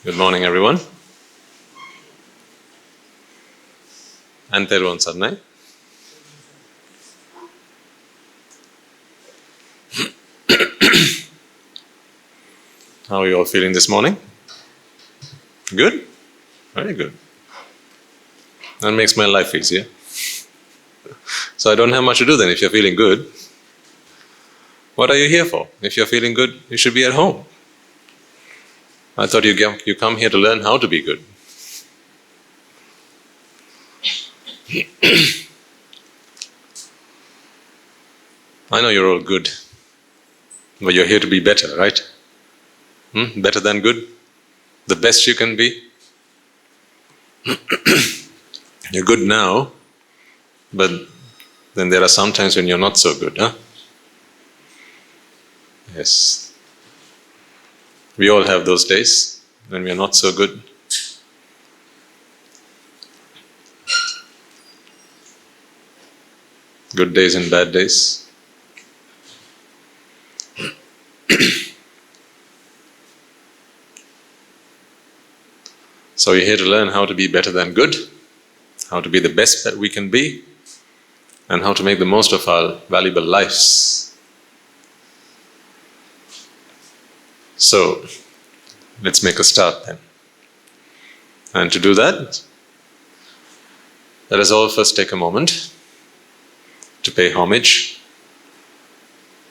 Good morning, everyone. Anteruan sarnai. How are you all feeling this morning? Good? Very good. That makes my life easier. So I don't have much to do then if you're feeling good. What are you here for? If you're feeling good, you should be at home. I thought you come here to learn how to be good. I know you're all good, but you're here to be better, right? Better than good? The best you can be? You're good now, but then there are some times when you're not so good, huh? Yes. We all have those days when we are not so good. Good days and bad days. So we're here to learn how to be better than good, how to be the best that we can be, and how to make the most of our valuable lives. So, let's make a start then. And to do that, let us all first take a moment to pay homage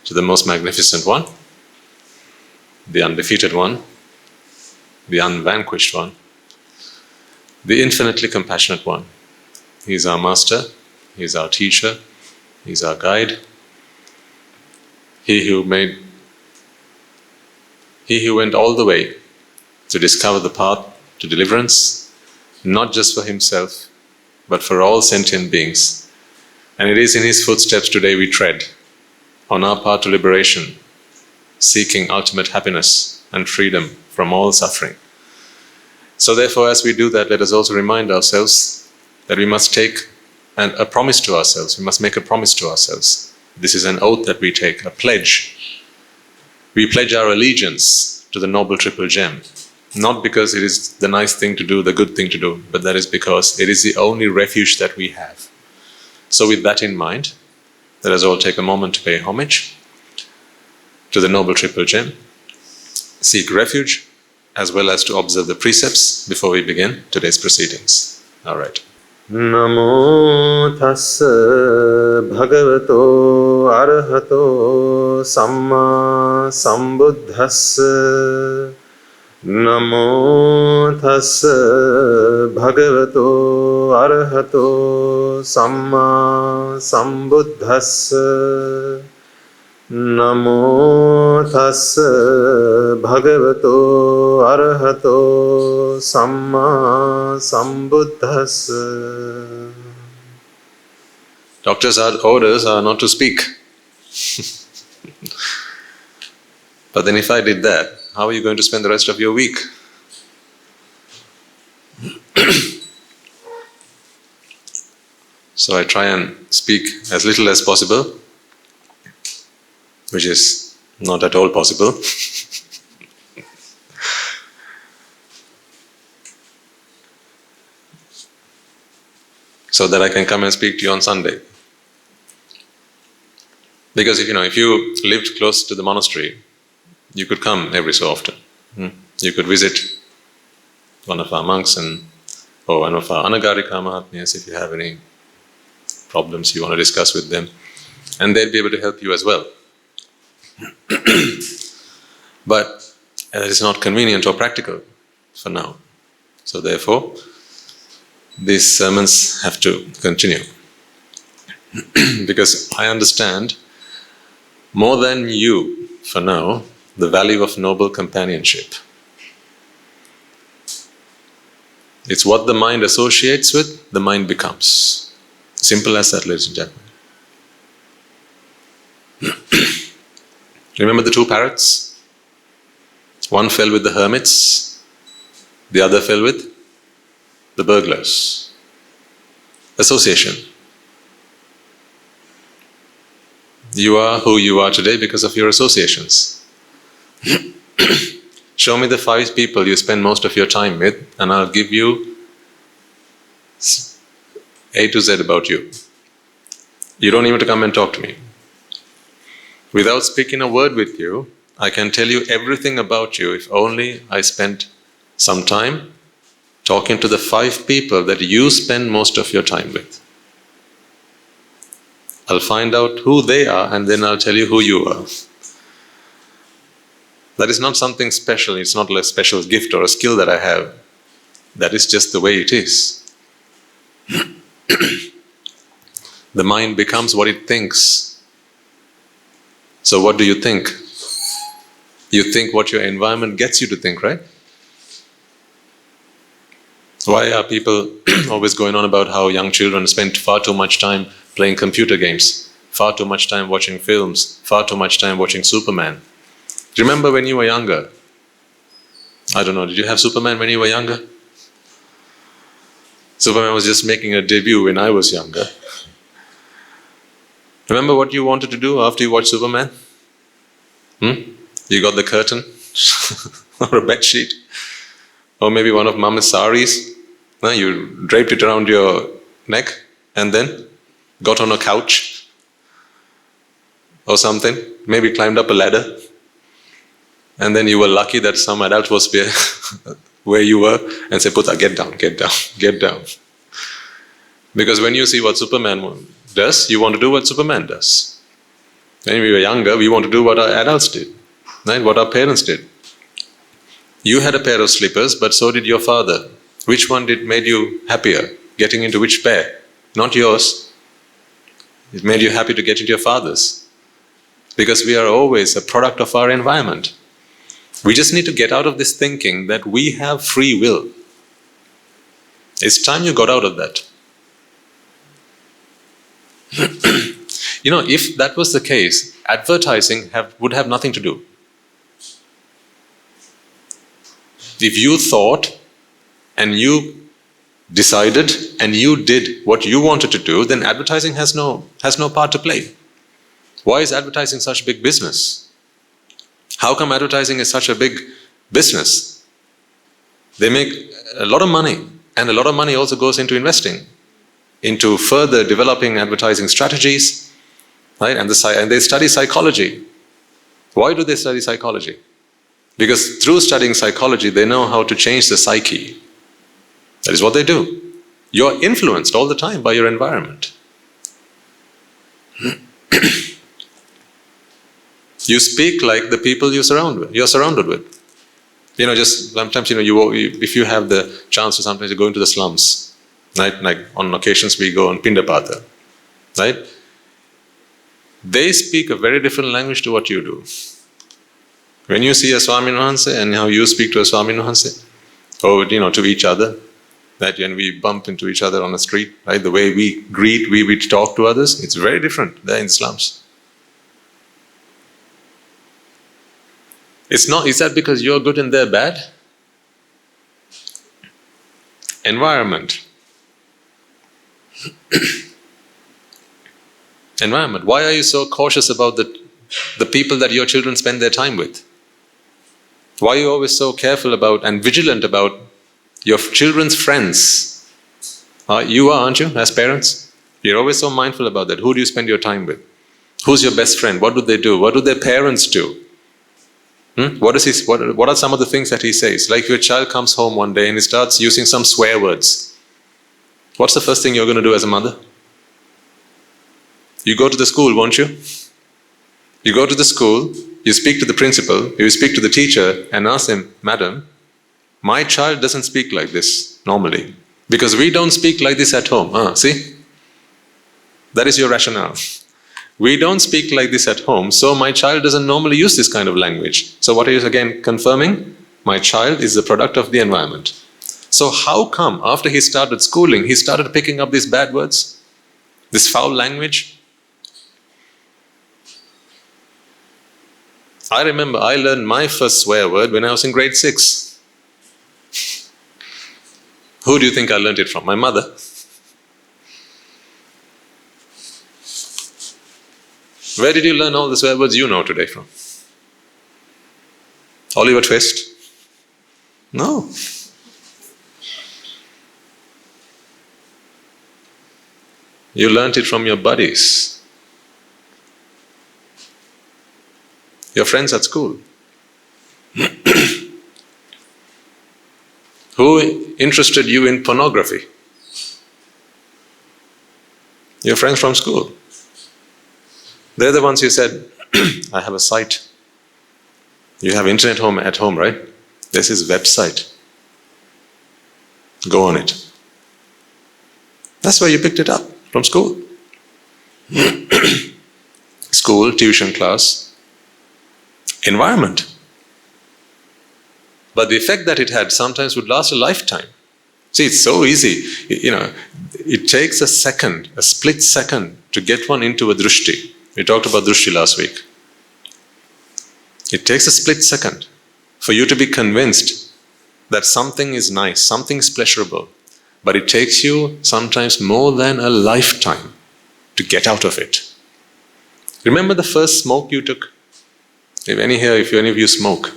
to the most magnificent one, the undefeated one, the unvanquished one, the infinitely compassionate one. He is our master, he is our teacher, he is our guide. He who went all the way to discover the path to deliverance, not just for himself, but for all sentient beings. And it is in his footsteps today we tread, on our path to liberation, seeking ultimate happiness and freedom from all suffering. So therefore, as we do that, let us also remind ourselves that we must take a promise to ourselves. We must make a promise to ourselves. This is an oath that we take, a pledge. We pledge our allegiance to the Noble Triple Gem, not because it is the nice thing to do, the good thing to do, but that is because it is the only refuge that we have. So with that in mind, let us all take a moment to pay homage to the Noble Triple Gem, seek refuge, as well as to observe the precepts before we begin today's proceedings. All right. Namo tassa bhagavato arahato samma sambuddhassa. Namo tassa bhagavato arahato samma sambuddhassa. Namo tassa bhagavato arahato samma sambuddhassa. Doctors' orders are not to speak. But then if I did that, how are you going to spend the rest of your week? So I try and speak as little as possible, which is not at all possible. So that I can come and speak to you on Sunday. Because if you lived close to the monastery, you could come every so often. You could visit one of our monks or one of our Anagarika Mahatmyas if you have any problems you want to discuss with them, and they'd be able to help you as well. But it is not convenient or practical for now. So therefore, these sermons have to continue. Because I understand more than you, for now, the value of noble companionship. It's what the mind associates with, the mind becomes. Simple as that, ladies and gentlemen. Remember the two parrots? One fell with the hermits, the other fell with the burglars. Association. You are who you are today because of your associations. Show me the 5 people you spend most of your time with, and I'll give you A to Z about you. You don't even have to come and talk to me. Without speaking a word with you, I can tell you everything about you if only I spent some time talking to the 5 people that you spend most of your time with. I'll find out who they are and then I'll tell you who you are. That is not something special, it's not a special gift or a skill that I have. That is just the way it is. The mind becomes what it thinks. So what do you think? You think what your environment gets you to think, right? Why are people always going on about how young children spend far too much time playing computer games, far too much time watching films, far too much time watching Superman? Do you remember when you were younger? I don't know, did you have Superman when you were younger? Superman was just making a debut when I was younger. Remember what you wanted to do after you watched Superman? You got the curtain or a bed sheet or maybe one of Mama's saris. You draped it around your neck and then got on a couch or something, maybe climbed up a ladder, and then you were lucky that some adult was where you were and said, Putra, get down, get down, get down. Because when you see what Superman does, you want to do what Superman does. When we were younger, we want to do what our adults did, right? What our parents did. You had a pair of slippers, but so did your father. Which one made you happier? Getting into which pair? Not yours. It made you happy to get into your father's. Because we are always a product of our environment. We just need to get out of this thinking that we have free will. It's time you got out of that. If that was the case, advertising would have nothing to do. If you thought and you decided and you did what you wanted to do, then advertising has no part to play. Why is advertising such a big business? How come advertising is such a big business? They make a lot of money, and a lot of money also goes into investing, into further developing advertising strategies, right? And they study psychology. Why do they study psychology? Because through studying psychology, they know how to change the psyche. That is what they do. You're influenced all the time by your environment. You speak like the people you're surrounded with. Just sometimes, if you have the chance to sometimes go into the slums, right? Like on occasions we go on Pindapata, right? They speak a very different language to what you do. When you see a Swami Nuhanse and how you speak to a Swami Nuhanse, or to each other, that when we bump into each other on the street, right? The way we greet, we talk to others, it's very different there in the slums. Is that because you're good and they're bad? Environment. Environment. Why are you so cautious about the people that your children spend their time with? Why are you always so careful about and vigilant about your children's friends? You are, aren't you, as parents? You're always so mindful about that. Who do you spend your time with? Who's your best friend? What do they do? What do their parents do? What are some of the things that he says? Like if your child comes home one day and he starts using some swear words, what's the first thing you're going to do as a mother? You go to the school, won't you? You go to the school, you speak to the principal, you speak to the teacher and ask him, Madam, my child doesn't speak like this normally because we don't speak like this at home. See? That is your rationale. We don't speak like this at home, so my child doesn't normally use this kind of language. So what are you again confirming? My child is the product of the environment. So how come after he started schooling, he started picking up these bad words? This foul language? I remember I learned my first swear word when I was in grade 6. Who do you think I learned it from? My mother. Where did you learn all the swear words you know today from? Oliver Twist? No. You learnt it from your buddies, your friends at school. Who interested you in pornography? Your friends from school. They're the ones who said, I have a site. You have internet at home, right? This is website. Go on it. That's where you picked it up, from school. School, tuition class, environment. But the effect that it had sometimes would last a lifetime. See, it's so easy. It takes a second, a split second to get one into a drishti. We talked about drishti last week. It takes a split second for you to be convinced that something is nice, something is pleasurable. But it takes you sometimes more than a lifetime to get out of it. Remember the first smoke you took? If any of you smoke,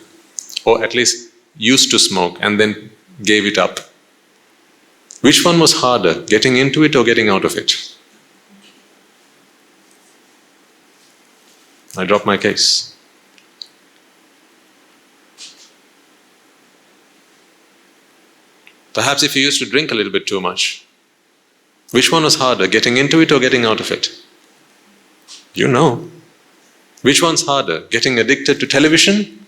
or at least used to smoke and then gave it up, which one was harder, getting into it or getting out of it? I dropped my case. Perhaps if you used to drink a little bit too much, which one was harder, getting into it or getting out of it? You know. Which one's harder, getting addicted to television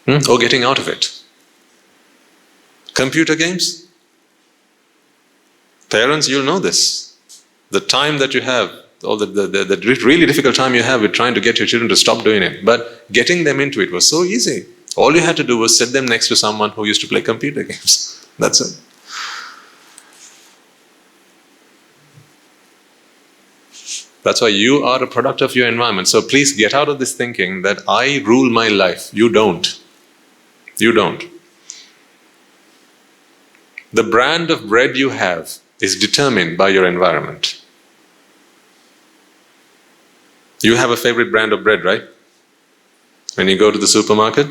or getting out of it? Computer games? Parents, you'll know this. The time that you have, or the really difficult time you have with trying to get your children to stop doing it. But getting them into it was so easy. All you had to do was sit them next to someone who used to play computer games. That's it. That's why you are a product of your environment. So please get out of this thinking that I rule my life. You don't. You don't. The brand of bread you have is determined by your environment. You have a favorite brand of bread, right? When you go to the supermarket,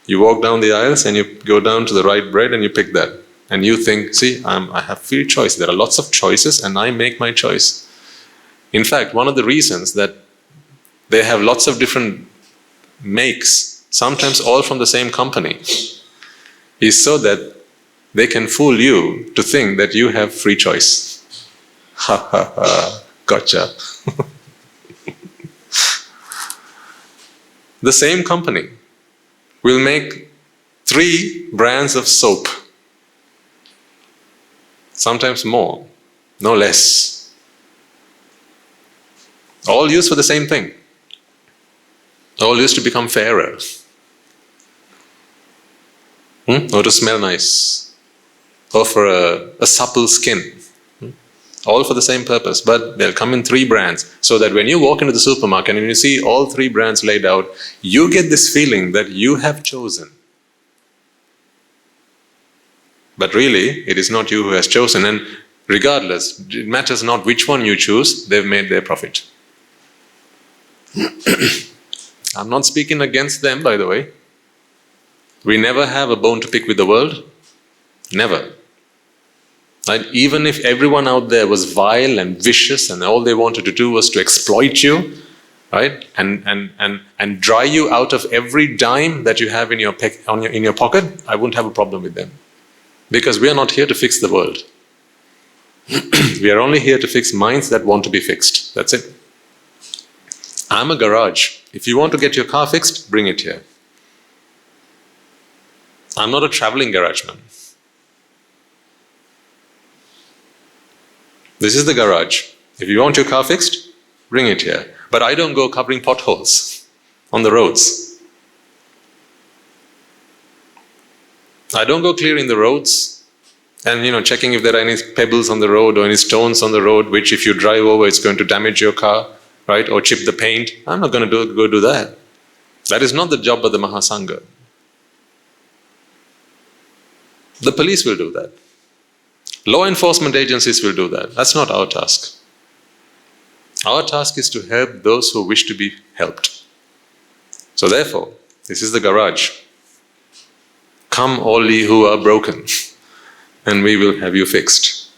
you walk down the aisles and you go down to the right bread and you pick that. And you think, see, I have free choice. There are lots of choices and I make my choice. In fact, one of the reasons that they have lots of different makes, sometimes all from the same company, is so that they can fool you to think that you have free choice. Ha ha ha, gotcha. The same company will make 3 brands of soap, sometimes more, no less. All used for the same thing. All used to become fairer. Or to smell nice. Or for a supple skin. All for the same purpose, but they'll come in 3 brands. So that when you walk into the supermarket and you see all 3 brands laid out, you get this feeling that you have chosen. But really, it is not you who has chosen. And regardless, it matters not which one you choose, they've made their profit. I'm not speaking against them, by the way. We never have a bone to pick with the world. Never. Right? Even if everyone out there was vile and vicious and all they wanted to do was to exploit you, right? And dry you out of every dime that you have in your pocket, I wouldn't have a problem with them. Because we are not here to fix the world. We are only here to fix minds that want to be fixed. That's it. I'm a garage. If you want to get your car fixed, bring it here. I'm not a traveling garageman. This is the garage. If you want your car fixed, bring it here. But I don't go covering potholes on the roads. I don't go clearing the roads and checking if there are any pebbles on the road or any stones on the road, which if you drive over, it's going to damage your car, right? Or chip the paint. I'm not going to go do that. That is not the job of the Mahasangha. The police will do that. Law enforcement agencies will do that. That's not our task. Our task is to help those who wish to be helped. So therefore, this is the garage. Come all ye who are broken, and we will have you fixed.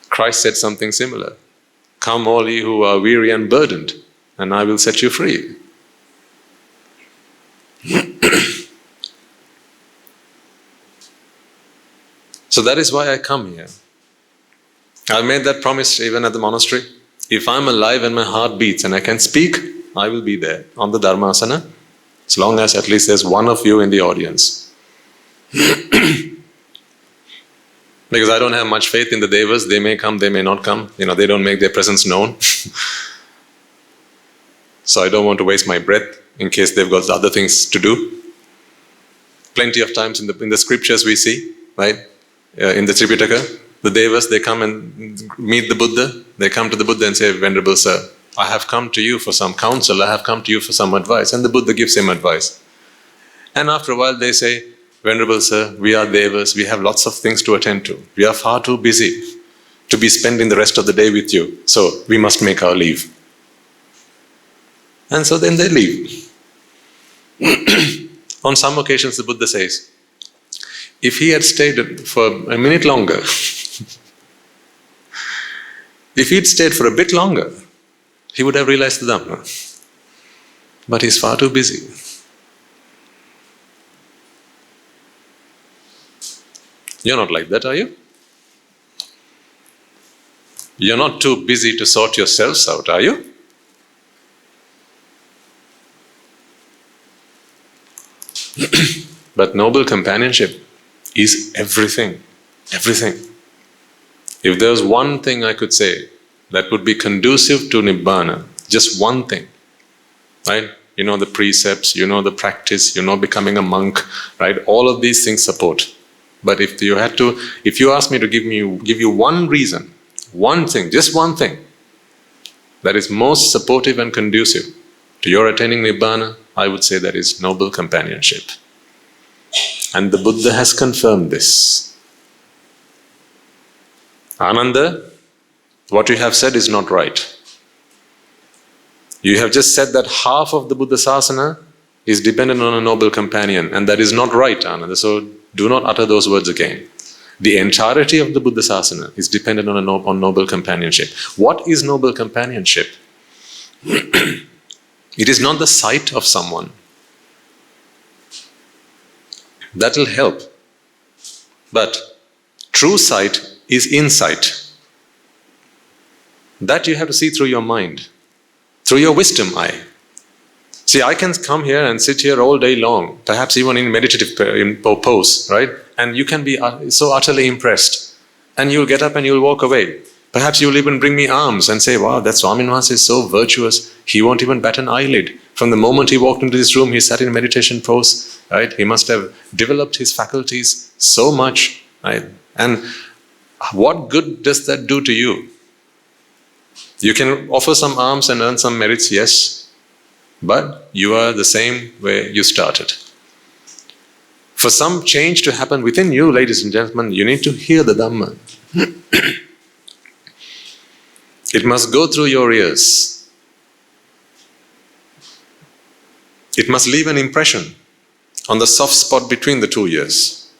Christ said something similar. Come all ye who are weary and burdened, and I will set you free. So that is why I come here. I made that promise even at the monastery. If I'm alive and my heart beats and I can speak, I will be there on the Dharmasana, as long as at least there's one of you in the audience. Because I don't have much faith in the devas. They may come, they may not come. They don't make their presence known. So I don't want to waste my breath in case they've got other things to do. Plenty of times in the scriptures we see, right? In the Tripitaka, the devas, they come and meet the Buddha. They come to the Buddha and say, Venerable Sir, I have come to you for some counsel. I have come to you for some advice. And the Buddha gives him advice. And after a while they say, Venerable Sir, we are devas. We have lots of things to attend to. We are far too busy to be spending the rest of the day with you. So we must make our leave. And so then they leave. On some occasions the Buddha says, if he had stayed for a minute longer, if he'd stayed for a bit longer, he would have realized the Dhamma. But he's far too busy. You're not like that, are you? You're not too busy to sort yourselves out, are you? But noble companionship is everything. Everything. If there's one thing I could say that would be conducive to Nibbāna, just one thing, right? The precepts, the practice, becoming a monk, right? All of these things support. But if you ask me to give you one reason, one thing, just one thing, that is most supportive and conducive to your attaining Nibbāna, I would say that is noble companionship. And the Buddha has confirmed this. Ananda, what you have said is not right. You have just said that half of the Buddha Sasana is dependent on a noble companion, and that is not right, Ananda. So do not utter those words again. The entirety of the Buddha Sasana is dependent on noble companionship. What is noble companionship? It is not the sight of someone. That will help. But true sight is insight. That you have to see through your mind, through your wisdom eye. See, I can come here and sit here all day long, perhaps even in meditative pose, right? And you can be so utterly impressed. And you'll get up and you'll walk away. Perhaps you'll even bring me alms and say, wow, that Swaminivasa is so virtuous. He won't even bat an eyelid. From the moment he walked into this room, he sat in meditation pose, right? He must have developed his faculties so much, right? And what good does that do to you? You can offer some alms and earn some merits, yes, but you are the same way you started. For some change to happen within you, ladies and gentlemen, you need to hear the Dhamma. It must go through your ears. It must leave an impression on the soft spot between the two ears.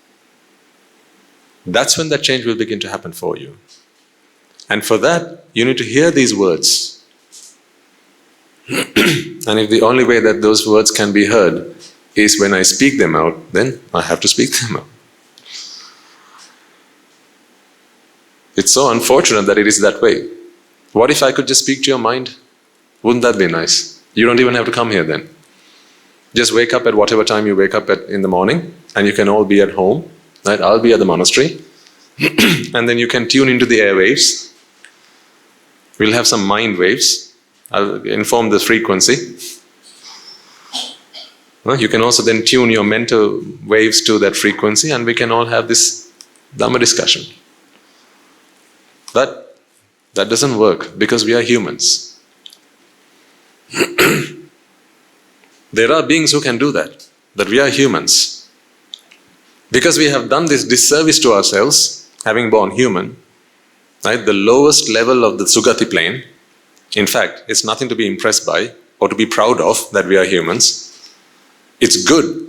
That's when that change will begin to happen for you. And for that, you need to hear these words. And if the only way that those words can be heard is when I speak them out, then I have to speak them out. It's so unfortunate that it is that way. What if I could just speak to your mind? Wouldn't that be nice? You don't even have to come here then. Just wake up at whatever time you wake up at in the morning, and you can all be at home, right? I'll be at the monastery. And then you can tune into the airwaves. We'll have some mind waves. I'll inform the frequency. You can also then tune your mental waves to that frequency, and we can all have this Dhamma discussion. But that doesn't work because we are humans. There are beings who can do that, but we are humans. Because we have done this disservice to ourselves, having born human, right? The lowest level of the Sugati plane, in fact, it's nothing to be impressed by. or to be proud of that we are humans. It's good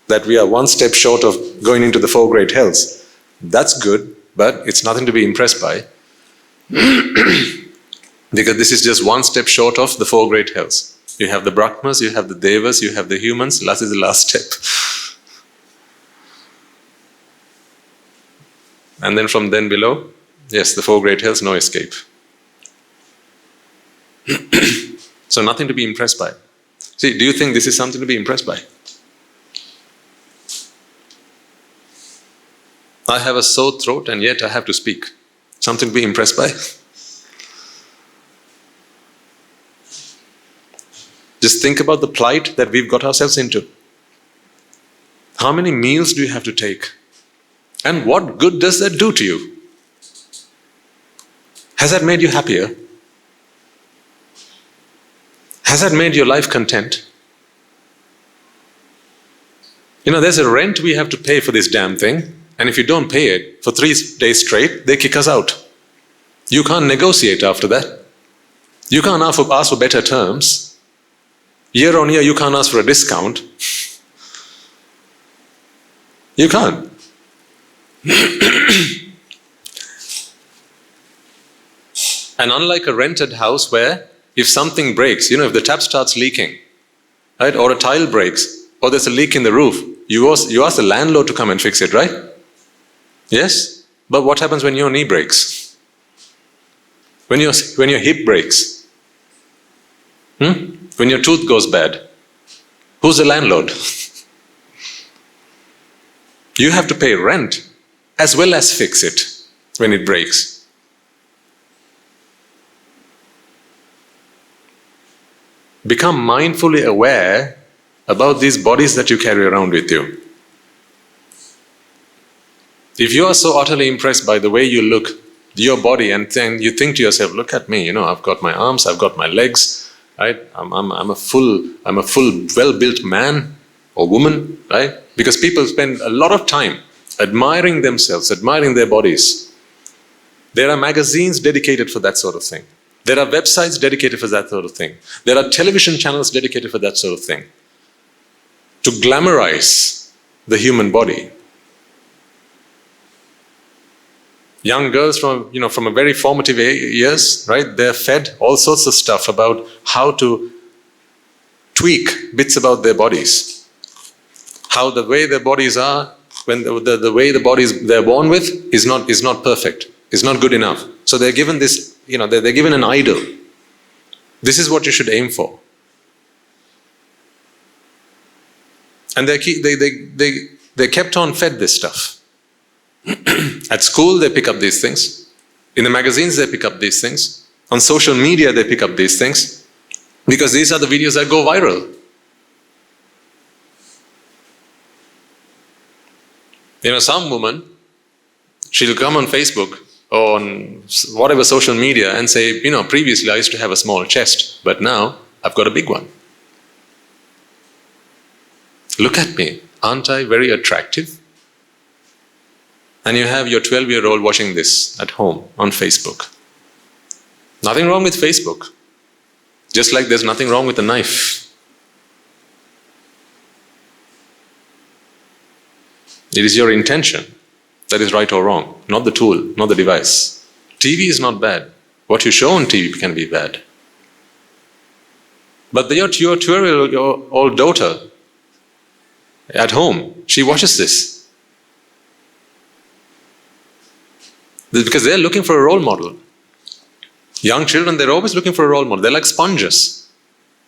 that we are one step short of going into the 4 great hells. That's good, but it's nothing to be impressed by. Because this is just one step short of the 4 great hells. You have the Brahmas, you have the Devas, you have the humans, last is the last step. And then from then below, yes, the 4 great hells, no escape. So nothing to be impressed by. See, do you think this is something to be impressed by? I have a sore throat and yet I have to speak. Something to be impressed by? Just think about the plight that we've got ourselves into. How many meals do you have to take? And what good does that do to you? Has that made you happier? Has that made your life content? You know, there's a rent we have to pay for this damn thing, and if you don't pay it for 3 days straight, they kick us out. You can't negotiate after that. You can't ask for better terms. Year on year, you can't ask for a discount. You can't. And unlike a rented house where if something breaks, if the tap starts leaking, right, or a tile breaks, or there's a leak in the roof, you ask the landlord to come and fix it, right? Yes? But what happens when your knee breaks? When your hip breaks? When your tooth goes bad? Who's the landlord? You have to pay rent as well as fix it when it breaks. Become mindfully aware about these bodies that you carry around with you. If you are so utterly impressed by the way you look, your body, and then you think to yourself, look at me, I've got my arms, I've got my legs, right? I'm a full, well-built man or woman, right? Because people spend a lot of time admiring themselves, admiring their bodies. There are magazines dedicated for that sort of thing. There are websites dedicated for that sort of thing. There are television channels dedicated for that sort of thing. To glamorize the human body. Young girls from a very formative years, right? They're fed all sorts of stuff about how to tweak bits about their bodies. How the way their bodies are, when the way the bodies they're born with is not perfect, is not good enough. So they're given this, they're given an idol. This is what you should aim for. And they kept on fed this stuff. At school they pick up these things. In the magazines they pick up these things. On social media they pick up these things. Because these are the videos that go viral. Some woman, she'll come on Facebook or on whatever social media and say, previously I used to have a small chest, but now I've got a big one. Look at me, aren't I very attractive? And you have your 12-year-old watching this at home on Facebook. Nothing wrong with Facebook. Just like there's nothing wrong with a knife. It is your intention that is right or wrong, not the tool, not the device. TV is not bad. What you show on TV can be bad. But your 12-year-old daughter at home, she watches this. Because they're looking for a role model. Young children, they're always looking for a role model. They're like sponges.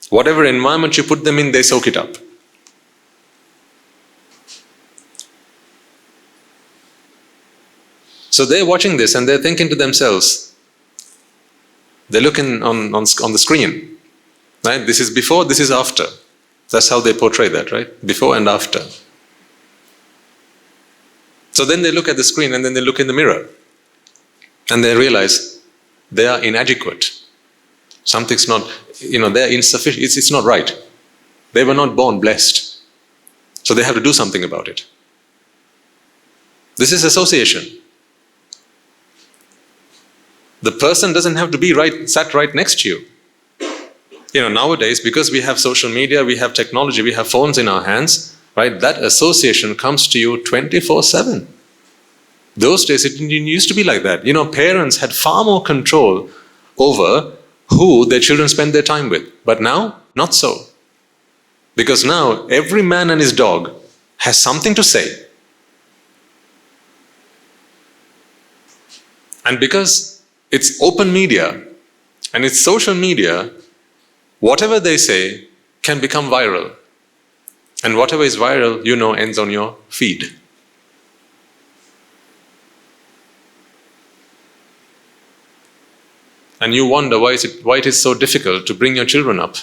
Whatever environment you put them in, they soak it up. So they're watching this and they're thinking to themselves, they're looking on the screen, right? This is before, this is after. That's how they portray that, right? Before and after. So then they look at the screen and then they look in the mirror and they realize they are inadequate. Something's not, they're insufficient. It's not right. They were not born blessed. So they have to do something about it. This is association. The person doesn't have to be sat right next to you. Nowadays, because we have social media, we have technology, we have phones in our hands, right? That association comes to you 24/7. Those days, it didn't used to be like that. Parents had far more control over who their children spend their time with. But now, not so. Because now, every man and his dog has something to say. And because it's open media and it's social media, whatever they say can become viral. And whatever is viral, ends on your feed. And you wonder why it is so difficult to bring your children up.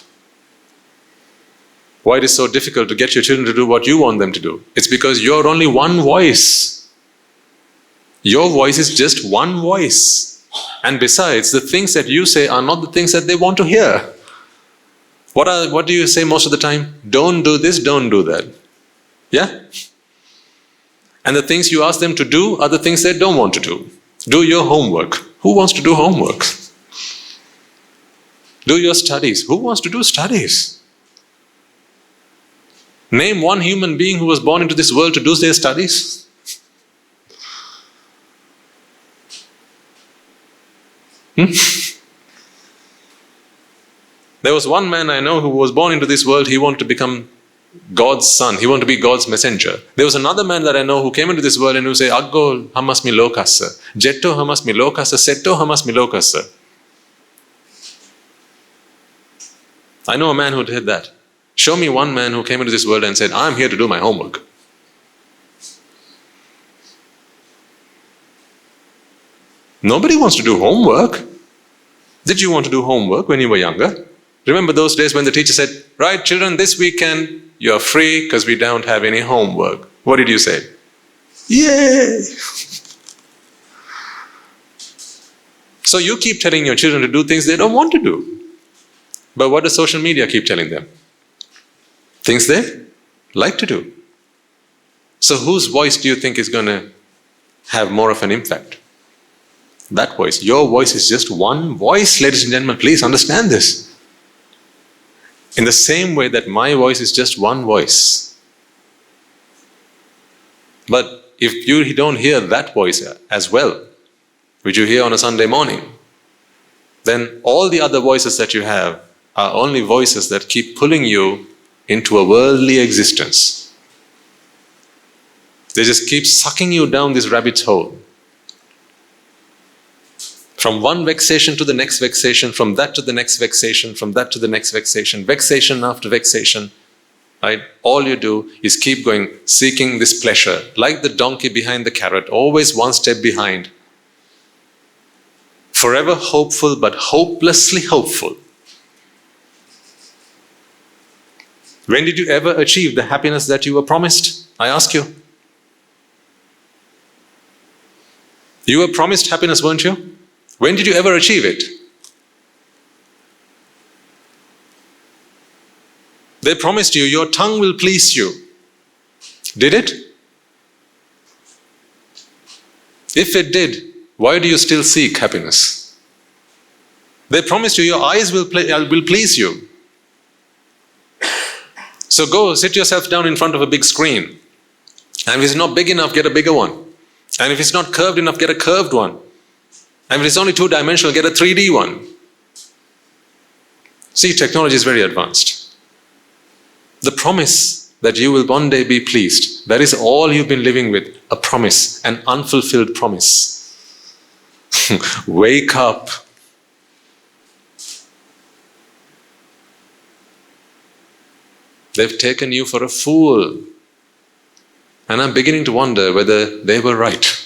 Why it is so difficult to get your children to do what you want them to do. It's because you're only one voice. Your voice is just one voice. And besides, the things that you say are not the things that they want to hear. What do you say most of the time? Don't do this, don't do that. Yeah? And the things you ask them to do are the things they don't want to do. Do your homework. Who wants to do homework? Do your studies. Who wants to do studies? Name one human being who was born into this world to do their studies. There was one man I know who was born into this world. He wanted to become God's son. He wanted to be God's messenger. There was another man that I know who came into this world and who said, Aggo hamasmi lokassa, jetto hamasmi lokassa, setto hamasmi lokassa. I know a man who did that. Show me one man who came into this world and said, I'm here to do my homework. Nobody wants to do homework. Did you want to do homework when you were younger? Remember those days when the teacher said, right, children, this weekend you're free because we don't have any homework. What did you say? Yay! So you keep telling your children to do things they don't want to do. But what does social media keep telling them? Things they like to do. So whose voice do you think is going to have more of an impact? That voice. Your voice is just one voice, ladies and gentlemen. Please understand this. In the same way that my voice is just one voice. But if you don't hear that voice as well, which you hear on a Sunday morning, then all the other voices that you have are only voices that keep pulling you into a worldly existence. They just keep sucking you down this rabbit's hole. From one vexation to the next vexation, from that to the next vexation, from that to the next vexation, vexation after vexation, right? All you do is keep going, seeking this pleasure, like the donkey behind the carrot, always one step behind. Forever hopeful, but hopelessly hopeful. When did you ever achieve the happiness that you were promised? I ask you. You were promised happiness, weren't you? When did you ever achieve it? They promised you, your tongue will please you. Did it? If it did, why do you still seek happiness? They promised you, your eyes will please you. So go sit yourself down in front of a big screen. And if it's not big enough, get a bigger one. And if it's not curved enough, get a curved one. And if it's only two-dimensional, get a 3D one. See, technology is very advanced. The promise that you will one day be pleased, that is all you've been living with, a promise, an unfulfilled promise. Wake up. They've taken you for a fool. And I'm beginning to wonder whether they were right.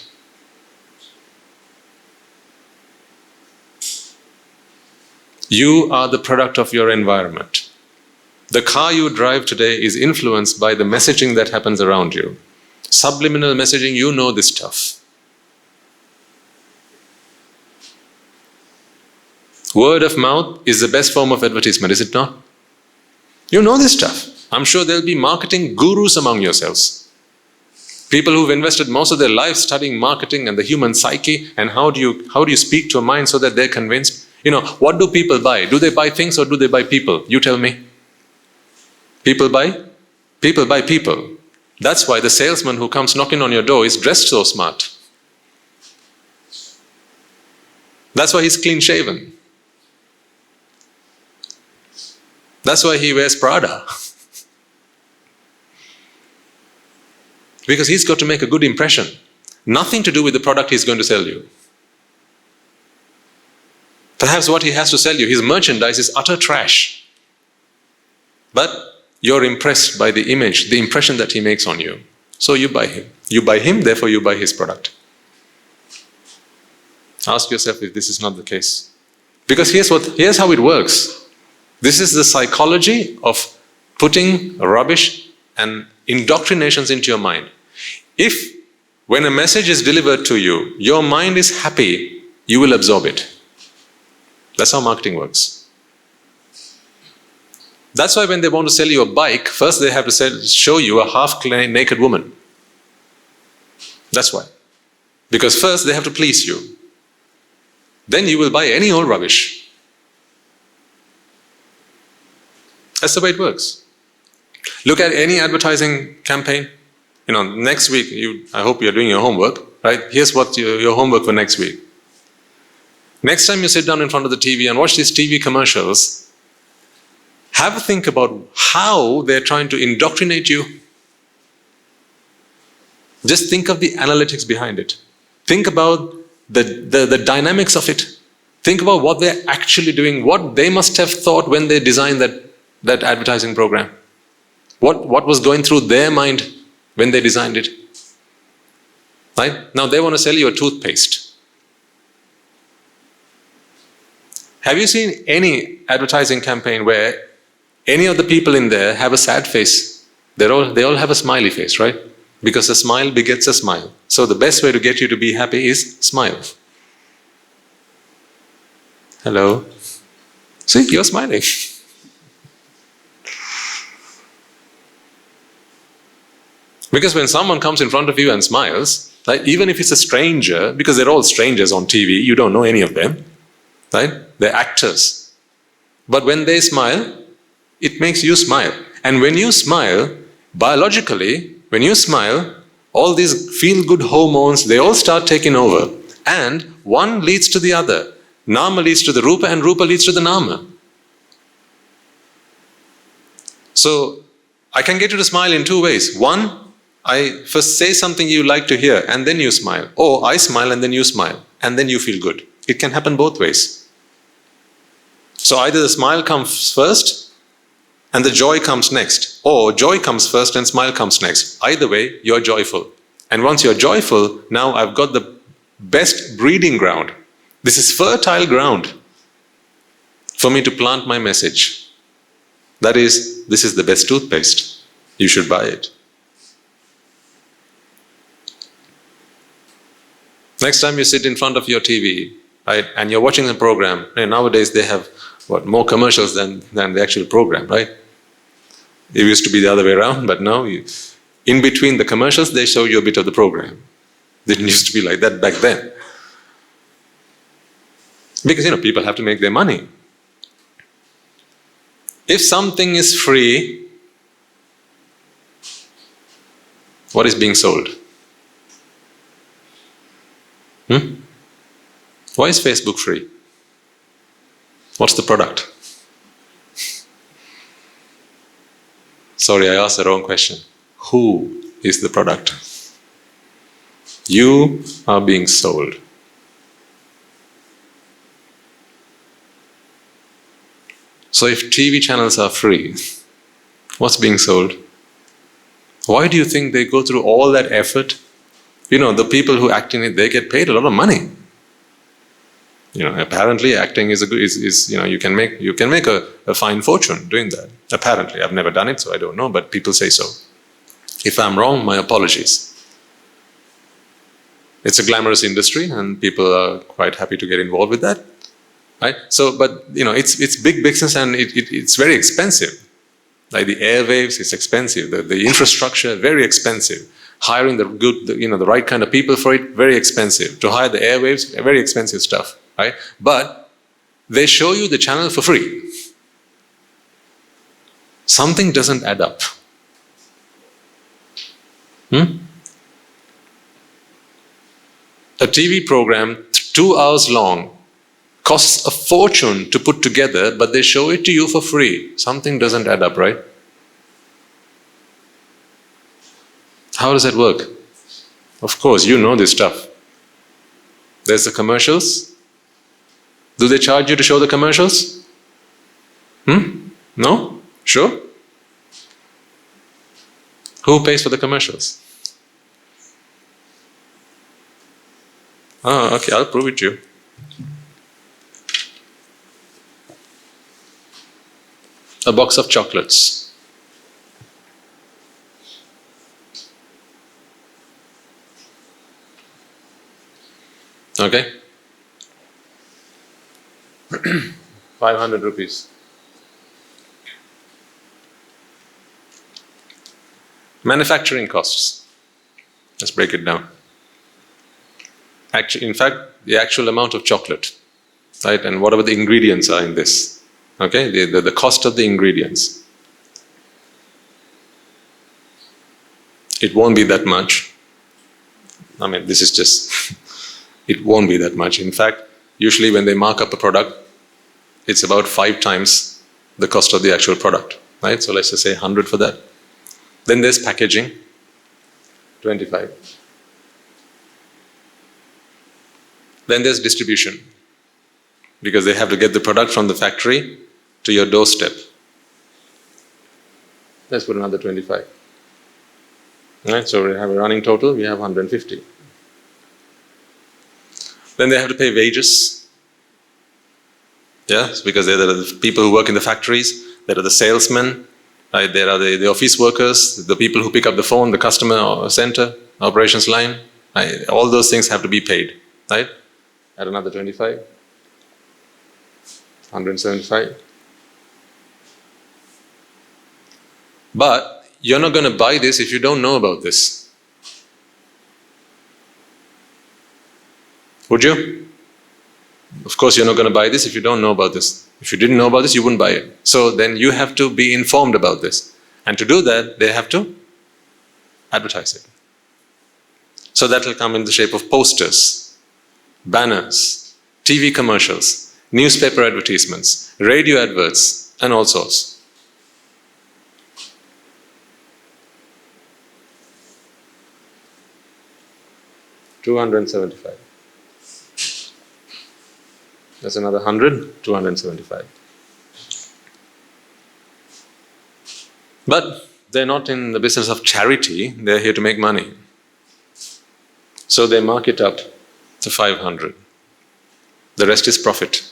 You are the product of your environment. The car you drive today is influenced by the messaging that happens around you. Subliminal messaging, you know this stuff. Word of mouth is the best form of advertisement, is it not? You know this stuff. I'm sure there'll be marketing gurus among yourselves. People who've invested most of their life studying marketing and the human psyche and how do you speak to a mind so that they're convinced. What do people buy? Do they buy things or do they buy people? You tell me. People buy? People buy people. That's why the salesman who comes knocking on your door is dressed so smart. That's why he's clean shaven. That's why he wears Prada. Because he's got to make a good impression. Nothing to do with the product he's going to sell you. Perhaps what he has to sell you, his merchandise is utter trash. But you're impressed by the image, the impression that he makes on you. So you buy him. You buy him, therefore you buy his product. Ask yourself if this is not the case. Because here's how it works. This is the psychology of putting rubbish and indoctrinations into your mind. If, when a message is delivered to you, your mind is happy, you will absorb it. That's how marketing works. That's why when they want to sell you a bike, first they have to show you a half-naked woman. That's why. Because first they have to please you. Then you will buy any old rubbish. That's the way it works. Look at any advertising campaign. Next week, I hope you're doing your homework, right? Here's what your homework for next week. Next time you sit down in front of the TV and watch these TV commercials, have a think about how they're trying to indoctrinate you. Just think of the analytics behind it. Think about the dynamics of it. Think about what they're actually doing, what they must have thought when they designed that advertising program. What was going through their mind when they designed it. Right? Now they want to sell you a toothpaste. Have you seen any advertising campaign where any of the people in there have a sad face? They all have a smiley face, right? Because a smile begets a smile. So the best way to get you to be happy is smile. Hello. See, you're smiling. Because when someone comes in front of you and smiles, right, even if it's a stranger, because they're all strangers on TV, you don't know any of them, right? They're actors. But when they smile, it makes you smile. And when you smile, biologically, when you smile, all these feel-good hormones, they all start taking over. And one leads to the other. Nama leads to the Rupa and Rupa leads to the Nama. So, I can get you to smile in two ways. One, I first say something you like to hear and then you smile. Or I smile and then you smile and then you feel good. It can happen both ways. So either the smile comes first and the joy comes next. Or joy comes first and smile comes next. Either way, you're joyful. And once you're joyful, now I've got the best breeding ground. This is fertile ground for me to plant my message. That is, this is the best toothpaste. You should buy it. Next time you sit in front of your TV, right, and you're watching the program, and nowadays they have more commercials than the actual program, right? It used to be the other way around, but now in between the commercials they show you a bit of the program. It didn't used to be like that back then. Because people have to make their money. If something is free, what is being sold? Why is Facebook free? What's the product? Sorry, I asked the wrong question. Who is the product? You are being sold. So if TV channels are free, what's being sold? Why do you think they go through all that effort? The people who act in it, they get paid a lot of money. Apparently acting is you can make a fine fortune doing that. Apparently, I've never done it, so I don't know, but people say so. If I'm wrong, my apologies. It's a glamorous industry and people are quite happy to get involved with that. Right? So, but it's big business and it's very expensive. Like the airwaves, it's expensive. The infrastructure, very expensive. Hiring the right kind of people for it, very expensive. To hire the airwaves, very expensive stuff, right? But They show you the channel for free. Something doesn't add up. A TV program, 2 hours long, costs a fortune to put together, but they show it to you for free. Something doesn't add up, right? How does that work? Of course, you know this stuff. There's the commercials. Do they charge you to show the commercials? No? Sure? Who pays for the commercials? Oh, okay, I'll prove it to you. A box of chocolates. Okay? 500 rupees. Manufacturing costs. Let's break it down. In fact, the actual amount of chocolate, right, and whatever the ingredients are in this, okay, the cost of the ingredients. It won't be that much. I mean, this is just, it won't be that much. In fact, usually when they mark up a product, it's about 5 times the cost of the actual product, right? So let's just say 100 for that. Then there's packaging, 25. Then there's distribution, because they have to get the product from the factory to your doorstep. Let's put another 25. Right, so we have a running total, we have 150. Then they have to pay wages. Yes, because there are the people who work in the factories, there are the salesmen, right? There are the office workers, the people who pick up the phone, the customer center, operations line. Right? All those things have to be paid, right? At another 25, 175. But you're not going to buy this if you don't know about this. Would you? Of course you're not going to buy this if you don't know about this. If you didn't know about this, you wouldn't buy it. So then you have to be informed about this. And to do that, they have to advertise it. So that will come in the shape of posters, banners, TV commercials, newspaper advertisements, radio adverts, and all sorts. $275. That's another 100, 275. But they're not in the business of charity, they're here to make money. So they mark it up to 500. The rest is profit,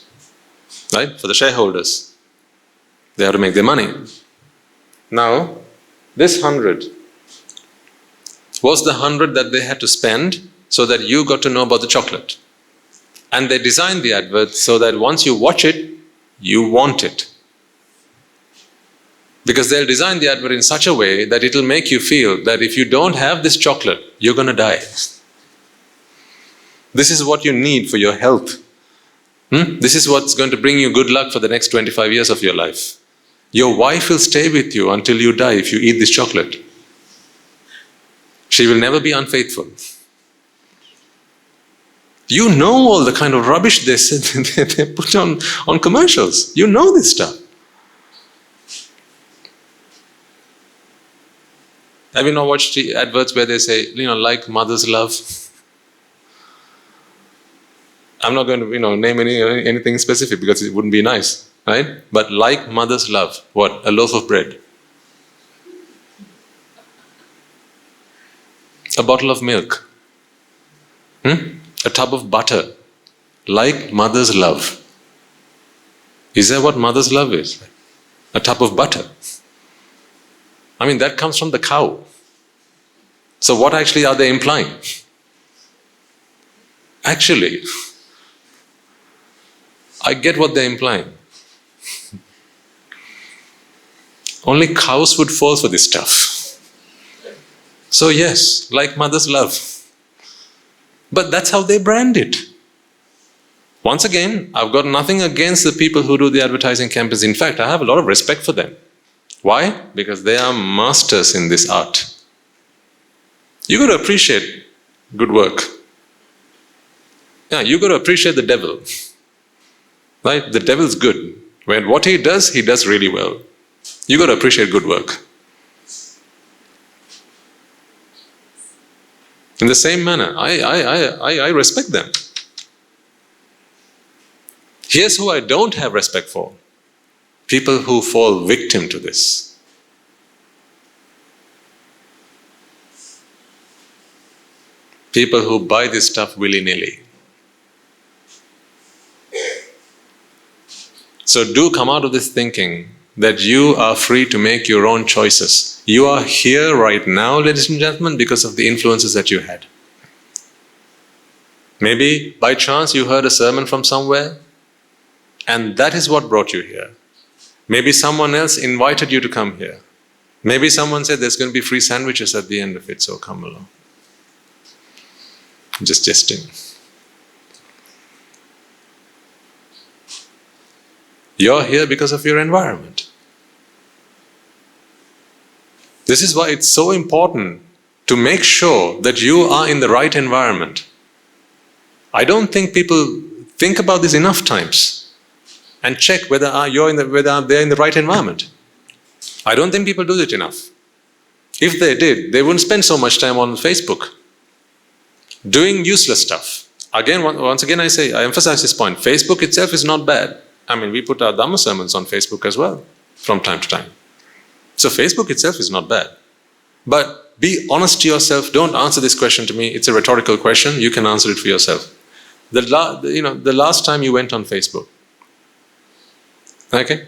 right? For the shareholders. They have to make their money. Now, this 100 was the 100 that they had to spend so that you got to know about the chocolate. And they designed the advert so that once you watch it, you want it. Because they'll design the advert in such a way that it'll make you feel that if you don't have this chocolate, you're going to die. This is what you need for your health. This is what's going to bring you good luck for the next 25 years of your life. Your wife will stay with you until you die if you eat this chocolate. She will never be unfaithful. You know all the kind of rubbish they put on commercials. You know this stuff. Have you not watched the adverts where they say, like mother's love? I'm not going to, name anything specific because it wouldn't be nice, right? But like mother's love, what? A loaf of bread. A bottle of milk. A tub of butter. Like mother's love. Is that what mother's love is? A tub of butter. I mean, that comes from the cow. So what actually are they implying? Actually, I get what they're implying. Only cows would fall for this stuff. So yes, like mother's love. But that's how they brand it. Once again, I've got nothing against the people who do the advertising campaigns. In fact, I have a lot of respect for them. Why? Because they are masters in this art. You got to appreciate good work. Yeah, you got to appreciate the devil. Right? The devil's good. When what he does really well. You got to appreciate good work. In the same manner, I respect them. Here's who I don't have respect for. People who fall victim to this. People who buy this stuff willy-nilly. So do come out of this thinking that you are free to make your own choices. You are here right now, ladies and gentlemen, because of the influences that you had. Maybe by chance you heard a sermon from somewhere, and that is what brought you here. Maybe someone else invited you to come here. Maybe someone said there's going to be free sandwiches at the end of it, so come along. Just jesting. You're here because of your environment. This is why it's so important to make sure that you are in the right environment. I don't think people think about this enough times and check whether they're in the right environment. I don't think people do it enough. If they did, they wouldn't spend so much time on Facebook doing useless stuff. Again, once again I emphasize this point. Facebook itself is not bad. I mean, we put our dhamma sermons on Facebook as well from time to time. So Facebook itself is not bad. But be honest to yourself. Don't answer this question to me. It's a rhetorical question. You can answer it for yourself. The last time you went on Facebook, okay,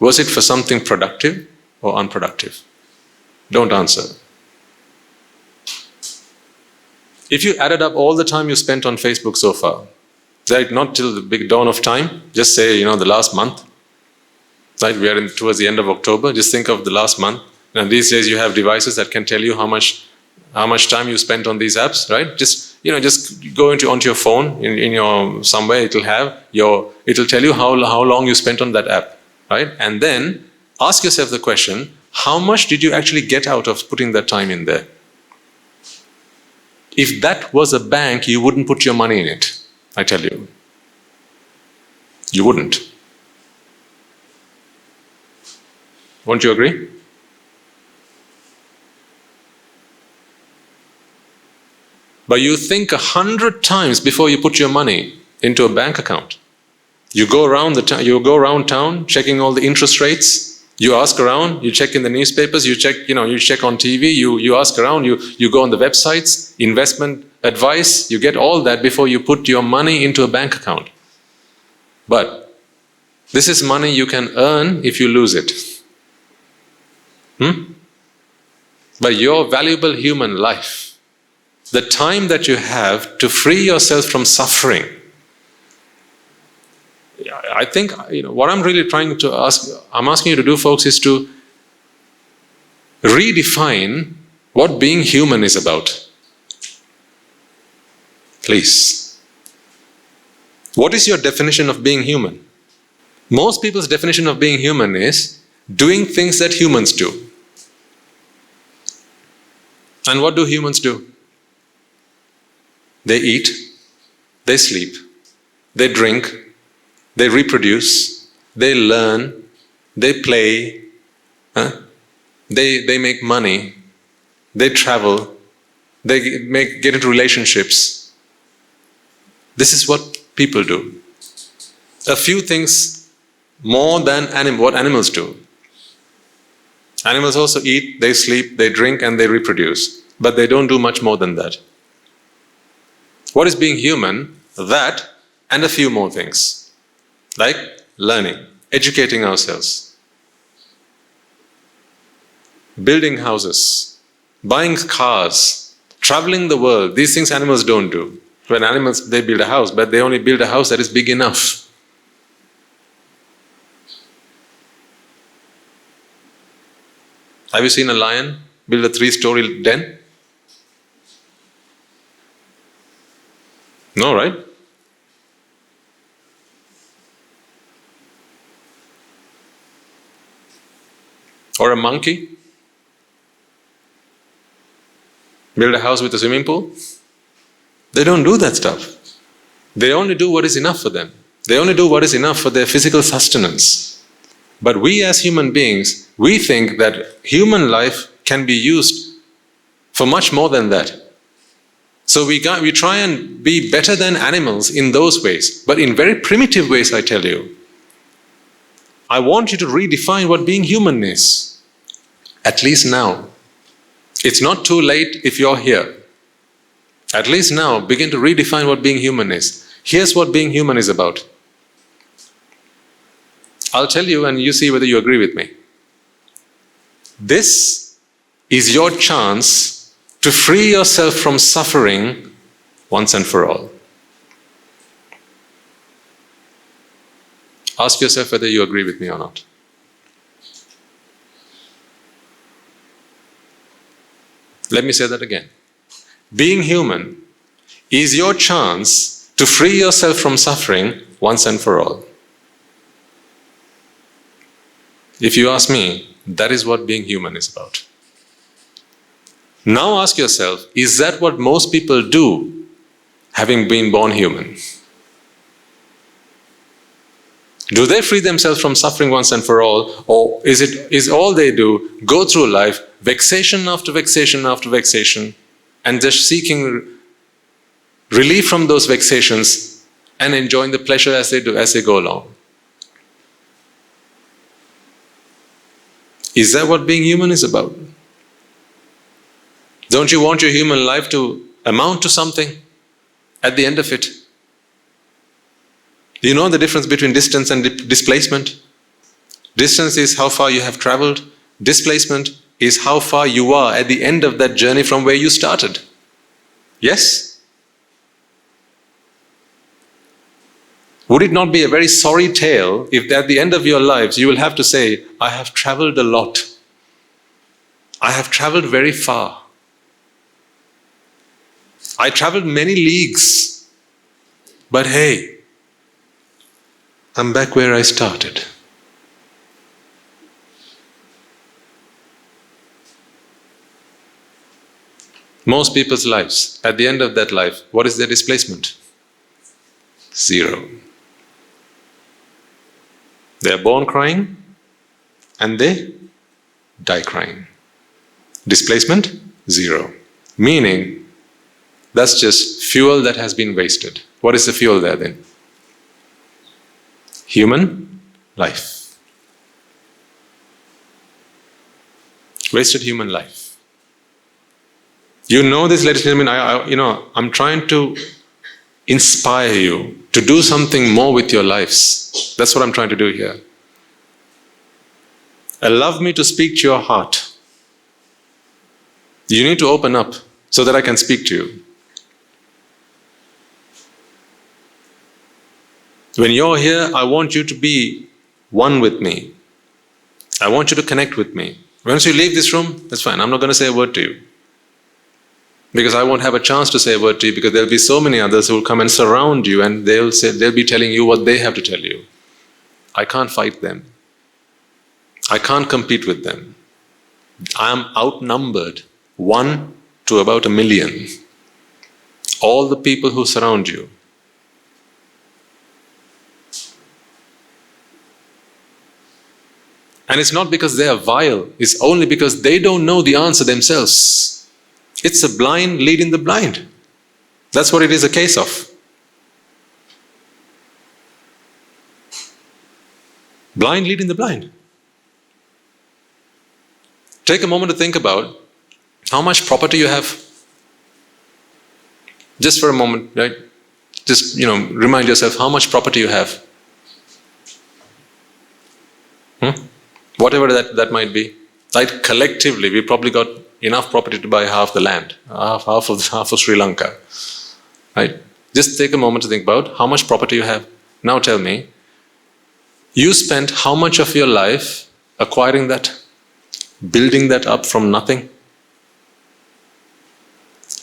was it for something productive or unproductive? Don't answer. If you added up all the time you spent on Facebook so far, right, not till the big dawn of time, just say, the last month, right, we are towards the end of October, just think of the last month. And these days you have devices that can tell you how much time you spent on these apps, right? Just go onto your phone, in your somewhere it'll tell you how long you spent on that app, right? And then ask yourself the question, how much did you actually get out of putting that time in there? If that was a bank, you wouldn't put your money in it, I tell you. You wouldn't. Won't you agree? But you think 100 times before you put your money into a bank account. You go around town checking all the interest rates. You ask around, you check in the newspapers, you check on TV, you ask around, you go on the websites, investment advice, you get all that before you put your money into a bank account. But this is money you can earn if you lose it. But your valuable human life, the time that you have to free yourself from suffering, I think what I'm really I'm asking you to do, folks, is to redefine what being human is about. Please. What is your definition of being human? Most people's definition of being human is doing things that humans do. And what do humans do? They eat, they sleep, they drink, they reproduce, they learn, they play, they make money, they travel, they get into relationships. This is what people do. A few things more than what animals do. Animals also eat, they sleep, they drink, and they reproduce. But they don't do much more than that. What is being human? That and a few more things. Like learning, educating ourselves, building houses, buying cars, traveling the world. These things animals don't do. When animals, they build a house, but they only build a house that is big enough. Have you seen a lion build a 3-story den? No, right? Or a monkey? Build a house with a swimming pool? They don't do that stuff. They only do what is enough for them. They only do what is enough for their physical sustenance. But we as human beings, we think that human life can be used for much more than that. So we try and be better than animals in those ways, but in very primitive ways, I tell you. I want you to redefine what being human is, at least now. It's not too late if you're here. At least now, begin to redefine what being human is. Here's what being human is about. I'll tell you and you see whether you agree with me. This is your chance to free yourself from suffering once and for all. Ask yourself whether you agree with me or not. Let me say that again. Being human is your chance to free yourself from suffering once and for all. If you ask me, that is what being human is about. Now ask yourself, is that what most people do, having been born human? Do they free themselves from suffering once and for all, or is all they do go through life, vexation after vexation after vexation, and just seeking relief from those vexations and enjoying the pleasure as they go along? Is that what being human is about? Don't you want your human life to amount to something at the end of it? Do you know the difference between distance and displacement? Distance is how far you have traveled. Displacement is how far you are at the end of that journey from where you started. Yes? Would it not be a very sorry tale if at the end of your lives you will have to say, I have traveled a lot. I have traveled very far. I traveled many leagues. But hey, I'm back where I started. Most people's lives, at the end of that life, what is their displacement? 0. They are born crying and they die crying. Displacement? 0. Meaning, that's just fuel that has been wasted. What is the fuel there then? Human life. Wasted human life. You know this, ladies and gentlemen, I'm trying to inspire you to do something more with your lives. That's what I'm trying to do here. Allow me to speak to your heart. You need to open up so that I can speak to you. When you're here, I want you to be one with me. I want you to connect with me. Once you leave this room, that's fine. I'm not going to say a word to you. Because I won't have a chance to say a word to you, because there'll be so many others who will come and surround you and they'll be telling you what they have to tell you. I can't fight them. I can't compete with them. I am outnumbered 1 to about 1 million. All the people who surround you. And it's not because they are vile, it's only because they don't know the answer themselves. It's a blind leading the blind. That's what it is a case of. Blind leading the blind. Take a moment to think about how much property you have. Just for a moment, right? Just, remind yourself how much property you have. Whatever that might be. Right? Collectively, we probably got enough property to buy half the land, half of Sri Lanka. Right? Just take a moment to think about how much property you have. Now tell me, you spent how much of your life acquiring that, building that up from nothing,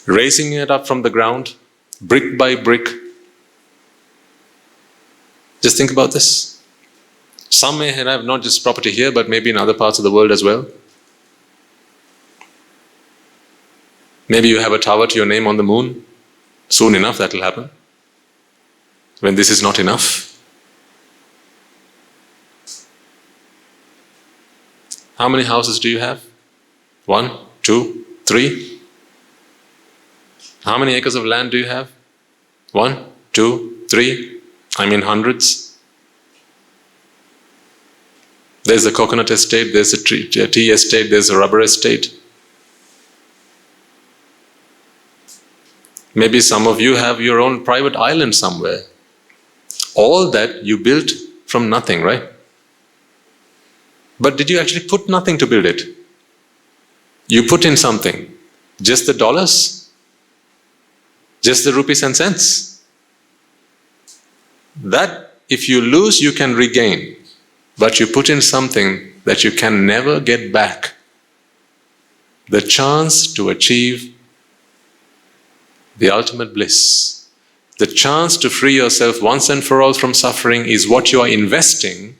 raising it up from the ground, brick by brick. Just think about this. Some may have not just property here, but maybe in other parts of the world as well. Maybe you have a tower to your name on the moon. Soon enough that will happen. When this is not enough. How many houses do you have? 1, 2, 3? How many acres of land do you have? 1, 2, 3? I mean hundreds. There's a coconut estate, there's a tea estate, there's a rubber estate. Maybe some of you have your own private island somewhere. All that you built from nothing, right? But did you actually put nothing to build it? You put in something. Just the dollars? Just the rupees and cents? That, if you lose, you can regain. But you put in something that you can never get back. The chance to achieve the ultimate bliss. The chance to free yourself once and for all from suffering is what you are investing.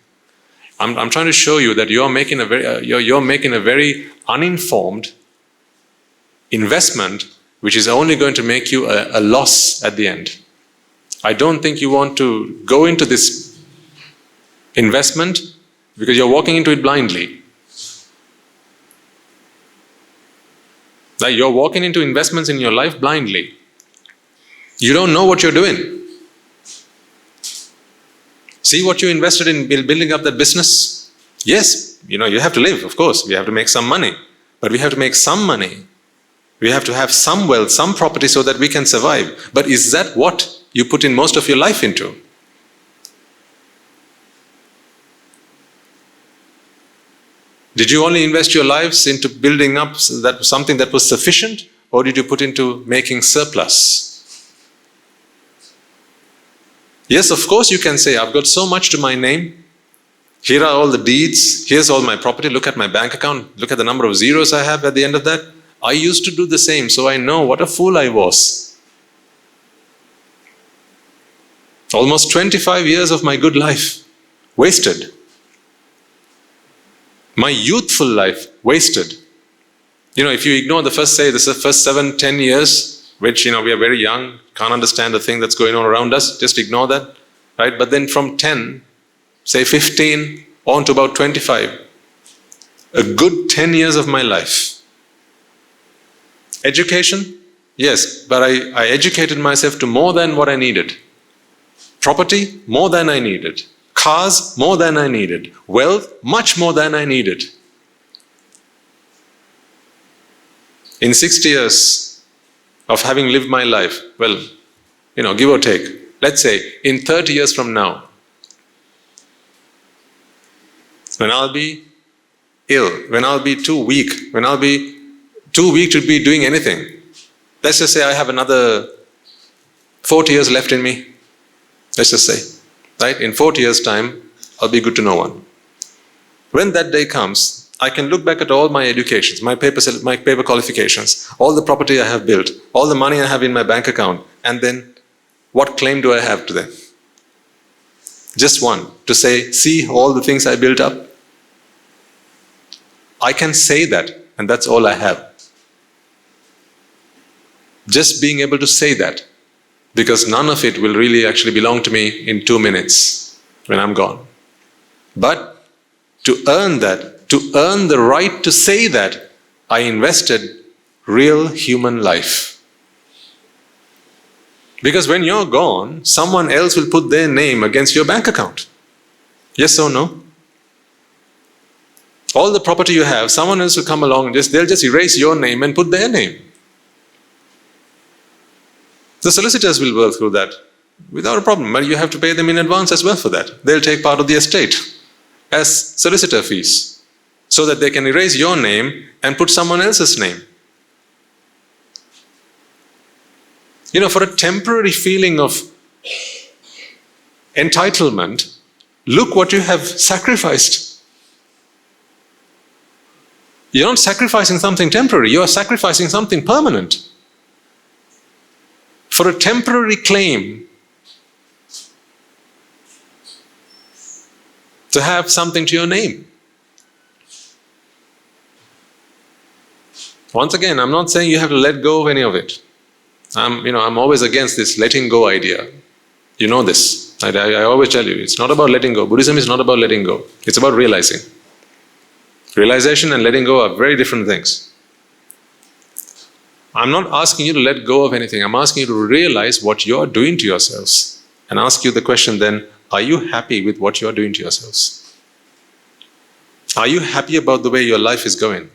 I'm trying to show you that you're making a very uninformed investment, which is only going to make you a loss at the end. I don't think you want to go into this investment because you're walking into it blindly. Like you're walking into investments in your life blindly. You don't know what you're doing. See what you invested in building up that business? Yes, you have to live, of course. We have to make some money. But we have to make some money. We have to have some wealth, some property so that we can survive. But is that what you put in most of your life into? Did you only invest your lives into building up something that was sufficient? Or did you put into making surplus? Yes, of course you can say, I've got so much to my name. Here are all the deeds. Here's all my property. Look at my bank account. Look at the number of zeros I have at the end of that. I used to do the same, so I know what a fool I was. Almost 25 years of my good life wasted. My youthful life wasted. If you ignore the first 7-10 years, which we are very young, can't understand the thing that's going on around us, just ignore that, right? But then from 10, say 15, on to about 25, a good 10 years of my life. Education? Yes, but I educated myself to more than what I needed. Property? More than I needed. Cars? More than I needed. Wealth? Much more than I needed. In 60 years of having lived my life, well, give or take, let's say in 30 years from now, when I'll be ill, when I'll be too weak, when I'll be too weak to be doing anything, let's just say I have another 40 years left in me, let's just say, right? In 40 years' time, I'll be good to no one. When that day comes, I can look back at all my educations, my paper qualifications, all the property I have built, all the money I have in my bank account, and then what claim do I have to them? Just one, to say, see all the things I built up. I can say that, and that's all I have. Just being able to say that, because none of it will really actually belong to me in 2 minutes when I'm gone. But to earn that, to earn the right to say that, I invested real human life. Because when you're gone, someone else will put their name against your bank account. Yes or no? All the property you have, someone else will come along and they'll just erase your name and put their name. The solicitors will work through that without a problem, but you have to pay them in advance as well for that. They'll take part of the estate as solicitor fees, so that they can erase your name and put someone else's name. For a temporary feeling of entitlement, look what you have sacrificed. You're not sacrificing something temporary, you are sacrificing something permanent. For a temporary claim, to have something to your name. Once again, I'm not saying you have to let go of any of it. I'm always against this letting go idea. You know this. I always tell you, it's not about letting go. Buddhism is not about letting go. It's about realizing. Realization and letting go are very different things. I'm not asking you to let go of anything. I'm asking you to realize what you're doing to yourselves. And ask you the question then, are you happy with what you're doing to yourselves? Are you happy about the way your life is going?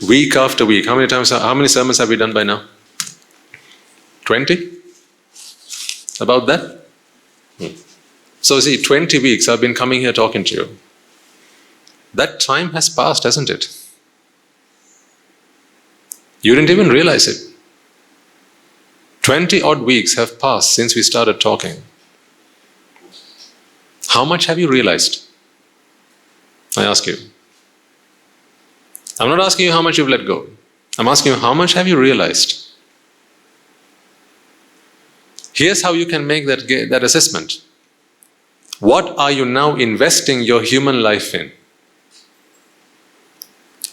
Week after week, how many sermons have we done by now? 20? About that? So see, 20 weeks I've been coming here talking to you. That time has passed, hasn't it? You didn't even realize it. 20 odd weeks have passed since we started talking. How much have you realized? I ask you. I'm not asking you how much you've let go. I'm asking you how much have you realized? Here's how you can make that assessment. What are you now investing your human life in?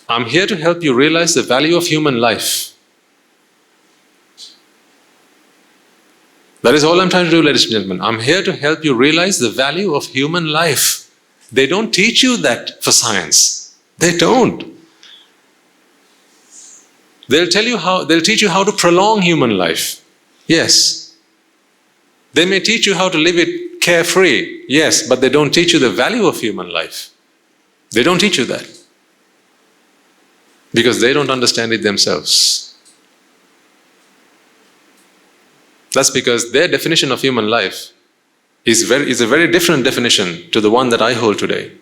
I'm here to help you realize the value of human life. That is all I'm trying to do, ladies and gentlemen. I'm here to help you realize the value of human life. They don't teach you that for science. They don't. They'll teach you how to prolong human life. Yes. They may teach you how to live it carefree. Yes, but they don't teach you the value of human life. They don't teach you that. Because they don't understand it themselves. That's because their definition of human life is a very different definition to the one that I hold today.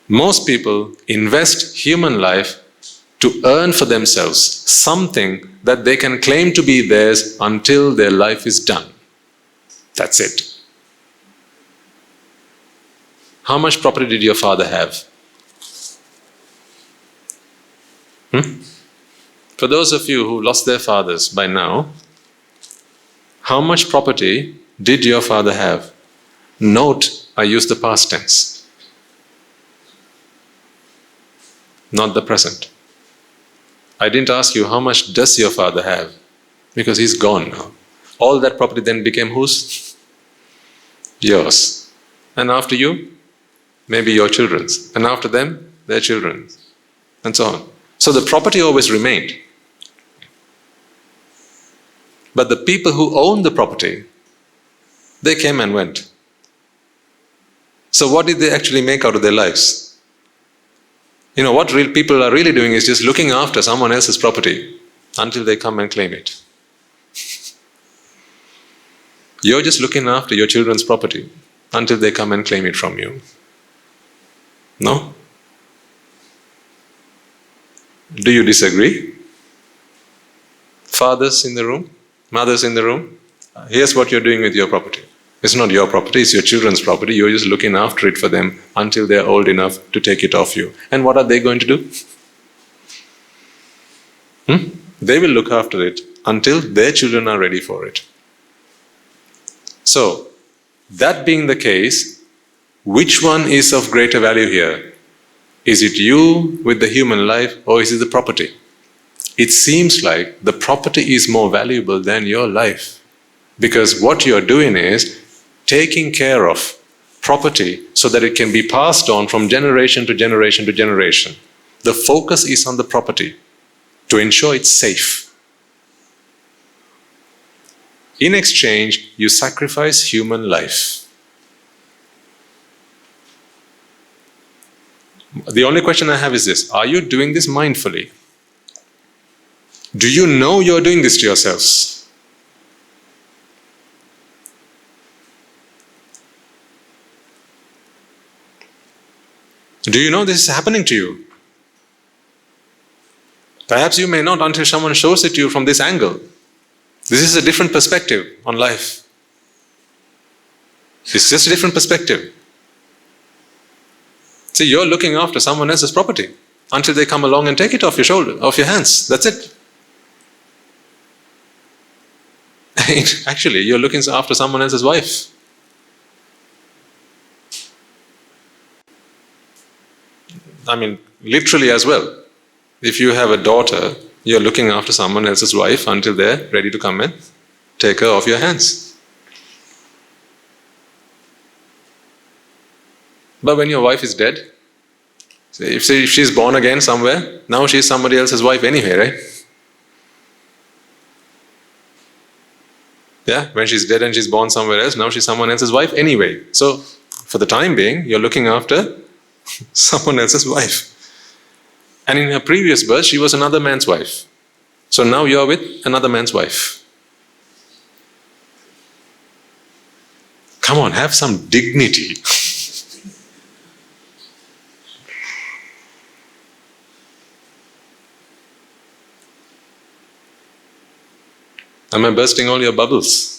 Most people invest human life to earn for themselves something that they can claim to be theirs until their life is done. That's it. How much property did your father have? For those of you who lost their fathers by now, how much property did your father have? Note, I use the past tense, not the present. I didn't ask you how much does your father have, because he's gone now. All that property then became whose? Yours. And after you, maybe your children's. And after them, their children's. And so on. So the property always remained. But the people who owned the property, they came and went. So what did they actually make out of their lives? What real people are really doing is just looking after someone else's property until they come and claim it. You're just looking after your children's property until they come and claim it from you. No? Do you disagree? Fathers in the room? Mothers in the room? Here's what you're doing with your property. It's not your property, it's your children's property. You're just looking after it for them until they're old enough to take it off you. And what are they going to do? They will look after it until their children are ready for it. So, that being the case, which one is of greater value here? Is it you with the human life, or is it the property? It seems like the property is more valuable than your life. Because what you're doing is taking care of property so that it can be passed on from generation to generation to generation. The focus is on the property to ensure it's safe. In exchange, you sacrifice human life. The only question I have is this: are you doing this mindfully? Do you know you're doing this to yourselves? Do you know this is happening to you? Perhaps you may not until someone shows it to you from this angle. This is a different perspective on life. It's just a different perspective. See, you're looking after someone else's property until they come along and take it off your hands. That's it. Actually, you're looking after someone else's wife. literally as well. If you have a daughter, you're looking after someone else's wife until they're ready to come and take her off your hands. But when your wife is dead, if she's born again somewhere, now she's somebody else's wife anyway, right? Yeah, when she's dead and she's born somewhere else, now she's someone else's wife anyway. So, for the time being, you're looking after someone else's wife. And in her previous birth, she was another man's wife. So now you're with another man's wife. Come on, have some dignity. Am I bursting all your bubbles?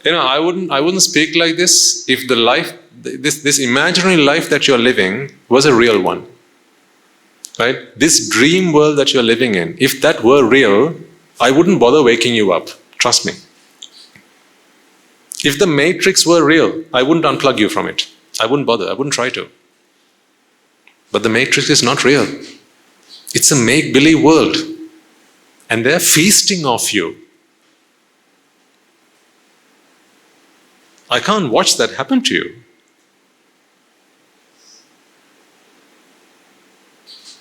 I wouldn't speak like this if the life, this imaginary life that you're living was a real one. Right? This dream world that you're living in, if that were real, I wouldn't bother waking you up. Trust me. If the matrix were real, I wouldn't unplug you from it. I wouldn't bother. I wouldn't try to. But the matrix is not real. It's a make-believe world. And they're feasting off you. I can't watch that happen to you.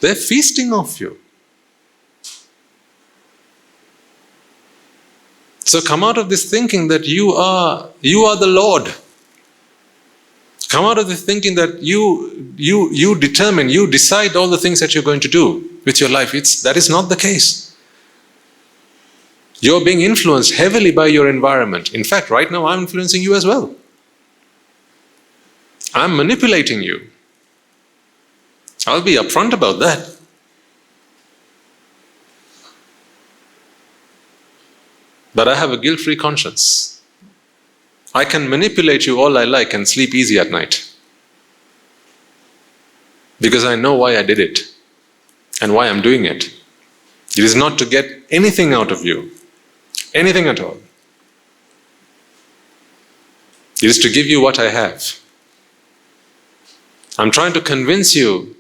They're feasting off you. So come out of this thinking that you are the Lord. Come out of this thinking that you determine, you decide all the things that you're going to do with your life. That is not the case. You're being influenced heavily by your environment. In fact, right now I'm influencing you as well. I'm manipulating you. I'll be upfront about that. But I have a guilt-free conscience. I can manipulate you all I like and sleep easy at night. Because I know why I did it and why I'm doing it. It is not to get anything out of you, anything at all. It is to give you what I have. I'm trying to convince you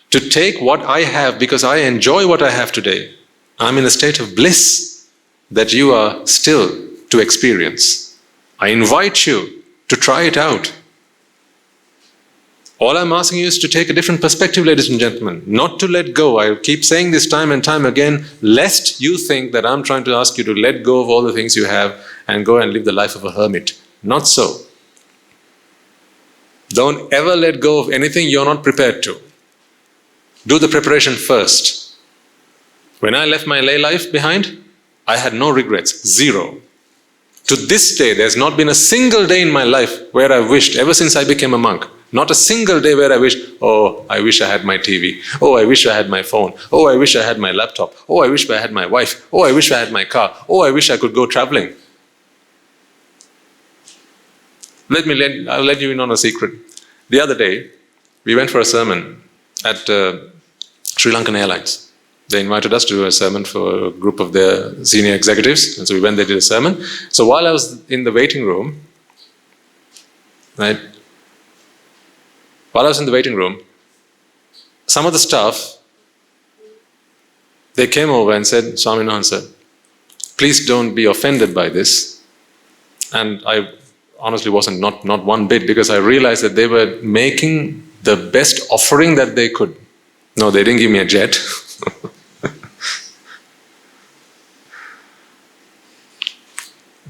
to take what I have because I enjoy what I have today. I'm in a state of bliss that you are still to experience. I invite you to try it out. All I'm asking you is to take a different perspective, ladies and gentlemen. Not to let go. I keep saying this time and time again, lest you think that I'm trying to ask you to let go of all the things you have and go and live the life of a hermit. Not so. Don't ever let go of anything you're not prepared to. Do the preparation first. When I left my lay life behind, I had no regrets. Zero. To this day, there's not been a single day in my life where I wished, ever since I became a monk, not a single day where I wished, oh, I wish I had my TV. Oh, I wish I had my phone. Oh, I wish I had my laptop. Oh, I wish I had my wife. Oh, I wish I had my car. Oh, I wish I could go traveling. I'll let you in on a secret. The other day, we went for a sermon at Sri Lankan Airlines. They invited us to do a sermon for a group of their senior executives. And so we went there, did a sermon. So while I was in the waiting room, right? While I was in the waiting room, some of the staff, they came over and said, Swaminathan, please don't be offended by this. And I honestly wasn't, not one bit, because I realized that they were making the best offering that they could. No, they didn't give me a jet.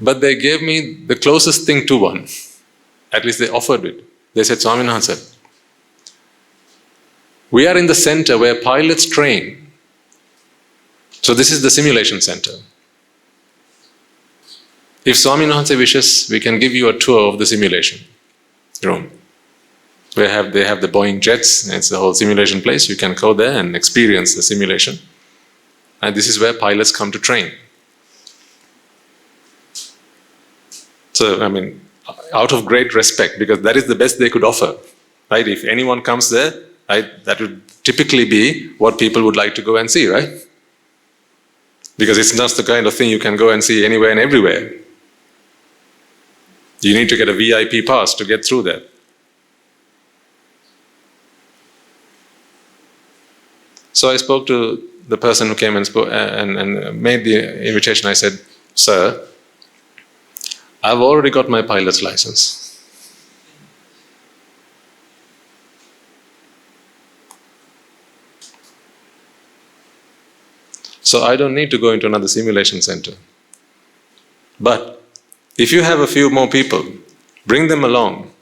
But they gave me the closest thing to one. At least they offered it. They said, Swaminathan, we are in the center where pilots train. So this is the simulation center. If Swaminathan wishes, we can give you a tour of the simulation room. They have the Boeing jets, it's the whole simulation place. You can go there and experience the simulation. And this is where pilots come to train. So, out of great respect, because that is the best they could offer, right? If anyone comes there, right, that would typically be what people would like to go and see, right? Because it's not the kind of thing you can go and see anywhere and everywhere. You need to get a VIP pass to get through there. So I spoke to the person who came and spoke and made the invitation. I said, "Sir, I've already got my pilot's license. So I don't need to go into another simulation center. But if you have a few more people, bring them along,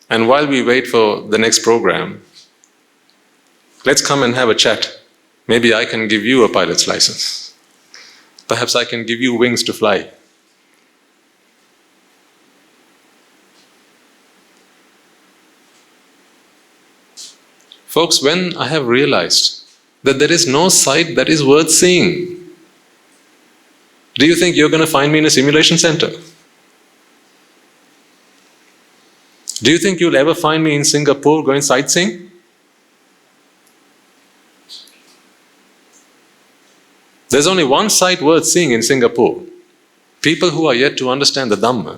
and while we wait for the next program, let's come and have a chat. Maybe I can give you a pilot's license. Perhaps I can give you wings to fly." Folks, when I have realized that there is no sight that is worth seeing, do you think you're going to find me in a simulation center? Do you think you'll ever find me in Singapore going sightseeing? There's only one sight worth seeing in Singapore. People who are yet to understand the Dhamma.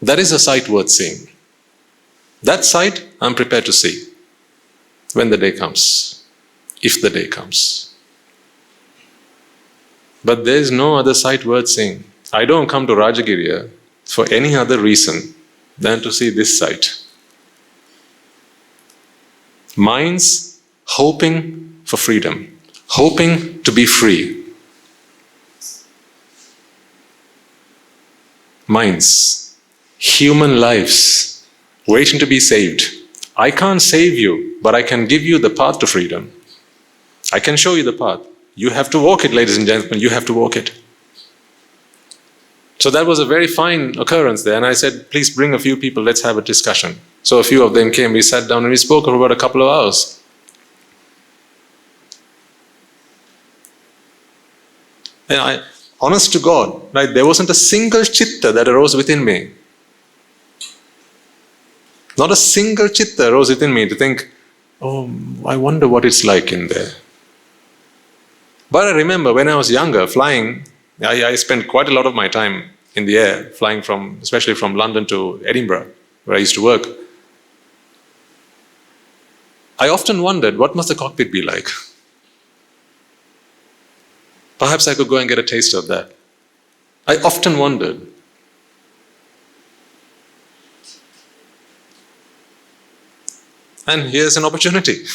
That is a sight worth seeing. That sight I'm prepared to see when the day comes, if the day comes. But there is no other sight worth seeing. I don't come to Rajagiriya for any other reason than to see this sight. Minds hoping for freedom, hoping to be free. Minds, human lives, waiting to be saved. I can't save you, but I can give you the path to freedom. I can show you the path. You have to walk it, ladies and gentlemen, you have to walk it. So that was a very fine occurrence there, and I said, please bring a few people, let's have a discussion. So a few of them came, we sat down and we spoke for about a couple of hours. And honest to God, right, there wasn't a single chitta that arose within me. Not a single chitta arose within me to think, oh, I wonder what it's like in there. But I remember when I was younger, flying, I spent quite a lot of my time in the air, flying especially from London to Edinburgh, where I used to work. I often wondered, what must the cockpit be like? Perhaps I could go and get a taste of that. I often wondered. And here's an opportunity.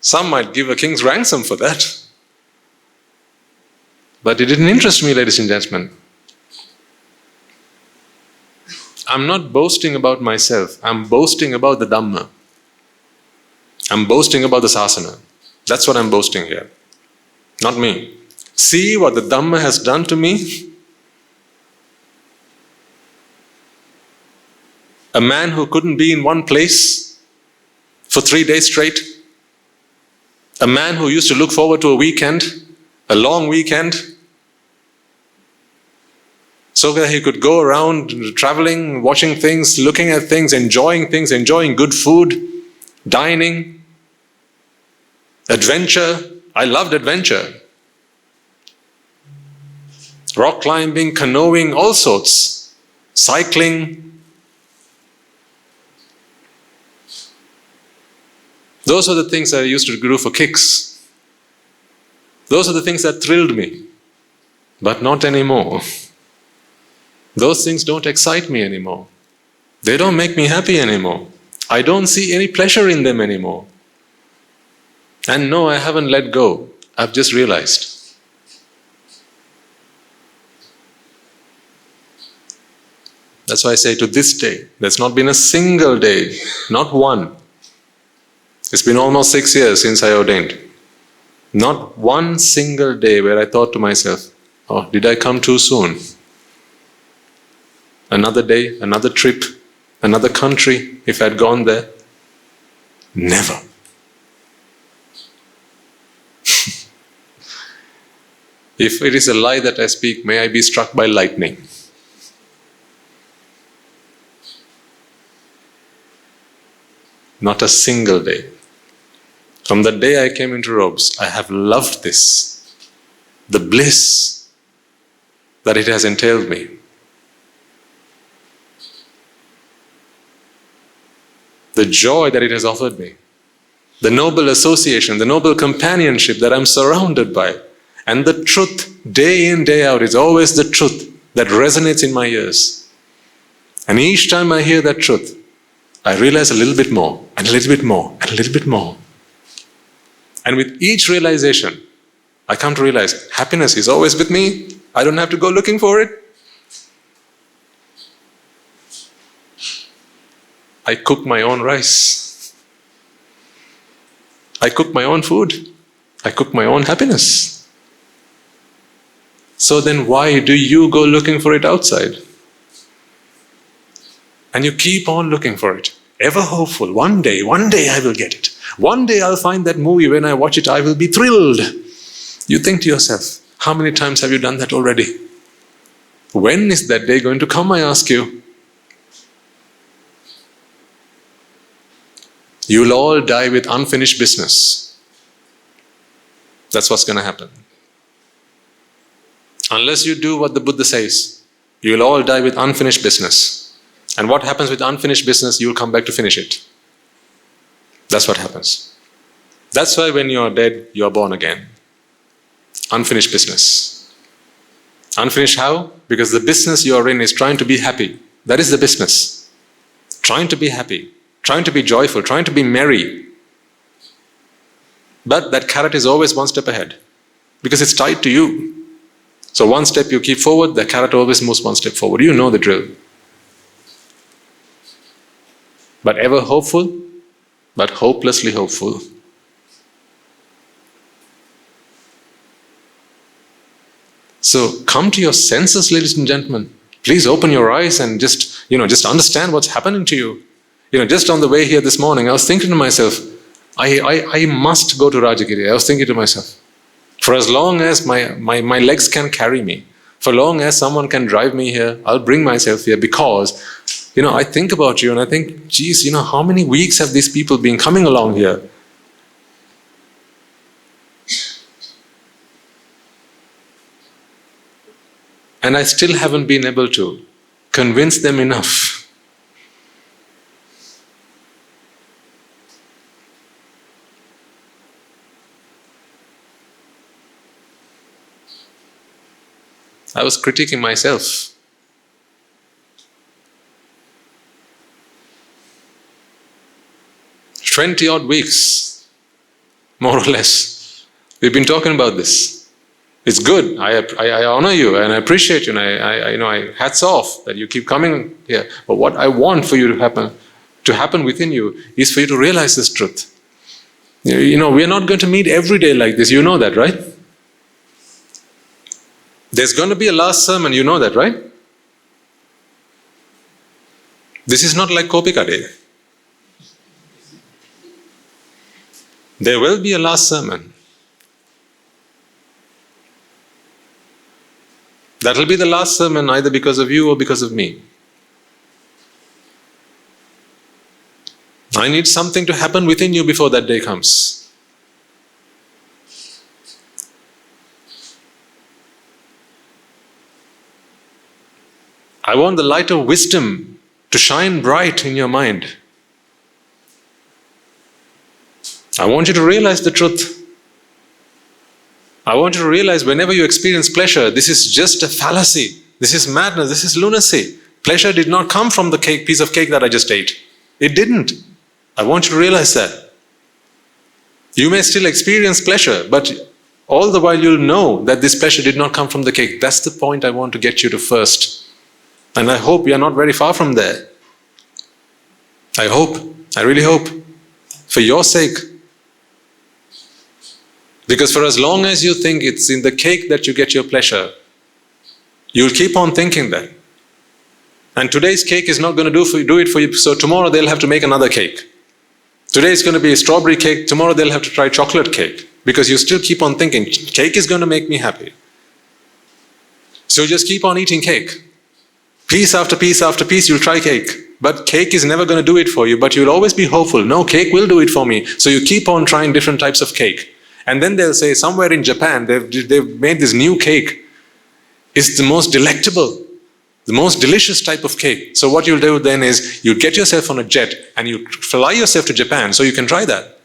Some might give a king's ransom for that. But it didn't interest me, ladies and gentlemen. I'm not boasting about myself. I'm boasting about the Dhamma. I'm boasting about the Sasana. That's what I'm boasting here. Not me. See what the Dhamma has done to me. A man who couldn't be in one place for 3 days straight. A man who used to look forward to a weekend, a long weekend, so that he could go around traveling, watching things, looking at things, enjoying good food, dining, adventure. I loved adventure. Rock climbing, canoeing, all sorts. Cycling. Those were the things I used to do for kicks. Those are the things that thrilled me. But not anymore. Those things don't excite me anymore. They don't make me happy anymore. I don't see any pleasure in them anymore. And no, I haven't let go. I've just realized. That's why I say to this day, there's not been a single day, not one. It's been almost 6 years since I ordained. Not one single day where I thought to myself, oh, did I come too soon? Another day, another trip, another country, if I'd gone there. Never. If it is a lie that I speak, may I be struck by lightning. Not a single day. From the day I came into robes, I have loved this. The bliss that it has entailed me. the joy that it has offered me, the noble association, the noble companionship that I'm surrounded by, and the truth, day in, day out, is always the truth that resonates in my ears. And each time I hear that truth, I realize a little bit more, and a little bit more, and a little bit more. And with each realization, I come to realize happiness is always with me. I don't have to go looking for it. I cook my own rice. I cook my own food. I cook my own happiness. So then why do you go looking for it outside? And you keep on looking for it, ever hopeful. One day I will get it. One day I'll find that movie. When I watch it, I will be thrilled. You think to yourself, how many times have you done that already? When is that day going to come, I ask you? You'll all die with unfinished business. That's what's going to happen. Unless you do what the Buddha says, you'll all die with unfinished business. And what happens with unfinished business, you'll come back to finish it. That's what happens. That's why when you're dead, you're born again. Unfinished business. Unfinished how? Because the business you're in is trying to be happy. That is the business. Trying to be happy. Trying to be joyful, trying to be merry. But that carrot is always one step ahead because it's tied to you. So one step you keep forward, the carrot always moves one step forward. You know the drill. But ever hopeful, but hopelessly hopeful. So come to your senses, ladies and gentlemen. Please open your eyes and just understand what's happening to you. Just on the way here this morning, I was thinking to myself, I must go to Rajagiriya. I was thinking to myself, for as long as my legs can carry me, for long as someone can drive me here, I'll bring myself here because, I think about you and I think, geez, how many weeks have these people been coming along here? And I still haven't been able to convince them enough. I was critiquing myself. "20-odd weeks, more or less. We've been talking about this. It's good. I honor you and I appreciate you, and I hats off that you keep coming here. But what I want for you to happen within you is for you to realize this truth. We are not going to meet every day like this. You know that, right? There's going to be a last sermon, you know that, right? This is not like Kopika Day. There will be a last sermon. That will be the last sermon either because of you or because of me. I need something to happen within you before that day comes. I want the light of wisdom to shine bright in your mind. I want you to realize the truth. I want you to realize whenever you experience pleasure, this is just a fallacy. This is madness. This is lunacy. Pleasure did not come from the piece of cake that I just ate. It didn't. I want you to realize that. You may still experience pleasure, but all the while you'll know that this pleasure did not come from the cake. That's the point I want to get you to first. And I hope you're not very far from there. I really hope, for your sake. Because for as long as you think it's in the cake that you get your pleasure, you'll keep on thinking that. And today's cake is not going to do it for you, so tomorrow they'll have to make another cake. Today is going to be a strawberry cake, tomorrow they'll have to try chocolate cake. Because you still keep on thinking, cake is going to make me happy. So just keep on eating cake. Piece after piece after piece, you'll try cake. But cake is never going to do it for you, but you'll always be hopeful. No, cake will do it for me. So you keep on trying different types of cake. And then they'll say, somewhere in Japan, they've made this new cake. It's the most delectable. The most delicious type of cake. So what you'll do then is you get yourself on a jet and you fly yourself to Japan so you can try that.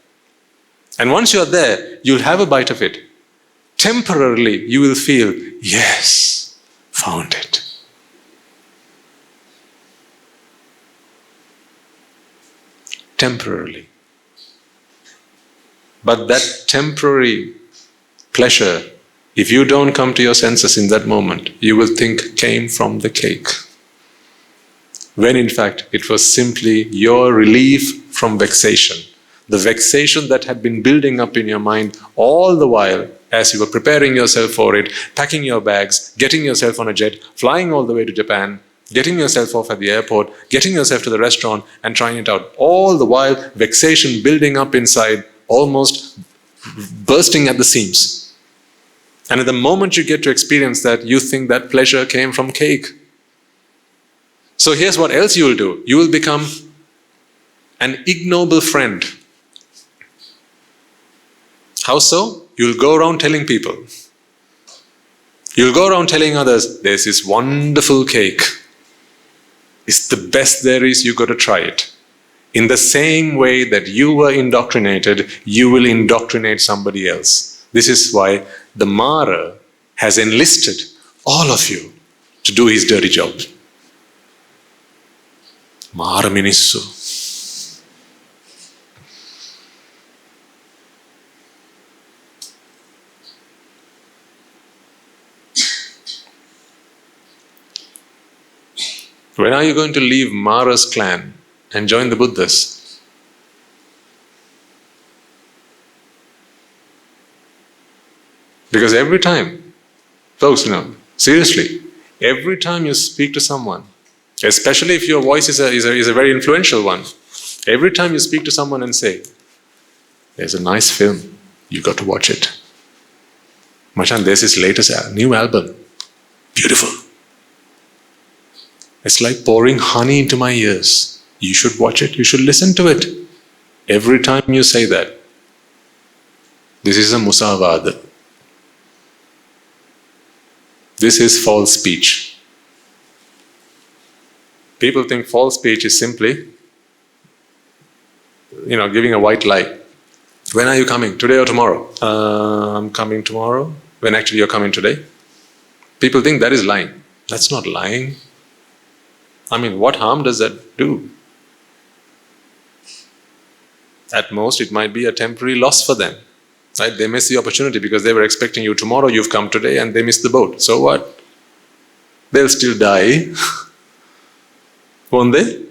And once you're there, you'll have a bite of it. Temporarily, you will feel, yes, found it. Temporarily. But that temporary pleasure, if you don't come to your senses in that moment, you will think came from the cake. When in fact, it was simply your relief from vexation. The vexation that had been building up in your mind all the while as you were preparing yourself for it, packing your bags, getting yourself on a jet, flying all the way to Japan, getting yourself off at the airport, getting yourself to the restaurant and trying it out. All the while, vexation building up inside, almost bursting at the seams. And at the moment you get to experience that, you think that pleasure came from cake. So here's what else you will do. You will become an ignoble friend. How so? You'll go around telling people. You'll go around telling others, there's this wonderful cake. It's the best there is, you've got to try it. In the same way that you were indoctrinated, you will indoctrinate somebody else. This is why the Mara has enlisted all of you to do his dirty job. Mara Minissu. When are you going to leave Mara's clan and join the Buddhists? Because every time, folks, seriously, every time you speak to someone, especially if your voice is a very influential one, every time you speak to someone and say, there's a nice film, you've got to watch it. Machan, there's his latest new album, beautiful. It's like pouring honey into my ears. You should watch it, you should listen to it. Every time you say that, this is a musavada. This is false speech. People think false speech is simply, giving a white lie. When are you coming? Today or tomorrow? I'm coming tomorrow. When actually you're coming today? People think that is lying. That's not lying. What harm does that do? At most, it might be a temporary loss for them. Right? They miss the opportunity because they were expecting you tomorrow, you've come today and they missed the boat. So what? They'll still die. Won't they?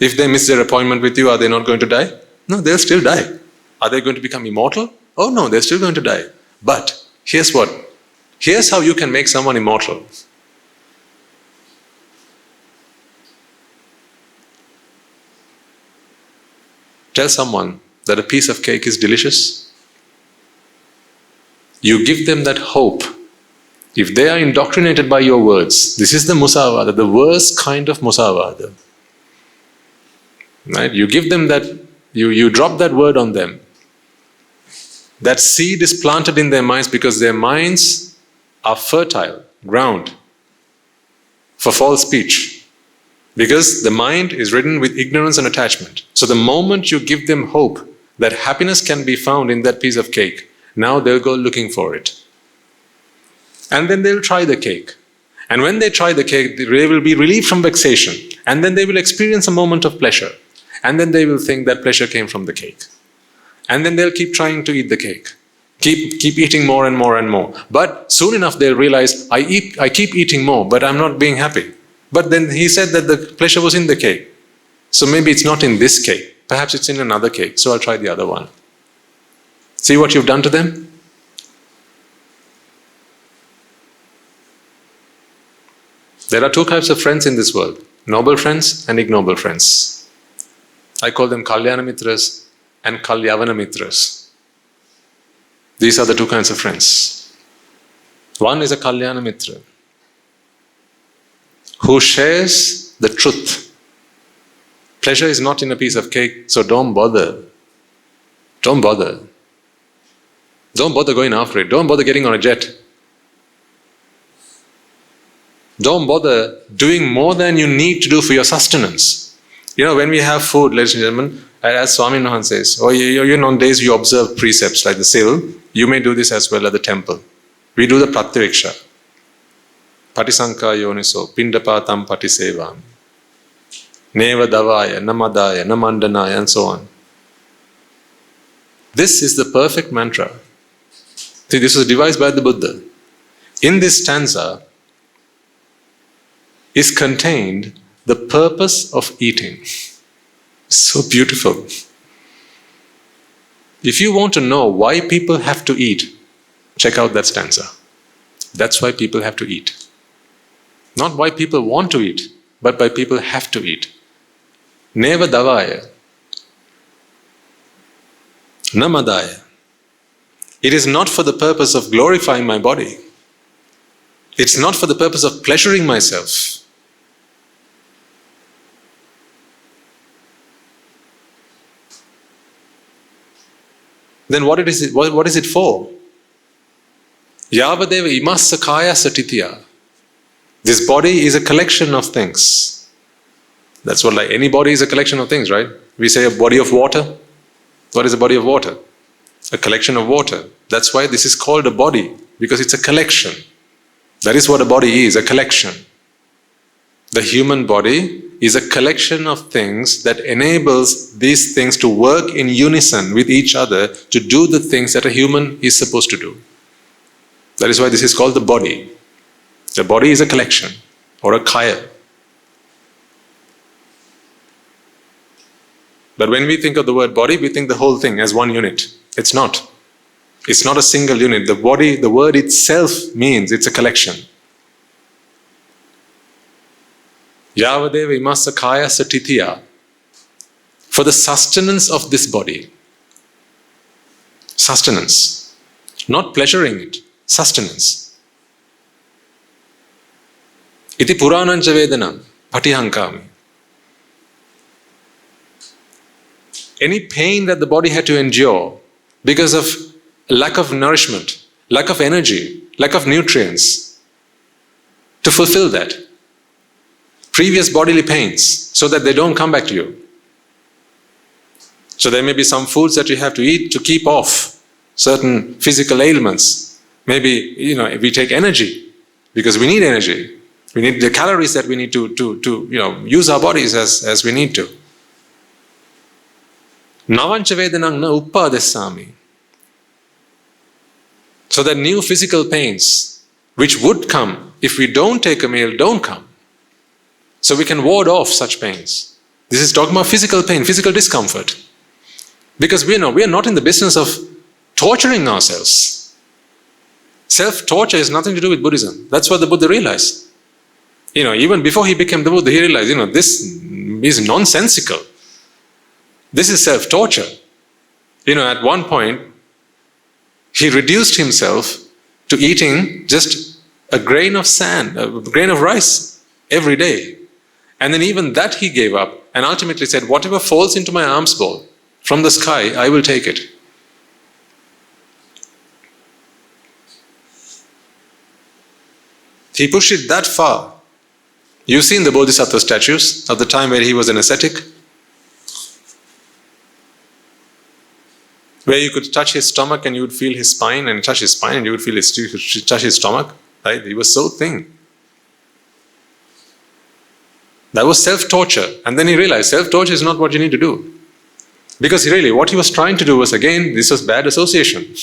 If they miss their appointment with you, are they not going to die? No, they'll still die. Are they going to become immortal? Oh no, they're still going to die. But here's what. Here's how you can make someone immortal. Tell someone that a piece of cake is delicious. You give them that hope. If they are indoctrinated by your words, this is the musavada, the worst kind of musavada. Right? You give them that, you drop that word on them. That seed is planted in their minds because their minds are fertile ground for false speech. Because the mind is ridden with ignorance and attachment. So the moment you give them hope that happiness can be found in that piece of cake, now they'll go looking for it. And then they'll try the cake. And when they try the cake, they will be relieved from vexation. And then they will experience a moment of pleasure. And then they will think that pleasure came from the cake. And then they'll keep trying to eat the cake. Keep eating more and more and more. But soon enough they'll realize, I keep eating more, but I'm not being happy. But then he said that the pleasure was in the cake. So maybe it's not in this cake. Perhaps it's in another cake. So I'll try the other one. See what you've done to them? There are two types of friends in this world. Noble friends and ignoble friends. I call them Kalyana Mitras and Kalyavana Mitras. These are the two kinds of friends. One is a Kalyana Mitra, who shares the truth. Pleasure is not in a piece of cake, so don't bother. Don't bother. Don't bother going after it. Don't bother getting on a jet. Don't bother doing more than you need to do for your sustenance. When we have food, ladies and gentlemen, as Swami Nahan says, on days you observe precepts like the civil, you may do this as well at the temple. We do the pratyaviksha. Patisankha yoniso, pindapatam patisevam. Neva davaya, namadaya, namandanaya, and so on. This is the perfect mantra. See, this was devised by the Buddha. In this stanza is contained the purpose of eating. So beautiful. If you want to know why people have to eat, check out that stanza. That's why people have to eat. Not why people want to eat, but why people have to eat. Neva davaya, namadaya. It is not for the purpose of glorifying my body. It's not for the purpose of pleasuring myself. Then what is it for? Yavadeva imassa kaya satitya. This body is a collection of things. That's what, like any body is a collection of things, right? We say a body of water. What is a body of water? A collection of water. That's why this is called a body, because it's a collection. That is what a body is, a collection. The human body is a collection of things that enables these things to work in unison with each other to do the things that a human is supposed to do. That is why this is called the body. The body is a collection, or a kaya. But when we think of the word body, we think the whole thing as one unit. It's not. It's not a single unit. The body, the word itself means it's a collection. Yavadeva imassa kaya satitya. For the sustenance of this body. Sustenance. Not pleasuring it. Sustenance. Iti puranancha vedanam patihankami. Any pain that the body had to endure because of lack of nourishment, lack of energy, lack of nutrients, to fulfill that. Previous bodily pains, so that they don't come back to you. So there may be some foods that you have to eat to keep off certain physical ailments. Maybe, we take energy, because we need energy. We need the calories that we need to use our bodies as we need to. Navancha vedanang na uppadesami. So that new physical pains, which would come if we don't take a meal, don't come. So we can ward off such pains. This is talking about physical pain, physical discomfort. Because we are not in the business of torturing ourselves. Self-torture has nothing to do with Buddhism. That's what the Buddha realized. Even before he became the Buddha, he realized, this is nonsensical. This is self-torture. At one point, he reduced himself to eating just a grain of sand, a grain of rice every day. And then even that he gave up and ultimately said, whatever falls into my alms bowl from the sky, I will take it. He pushed it that far. You've seen the Bodhisattva statues of the time where he was an ascetic, where you could touch his stomach and you would feel his spine, and touch his spine and you would feel touch his stomach. Right? He was so thin. That was self-torture. And then he realized self-torture is not what you need to do. Because really, what he was trying to do was, again, this was bad association.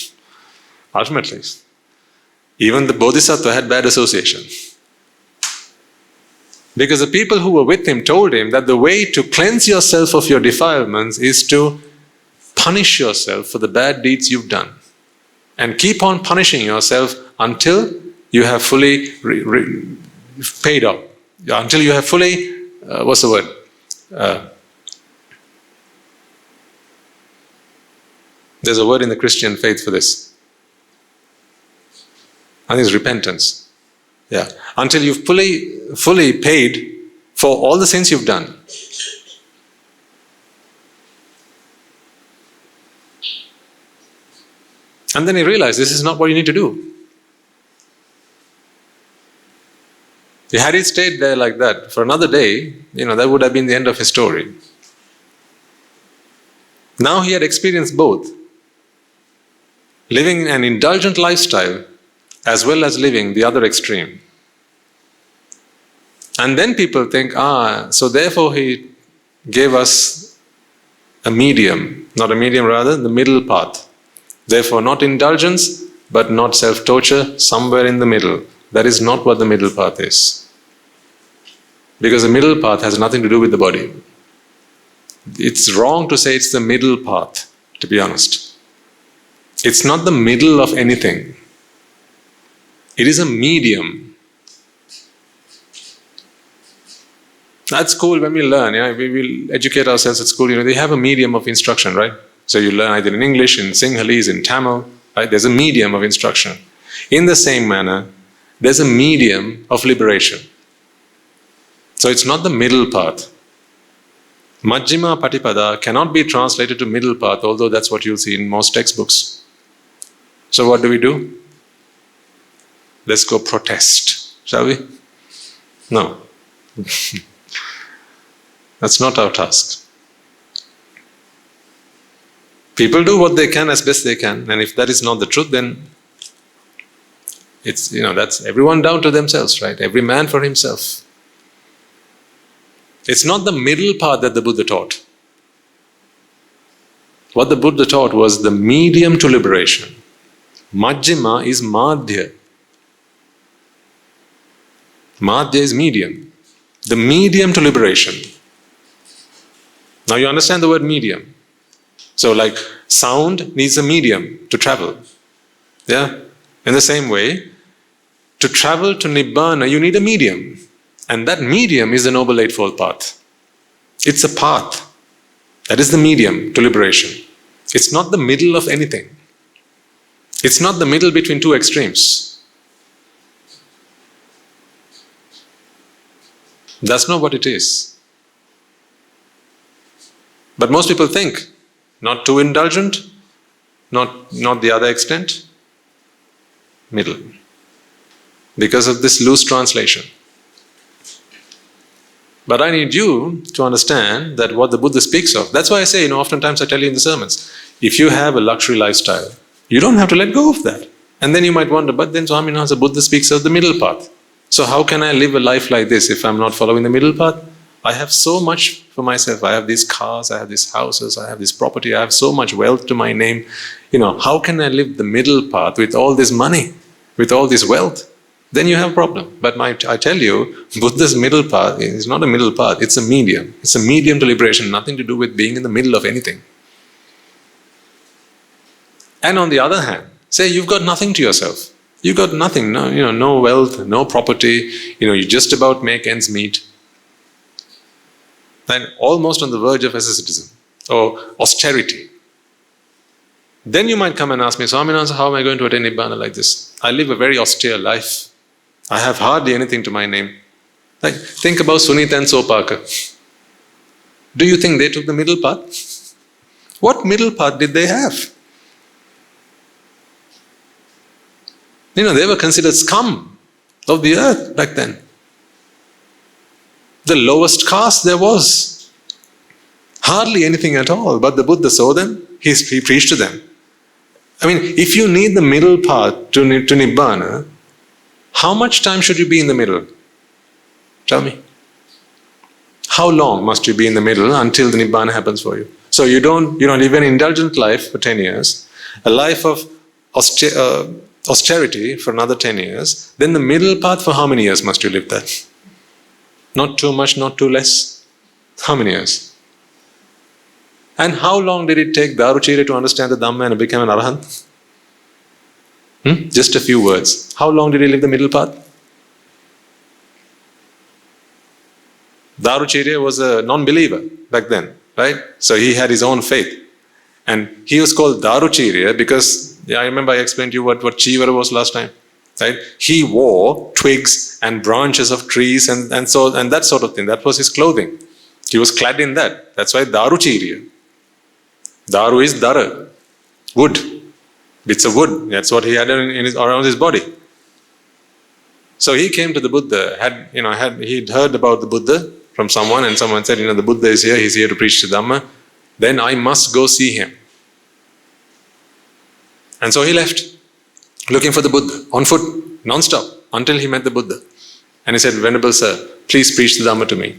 Ultimately. Even the Bodhisattva had bad association. Because the people who were with him told him that the way to cleanse yourself of your defilements is to punish yourself for the bad deeds you've done. And keep on punishing yourself until you have fully paid off. Until you have fully, what's the word? There's a word in the Christian faith for this. I think it's repentance. Yeah. Until you've fully paid for all the sins you've done. And then he realized this is not what you need to do. Had he stayed there like that for another day, that would have been the end of his story. Now he had experienced both. Living an indulgent lifestyle as well as living the other extreme. And then people think, so therefore he gave us a medium, not a medium rather, the middle path. Therefore not indulgence, but not self-torture, somewhere in the middle. That is not what the middle path is. Because the middle path has nothing to do with the body. It's wrong to say it's the middle path, to be honest. It's not the middle of anything. It is a medium. At school, when we learn, we will educate ourselves at school, they have a medium of instruction, right? So you learn either in English, in Sinhalese, in Tamil, right? There's a medium of instruction. In the same manner, there's a medium of liberation. So it's not the middle path. Majjhima Patipada cannot be translated to middle path, although that's what you'll see in most textbooks. So what do? Let's go protest, shall we? No. That's not our task. People do what they can as best they can, and if that is not the truth, then it's, that's everyone down to themselves, right? Every man for himself. It's not the middle path that the Buddha taught. What the Buddha taught was the medium to liberation. Majjhima is madhya. Madhya is medium. The medium to liberation. Now you understand the word medium. So like sound needs a medium to travel. Yeah? In the same way, to travel to Nibbāna, you need a medium. And that medium is the Noble Eightfold Path. It's a path. That is the medium to liberation. It's not the middle of anything. It's not the middle between two extremes. That's not what it is. But most people think, not too indulgent, not the other extent, middle. Because of this loose translation. But I need you to understand that what the Buddha speaks of, that's why I say, oftentimes I tell you in the sermons, if you have a luxury lifestyle, you don't have to let go of that. And then you might wonder, but then Swaminatha, Buddha speaks of the middle path. So how can I live a life like this if I'm not following the middle path? I have so much for myself. I have these cars, I have these houses, I have this property, I have so much wealth to my name. How can I live the middle path with all this money, with all this wealth? Then you have a problem. But I tell you, Buddha's middle path is not a middle path, it's a medium. It's a medium to liberation, nothing to do with being in the middle of anything. And on the other hand, say you've got nothing to yourself. You've got nothing, no wealth, no property, you just about make ends meet. And almost on the verge of asceticism or austerity. Then you might come and ask me, Swaminatha, how am I going to attain Nibbāna like this? I live a very austere life. I have hardly anything to my name. Like, think about Sunita and Sopaka. Do you think they took the middle path? What middle path did they have? They were considered scum of the earth back then. The lowest caste there was. Hardly anything at all. But the Buddha saw them, he preached to them. If you need the middle path to Nibbāna, how much time should you be in the middle? Tell me. How long must you be in the middle until the Nibbāna happens for you? So you don't live an indulgent life for 10 years, a life of austerity for another 10 years, then the middle path, for how many years must you live that? Not too much, not too less. How many years? And how long did it take Rajagiriya to understand the dhamma and become an arahant? Just a few words. How long did he live the middle path? Rajagiriya was a non-believer back then, right? So he had his own faith. And he was called Rajagiriya because, I remember I explained to you what Chivara was last time, right? He wore twigs and branches of trees and that sort of thing. That was his clothing. He was clad in that. That's why Rajagiriya. Daru is dara, wood. Bits of wood. That's what he had around his body. So he came to the Buddha, he'd heard about the Buddha from someone, and someone said, the Buddha is here, he's here to preach the Dhamma. Then I must go see him. And so he left, looking for the Buddha, on foot, non-stop, until he met the Buddha. And he said, Venerable Sir, please preach the Dhamma to me.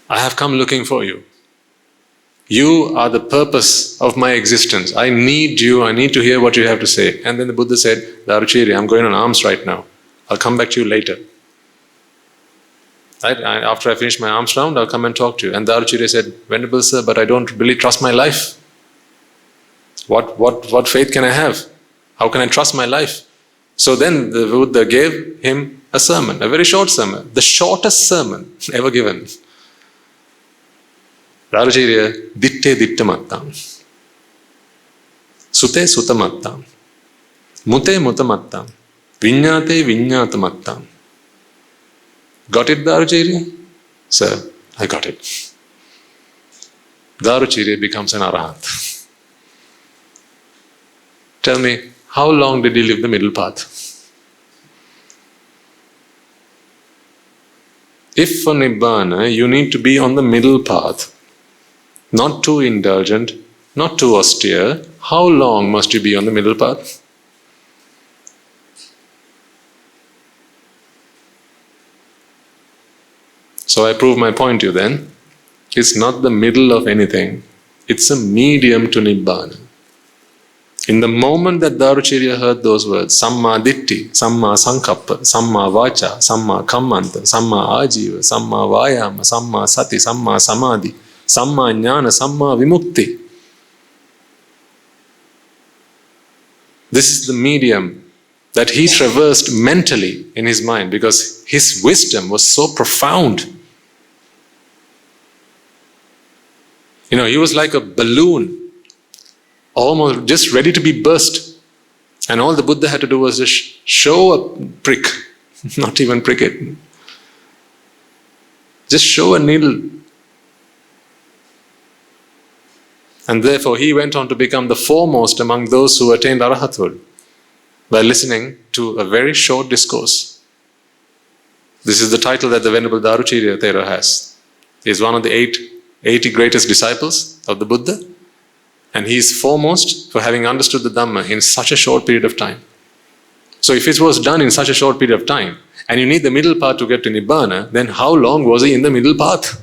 I have come looking for you. You are the purpose of my existence. I need you, I need to hear what you have to say. And then the Buddha said, Rajagiriya, I'm going on alms right now. I'll come back to you later. Right? After I finish my alms round, I'll come and talk to you. And Rajagiriya said, Venerable Sir, but I don't really trust my life. What faith can I have? How can I trust my life? So then the Buddha gave him a sermon, a very short sermon, the shortest sermon ever given. Rajagiriya, ditte dittamattam, sute sutamattam, mute mutamattam, viññāte viññātamattam. Got it, Rajagiriya? Sir, I got it. Rajagiriya becomes an arahant. Tell me, how long did he live the middle path? If for Nibbāna, you need to be on the middle path, not too indulgent, not too austere, how long must you be on the middle path? So I prove my point to you then. It's not the middle of anything, it's a medium to Nibbāna. In the moment that Rajagiriya heard those words, Samma Ditti, Samma Sankappa, Samma Vacha, Samma Kammanta, Samma Ajiva, Samma Vayama, Samma Sati, Samma Samadhi, Samma Jnana, Samma Vimukti. This is the medium that he traversed mentally in his mind because his wisdom was so profound. He was like a balloon, almost just ready to be burst. And all the Buddha had to do was just show a prick, not even prick it. Just show a needle. And therefore he went on to become the foremost among those who attained arahathood by listening to a very short discourse. This is the title that the Venerable Rajagiriya Thero has. He is one of the 80 greatest disciples of the Buddha. And he is foremost for having understood the Dhamma in such a short period of time. So if it was done in such a short period of time, and you need the middle path to get to Nibbāna, then how long was he in the middle path?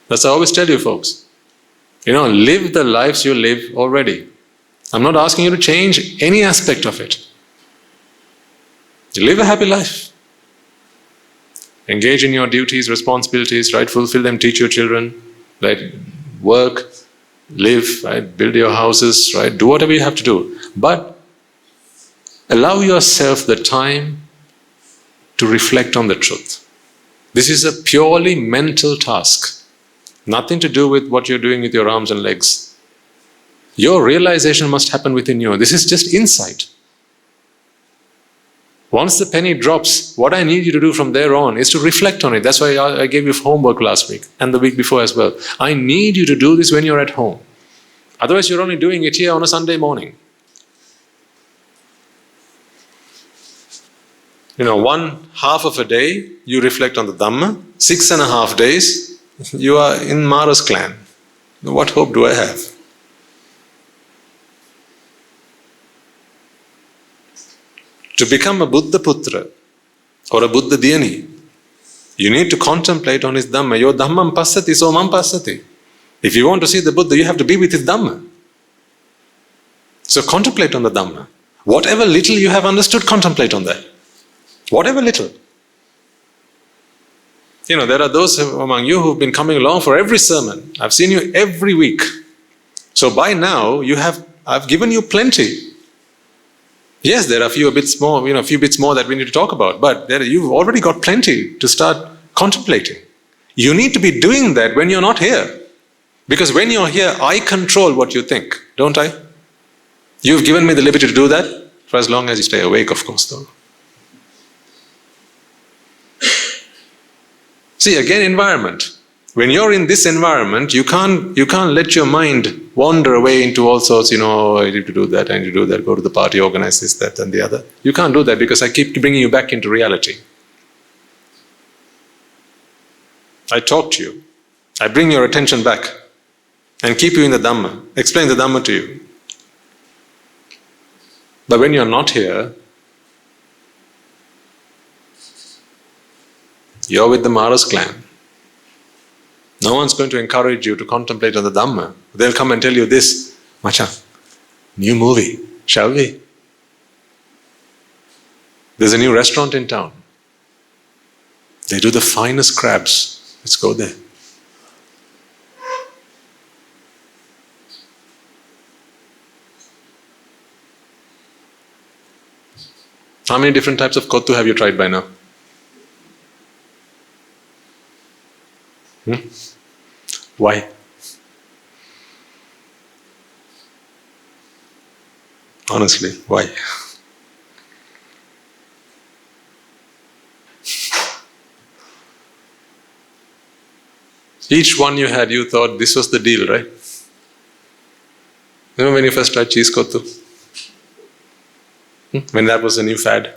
That's what I always tell you folks. Live the lives you live already. I'm not asking you to change any aspect of it. Live a happy life. Engage in your duties, responsibilities, right? Fulfill them, teach your children, right? Work, live, right? Build your houses, right? Do whatever you have to do. But allow yourself the time to reflect on the truth. This is a purely mental task. Nothing to do with what you're doing with your arms and legs. Your realization must happen within you. This is just insight. Once the penny drops, what I need you to do from there on is to reflect on it. That's why I gave you homework last week and the week before as well. I need you to do this when you're at home. Otherwise, you're only doing it here on a Sunday morning. One half of a day, you reflect on the Dhamma. 6.5 days, you are in Mara's clan. What hope do I have? To become a Buddha Putra or a Buddha Dhyani, you need to contemplate on his Dhamma. Yo Dhammam Passati, so mam Passati. If you want to see the Buddha, you have to be with his Dhamma. So contemplate on the Dhamma. Whatever little you have understood, contemplate on that. Whatever little. There are those among you who've been coming along for every sermon. I've seen you every week. So by now, I've given you plenty. Yes, there are a few bits more that we need to talk about, but you've already got plenty to start contemplating. You need to be doing that when you're not here. Because when you're here, I control what you think, don't I? You've given me the liberty to do that, for as long as you stay awake, of course, though. See, again, environment. When you're in this environment, you can't let your mind wander away into all sorts, I need to do that, I need to do that, go to the party, organize this, that, and the other. You can't do that because I keep bringing you back into reality. I talk to you. I bring your attention back and keep you in the Dhamma, explain the Dhamma to you. But when you're not here, you're with the Mara's clan. No one's going to encourage you to contemplate on the Dhamma. They'll come and tell you this, Macha, new movie, shall we? There's a new restaurant in town. They do the finest crabs. Let's go there. How many different types of kottu have you tried by now? Why? Honestly, why? Each one you had, you thought this was the deal, right? Remember when you first tried cheese kottu? When that was a new fad?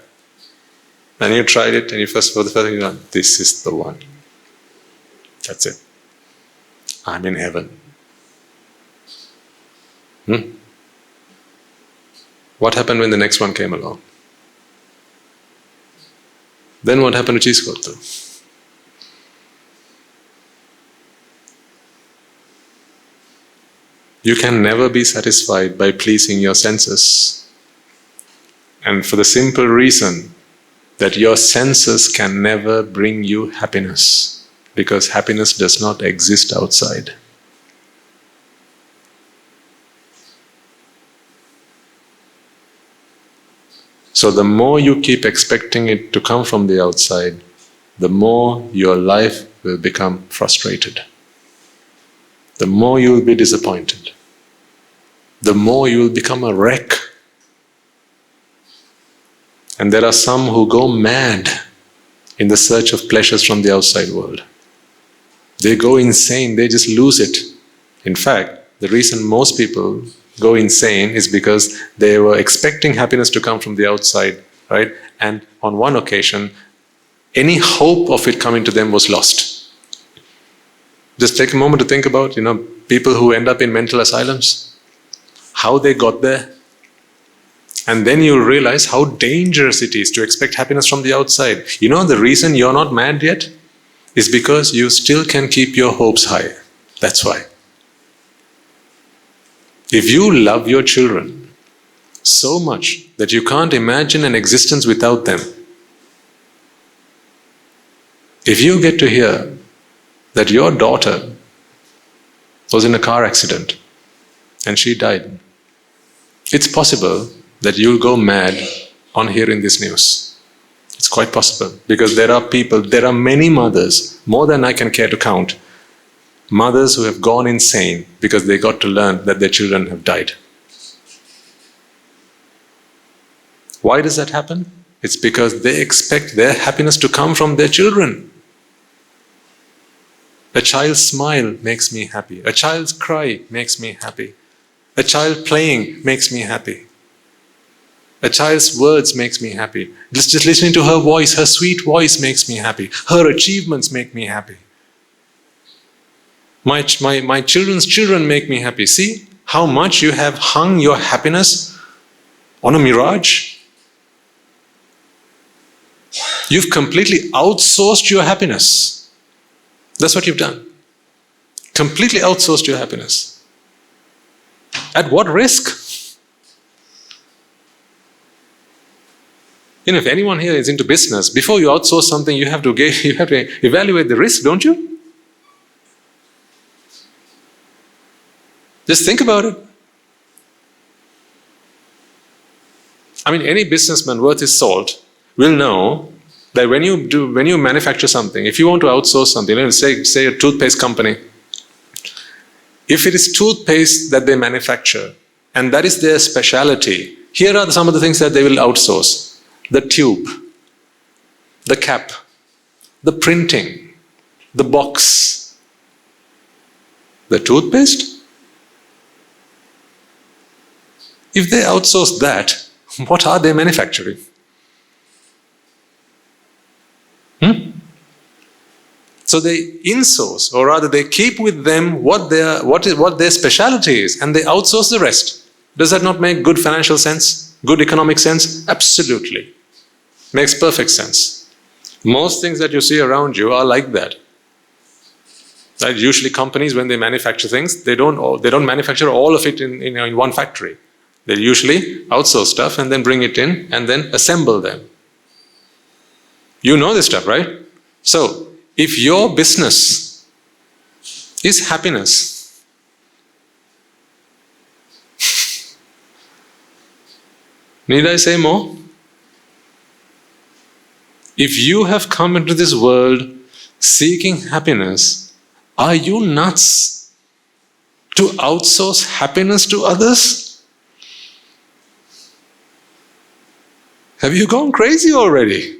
And you tried it and for the first time you thought, this is the one. That's it. I'm in heaven. What happened when the next one came along? Then what happened to cheese kottu? You can never be satisfied by pleasing your senses. And for the simple reason that your senses can never bring you happiness. Because happiness does not exist outside. So the more you keep expecting it to come from the outside, the more your life will become frustrated. The more you will be disappointed. The more you will become a wreck. And there are some who go mad in the search of pleasures from the outside world. They go insane, they just lose it. In fact, the reason most people go insane is because they were expecting happiness to come from the outside, right? And on one occasion, any hope of it coming to them was lost. Just take a moment to think about, people who end up in mental asylums, how they got there. And then you'll realize how dangerous it is to expect happiness from the outside. The reason you're not mad yet is because you still can keep your hopes high. That's why. If you love your children so much that you can't imagine an existence without them, if you get to hear that your daughter was in a car accident and she died, it's possible that you'll go mad on hearing this news. It's quite possible, because there are many mothers, more than I can care to count, mothers who have gone insane because they got to learn that their children have died. Why does that happen? It's because they expect their happiness to come from their children. A child's smile makes me happy. A child's cry makes me happy. A child playing makes me happy. A child's words makes me happy. Just listening to her voice, her sweet voice makes me happy. Her achievements make me happy. My children's children make me happy. See how much you have hung your happiness on a mirage? You've completely outsourced your happiness. That's what you've done. Completely outsourced your happiness. At what risk? If anyone here is into business, before you outsource something, you have to evaluate the risk, don't you? Just think about it. Any businessman worth his salt will know that when you manufacture something, if you want to outsource something, say a toothpaste company, if it is toothpaste that they manufacture and that is their specialty, here are some of the things that they will outsource. The tube, the cap, the printing, the box, The toothpaste? If they outsource that, what are they manufacturing? So they insource, or rather they keep with them what their speciality is, and they outsource the rest. Does that not make good financial sense? Good economic sense? Absolutely. Makes perfect sense. Most things that you see around you are like that. Right? Usually companies, when they manufacture things, they don't manufacture all of it in one factory. They usually outsource stuff and then bring it in and then assemble them. You know this stuff, right? So, if your business is happiness, need I say more? If you have come into this world seeking happiness, are you nuts to outsource happiness to others? Have you gone crazy already?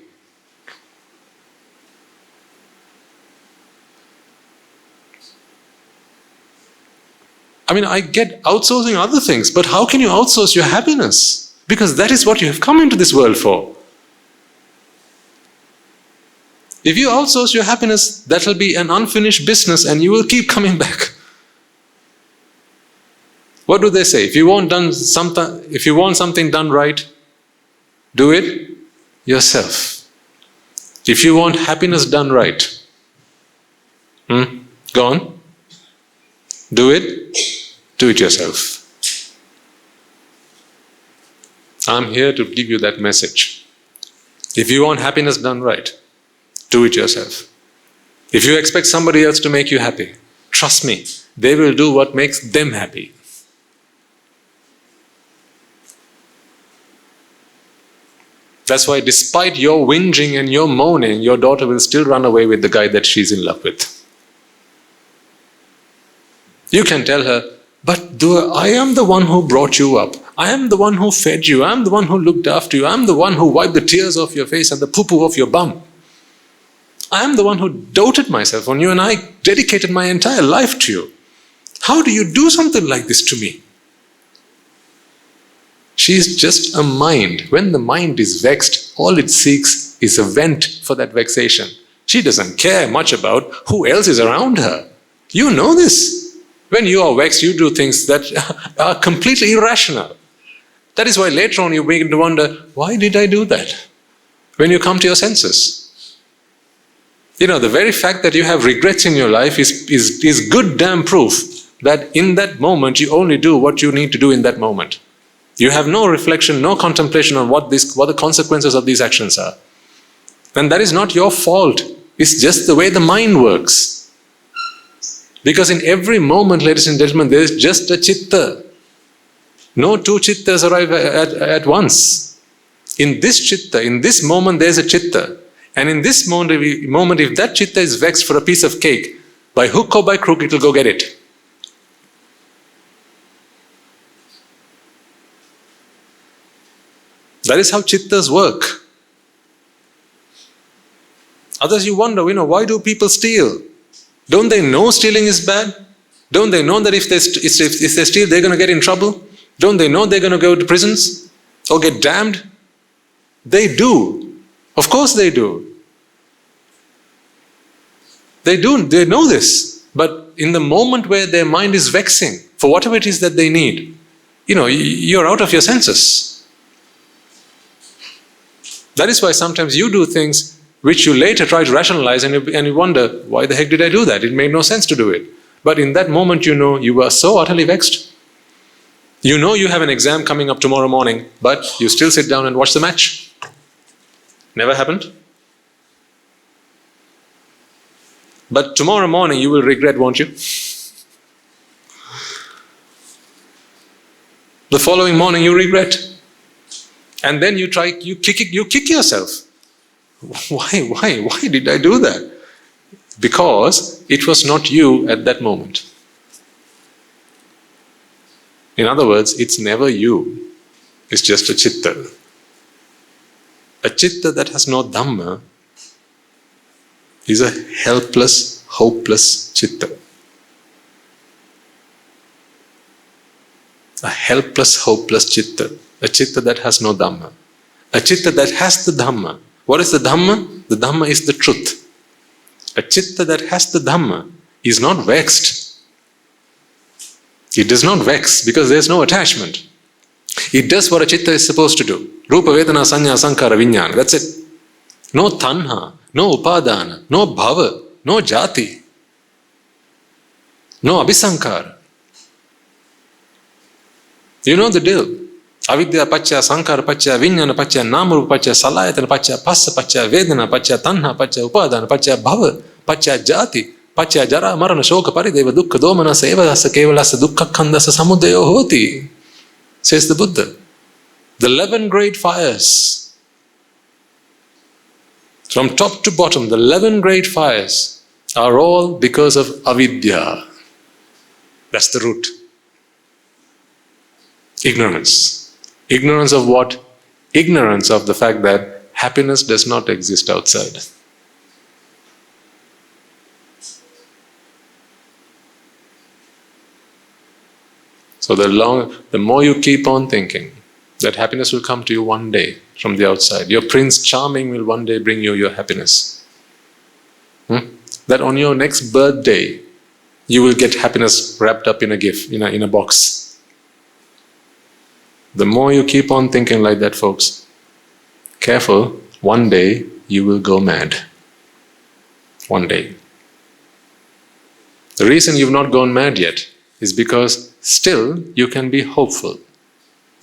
I mean, I get outsourcing other things, but how can you outsource your happiness? Because that is what you have come into this world for. If you outsource your happiness, that will be an unfinished business and you will keep coming back. What do they say? If you want something done right, do it yourself. If you want happiness done right, go on, do it yourself. I'm here to give you that message. If you want happiness done right, do it yourself. If you expect somebody else to make you happy, trust me, they will do what makes them happy. That's why despite your whinging and your moaning, your daughter will still run away with the guy that she's in love with. You can tell her, but I am the one who brought you up. I am the one who fed you. I am the one who looked after you. I am the one who wiped the tears off your face and the poo-poo off your bum. I am the one who doted myself on you and I dedicated my entire life to you. How do you do something like this to me? She is just a mind. When the mind is vexed, all it seeks is a vent for that vexation. She doesn't care much about who else is around her. You know this. When you are vexed, you do things that are completely irrational. That is why later on you begin to wonder, why did I do that? When you come to your senses. You know, the very fact that you have regrets in your life is good damn proof that in that moment you only do what you need to do in that moment. You have no reflection, no contemplation on what the consequences of these actions are. And that is not your fault. It's just the way the mind works. Because in every moment, ladies and gentlemen, there is just a chitta. No two chittas arrive at once. In this chitta, in this moment, there is a chitta. And in this moment, if that chitta is vexed for a piece of cake, by hook or by crook, it will go get it. That is how chittas work. Others, you wonder, why do people steal? Don't they know stealing is bad? Don't they know that if they steal, they're going to get in trouble? Don't they know they're going to go to prisons or get damned? They do. Of course they do. They know this. But in the moment where their mind is vexing for whatever it is that they need, you're out of your senses. That is why sometimes you do things which you later try to rationalize and you wonder, why the heck did I do that? It made no sense to do it. But in that moment, you were so utterly vexed. You know you have an exam coming up tomorrow morning, but you still sit down and watch the match. Never happened. But tomorrow morning you will regret, won't you? The following morning you regret. And then you kick yourself. Why did I do that? Because it was not you at that moment. In other words, it's never you. It's just a chitta. A chitta that has no dhamma is a helpless, hopeless chitta. helpless, hopeless chitta. A chitta that has no dhamma. A chitta that has the dhamma. What is the dhamma? The dhamma is the truth. A chitta that has the dhamma is not vexed. It does not vex because there is no attachment. It does what a chitta is supposed to do. Rupa, Vedana, Sanya, Sankara, Vijnana. That's it. No tanha, no upadana, no bhava, no jati, no abhisankara. You know the deal. Avidya pacca, sankara pacca, vijnana pacca, namarupa pacca, salayatana pacca, passa pacca, vedana pacca, tanha pacca, upadana pacca, bhava pacca, jati, pacca, jara, marana, shoka, parideva, dukkha, domana, sevadasa, kevalasa, dukkha, khandasa, samudayo hoti, says the Buddha. The 11 great fires. From top to bottom, the 11 great fires are all because of avidya. That's the root. Ignorance. Ignorance of what? Ignorance of the fact that happiness does not exist outside. So the more you keep on thinking that happiness will come to you one day from the outside, your Prince Charming will one day bring you your happiness. That on your next birthday, you will get happiness wrapped up in a gift, in a box. The more you keep on thinking like that, folks, careful, one day you will go mad. One day. The reason you've not gone mad yet is because still you can be hopeful.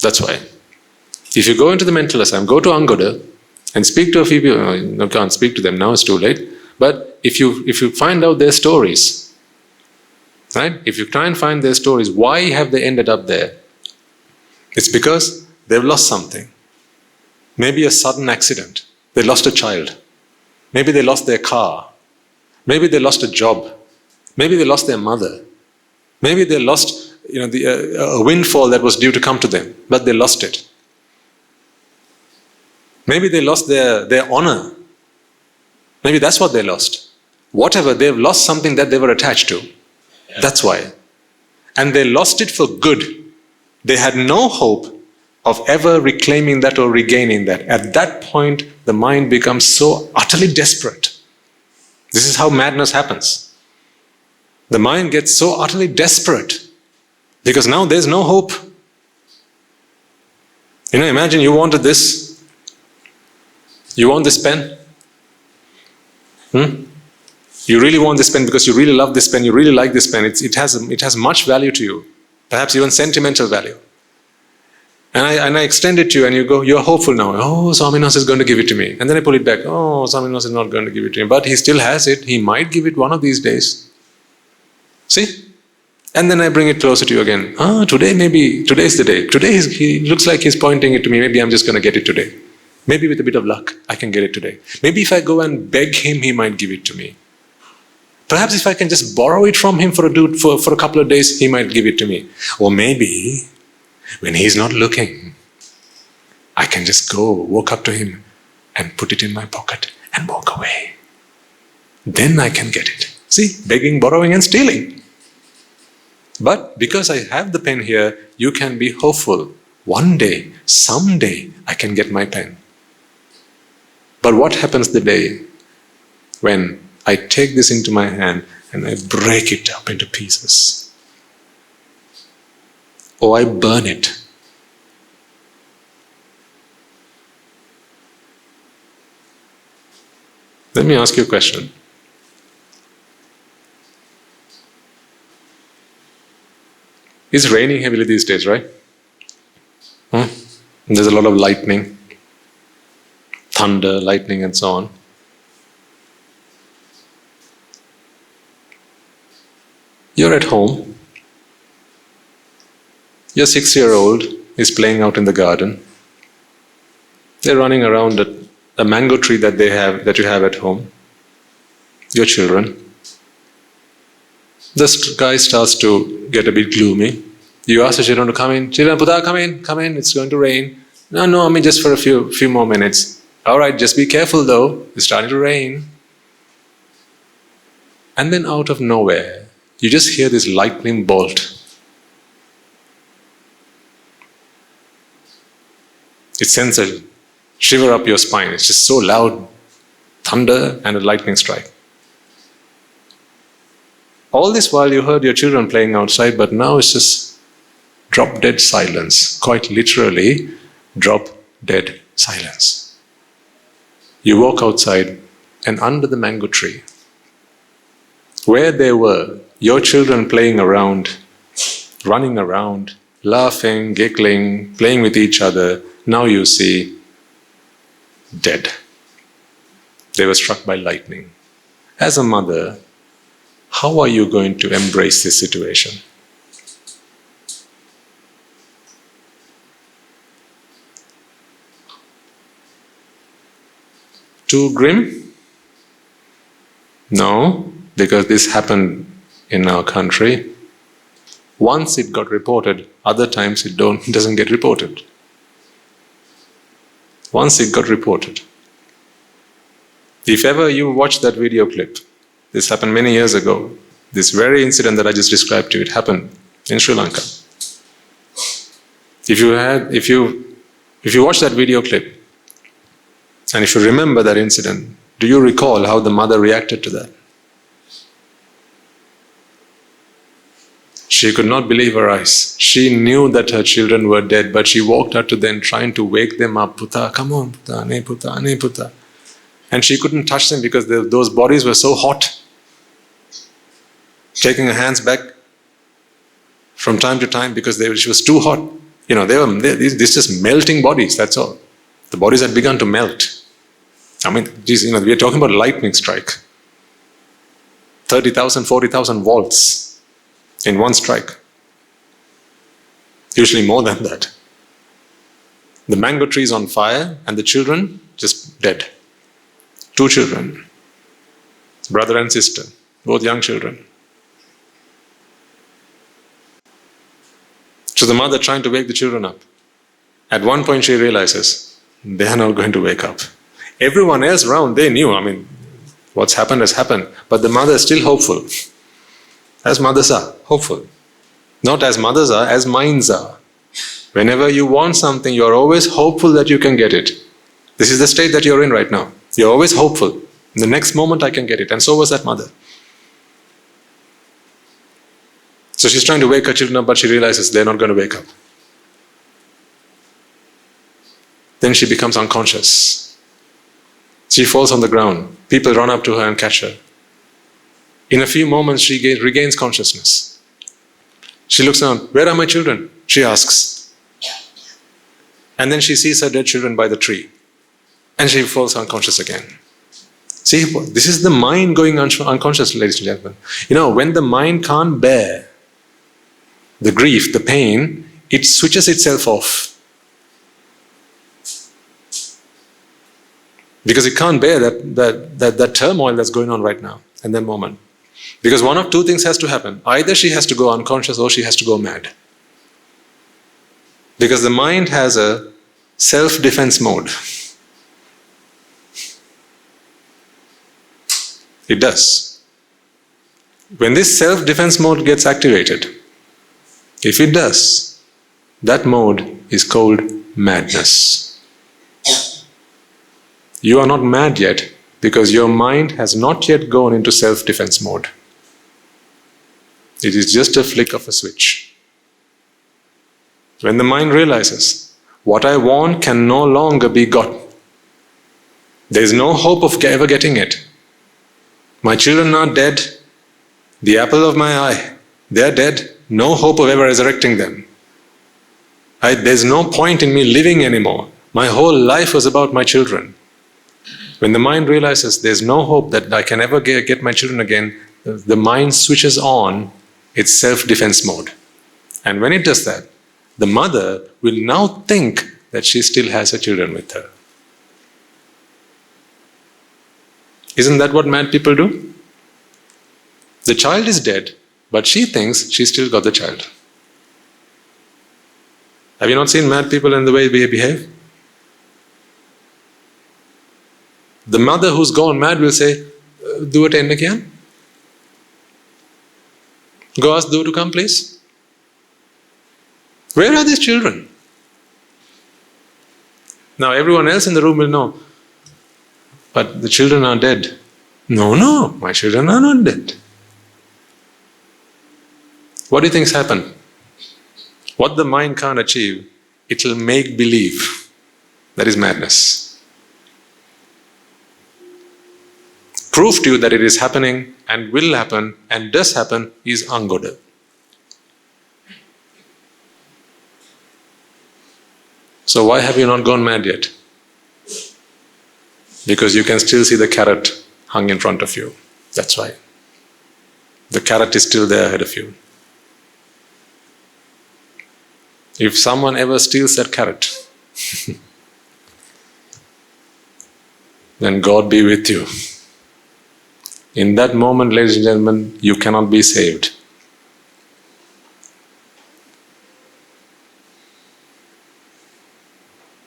That's why. If you go into the mental asylum, go to Angoda and speak to a few people, no, can't speak to them now, it's too late, but if you find out their stories, right? If you try and find their stories, why have they ended up there? It's because they've lost something. Maybe a sudden accident. They lost a child. Maybe they lost their car. Maybe they lost a job. Maybe they lost their mother. Maybe they lost a windfall that was due to come to them, but they lost it. Maybe they lost their honor. Maybe that's what they lost. Whatever, they've lost something that they were attached to. That's why. And they lost it for good. They had no hope of ever reclaiming that or regaining that. At that point, the mind becomes so utterly desperate. This is how madness happens. The mind gets so utterly desperate because now there's no hope. Imagine you wanted this. You want this pen? You really want this pen because you really love this pen, you really like this pen. It has much value to you. Perhaps even sentimental value. And I extend it to you and you go, you're hopeful now. Oh, Swaminas is going to give it to me. And then I pull it back. Oh, Swaminas is not going to give it to me. But he still has it. He might give it one of these days. See? And then I bring it closer to you again. Today's the day. Today he looks like he's pointing it to me. Maybe I'm just going to get it today. Maybe with a bit of luck, I can get it today. Maybe if I go and beg him, he might give it to me. Perhaps if I can just borrow it from him for a couple of days, he might give it to me. Or maybe, when he's not looking, I can just walk up to him and put it in my pocket and walk away. Then I can get it. See, begging, borrowing and stealing. But because I have the pen here, you can be hopeful. One day, someday, I can get my pen. But what happens the day when I take this into my hand and I break it up into pieces? Or I burn it. Let me ask you a question. It's raining heavily these days, right? There's a lot of lightning, thunder, lightning and so on. You're at home. Your 6-year-old is playing out in the garden. They're running around a mango tree that you have at home. Your children. The sky starts to get a bit gloomy. You ask the children to come in. Children, Buddha, come in, it's going to rain. No, I mean just for a few more minutes. All right, just be careful though, it's starting to rain. And then out of nowhere, you just hear this lightning bolt. It sends a shiver up your spine. It's just so loud, thunder and a lightning strike. All this while you heard your children playing outside, but now it's just drop dead silence. Quite literally, drop dead silence. You walk outside and under the mango tree, where there were your children playing around, running around, laughing, giggling, playing with each other, now you see dead. They were struck by lightning. As a mother, how are you going to embrace this situation? Too grim? No, because this happened in our country. Once it got reported, other times it doesn't get reported. Once it got reported. If ever you watch that video clip, this happened many years ago. This very incident that I just described to you, it happened in Sri Lanka. If you watch that video clip, and if you remember that incident, do you recall how the mother reacted to that? She could not believe her eyes. She knew that her children were dead, but she walked out to them trying to wake them up. Puta, come on, puta, ane puta, ane puta. And she couldn't touch them because those bodies were so hot. Taking her hands back from time to time because she was too hot. You know, these just melting bodies, that's all. The bodies had begun to melt. I mean, geez, we are talking about a lightning strike. 30,000, 40,000 volts in one strike. Usually more than that. The mango tree is on fire and the children just dead. 2 children, brother and sister, both young children. So the mother trying to wake the children up. At one point she realizes they are not going to wake up. Everyone else around, they knew, what's happened has happened. But the mother is still hopeful. As mothers are, hopeful. Not as mothers are, as minds are. Whenever you want something, you're always hopeful that you can get it. This is the state that you're in right now. You're always hopeful. In the next moment I can get it. And so was that mother. So she's trying to wake her children up, but she realizes they're not going to wake up. Then she becomes unconscious. She falls on the ground. People run up to her and catch her. In a few moments she regains consciousness. She looks around, where are my children? She asks. And then she sees her dead children by the tree. And she falls unconscious again. See, this is the mind going unconscious, ladies and gentlemen. When the mind can't bear the grief, the pain, it switches itself off. Because it can't bear that turmoil that's going on right now, in that moment. Because one of 2 things has to happen. Either she has to go unconscious or she has to go mad. Because the mind has a self-defense mode. It does. When this self-defense mode gets activated, if it does, that mode is called madness. You are not mad yet because your mind has not yet gone into self-defense mode. It is just a flick of a switch. When the mind realizes, what I want can no longer be got. There is no hope of ever getting it. My children are dead. The apple of my eye, they are dead. No hope of ever resurrecting them. There's no point in me living anymore. My whole life was about my children. When the mind realizes there's no hope that I can ever get my children again, the mind switches on its self-defense mode. And when it does that, the mother will now think that she still has her children with her. Isn't that what mad people do? The child is dead, but she thinks she still got the child. Have you not seen mad people in the way they behave? The mother who's gone mad will say, "Do it again. Go ask Dhu to come, please." Where are these children? Now everyone else in the room will know, but the children are dead. No, my children are not dead. What do you think's happened? What the mind can't achieve, it will make believe. That is madness. Proof to you that it is happening and will happen and does happen is angoda. So why have you not gone mad yet? Because you can still see the carrot hung in front of you. That's why. The carrot is still there ahead of you. If someone ever steals that carrot, then God be with you. In that moment, ladies and gentlemen, you cannot be saved.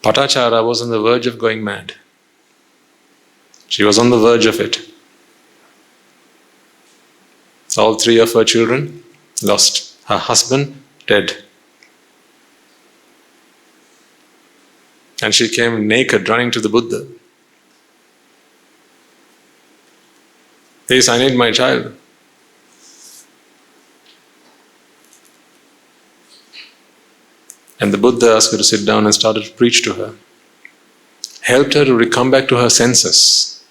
Patachara was on the verge of going mad. She was on the verge of it. All three of her children lost. Her husband dead. And she came naked, running to the Buddha. Please, I need my child. And the Buddha asked her to sit down and started to preach to her. Helped her to come back to her senses.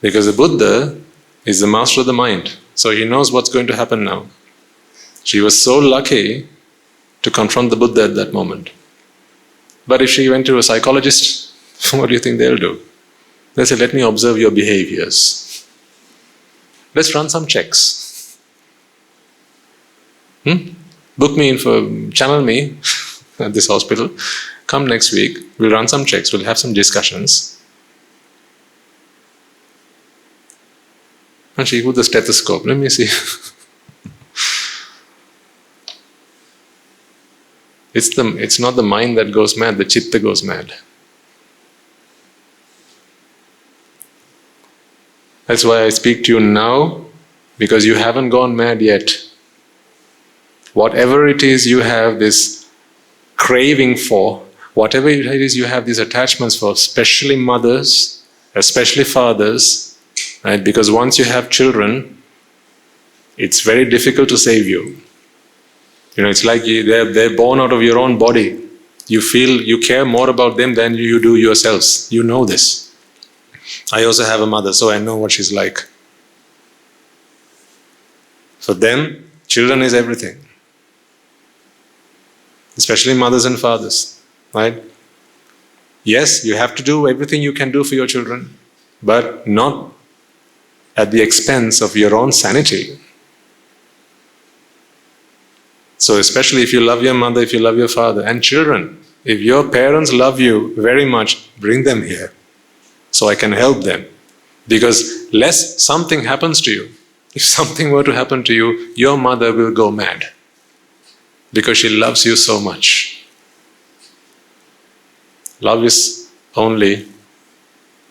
Because the Buddha is the master of the mind. So he knows what's going to happen now. She was so lucky to confront the Buddha at that moment. But if she went to a psychologist, what do you think they'll do? They'll say, let me observe your behaviors. Let's run some checks. Book me in for, channel me at this hospital. Come next week, we'll run some checks, we'll have some discussions. And she put the stethoscope, let me see. It's not the mind that goes mad, the chitta goes mad. That's why I speak to you now, because you haven't gone mad yet. Whatever it is you have this craving for, whatever it is you have these attachments for, especially mothers, especially fathers, right? Because once you have children, it's very difficult to save you. You know, it's like they're born out of your own body. You feel you care more about them than you do yourselves. You know this. I also have a mother, so I know what she's like. For them, children is everything. Especially mothers and fathers, right? Yes, you have to do everything you can do for your children, but not at the expense of your own sanity. So especially if you love your mother, if you love your father, and children, if your parents love you very much, bring them here so I can help them. Because lest something happens to you, if something were to happen to you, your mother will go mad because she loves you so much. Love is only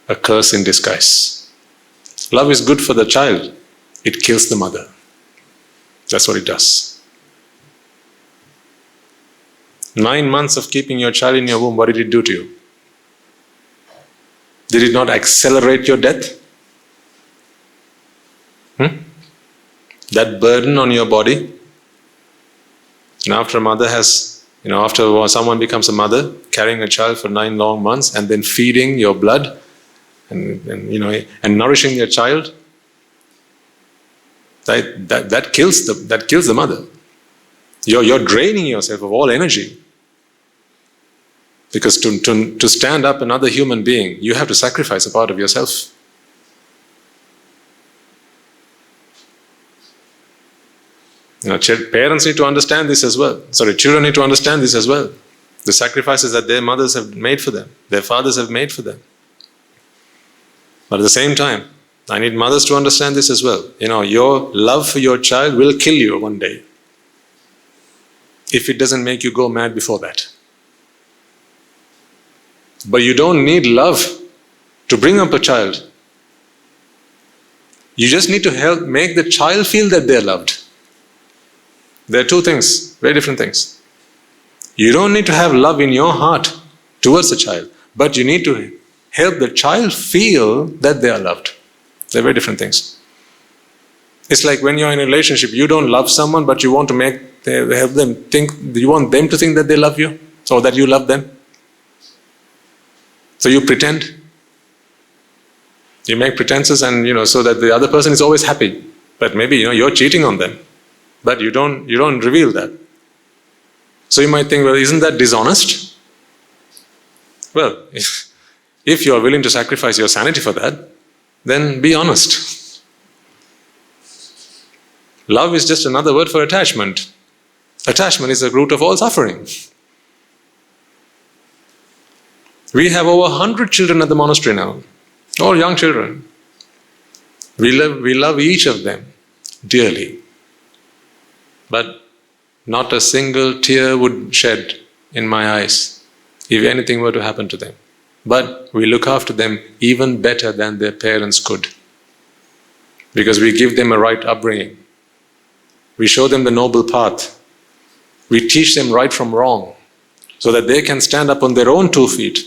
a curse in disguise. Love is good for the child, it kills the mother. That's what it does. 9 months of keeping your child in your womb, what did it do to you? Did it not accelerate your death? That burden on your body. And after a mother has, after someone becomes a mother, carrying a child for 9 long months and then feeding your blood and nourishing your child, that kills the mother. You're draining yourself of all energy. Because to stand up another human being, you have to sacrifice a part of yourself. Parents need to understand this as well. Children need to understand this as well. The sacrifices that their mothers have made for them, their fathers have made for them. But at the same time, I need mothers to understand this as well. Your love for your child will kill you one day, if it doesn't make you go mad before that. But you don't need love to bring up a child. You just need to help make the child feel that they're loved. There are two things. Very different things. You don't need to have love in your heart towards the child, but you need to help the child feel that they are loved. They're very different things. It's like when you're in a relationship, you don't love someone, but you want to help them think, you want them to think that they love you, or that you love them. So you pretend. You make pretenses and, so that the other person is always happy. But maybe, you're cheating on them. But you don't reveal that. So you might think, well, isn't that dishonest? Well, if you're willing to sacrifice your sanity for that, then be honest. Love is just another word for attachment. Attachment is the root of all suffering. We have over 100 children at the monastery now. All young children. We love each of them dearly. But not a single tear would shed in my eyes if anything were to happen to them. But we look after them even better than their parents could. Because we give them a right upbringing. We show them the noble path. We teach them right from wrong, so that they can stand up on their own 2 feet.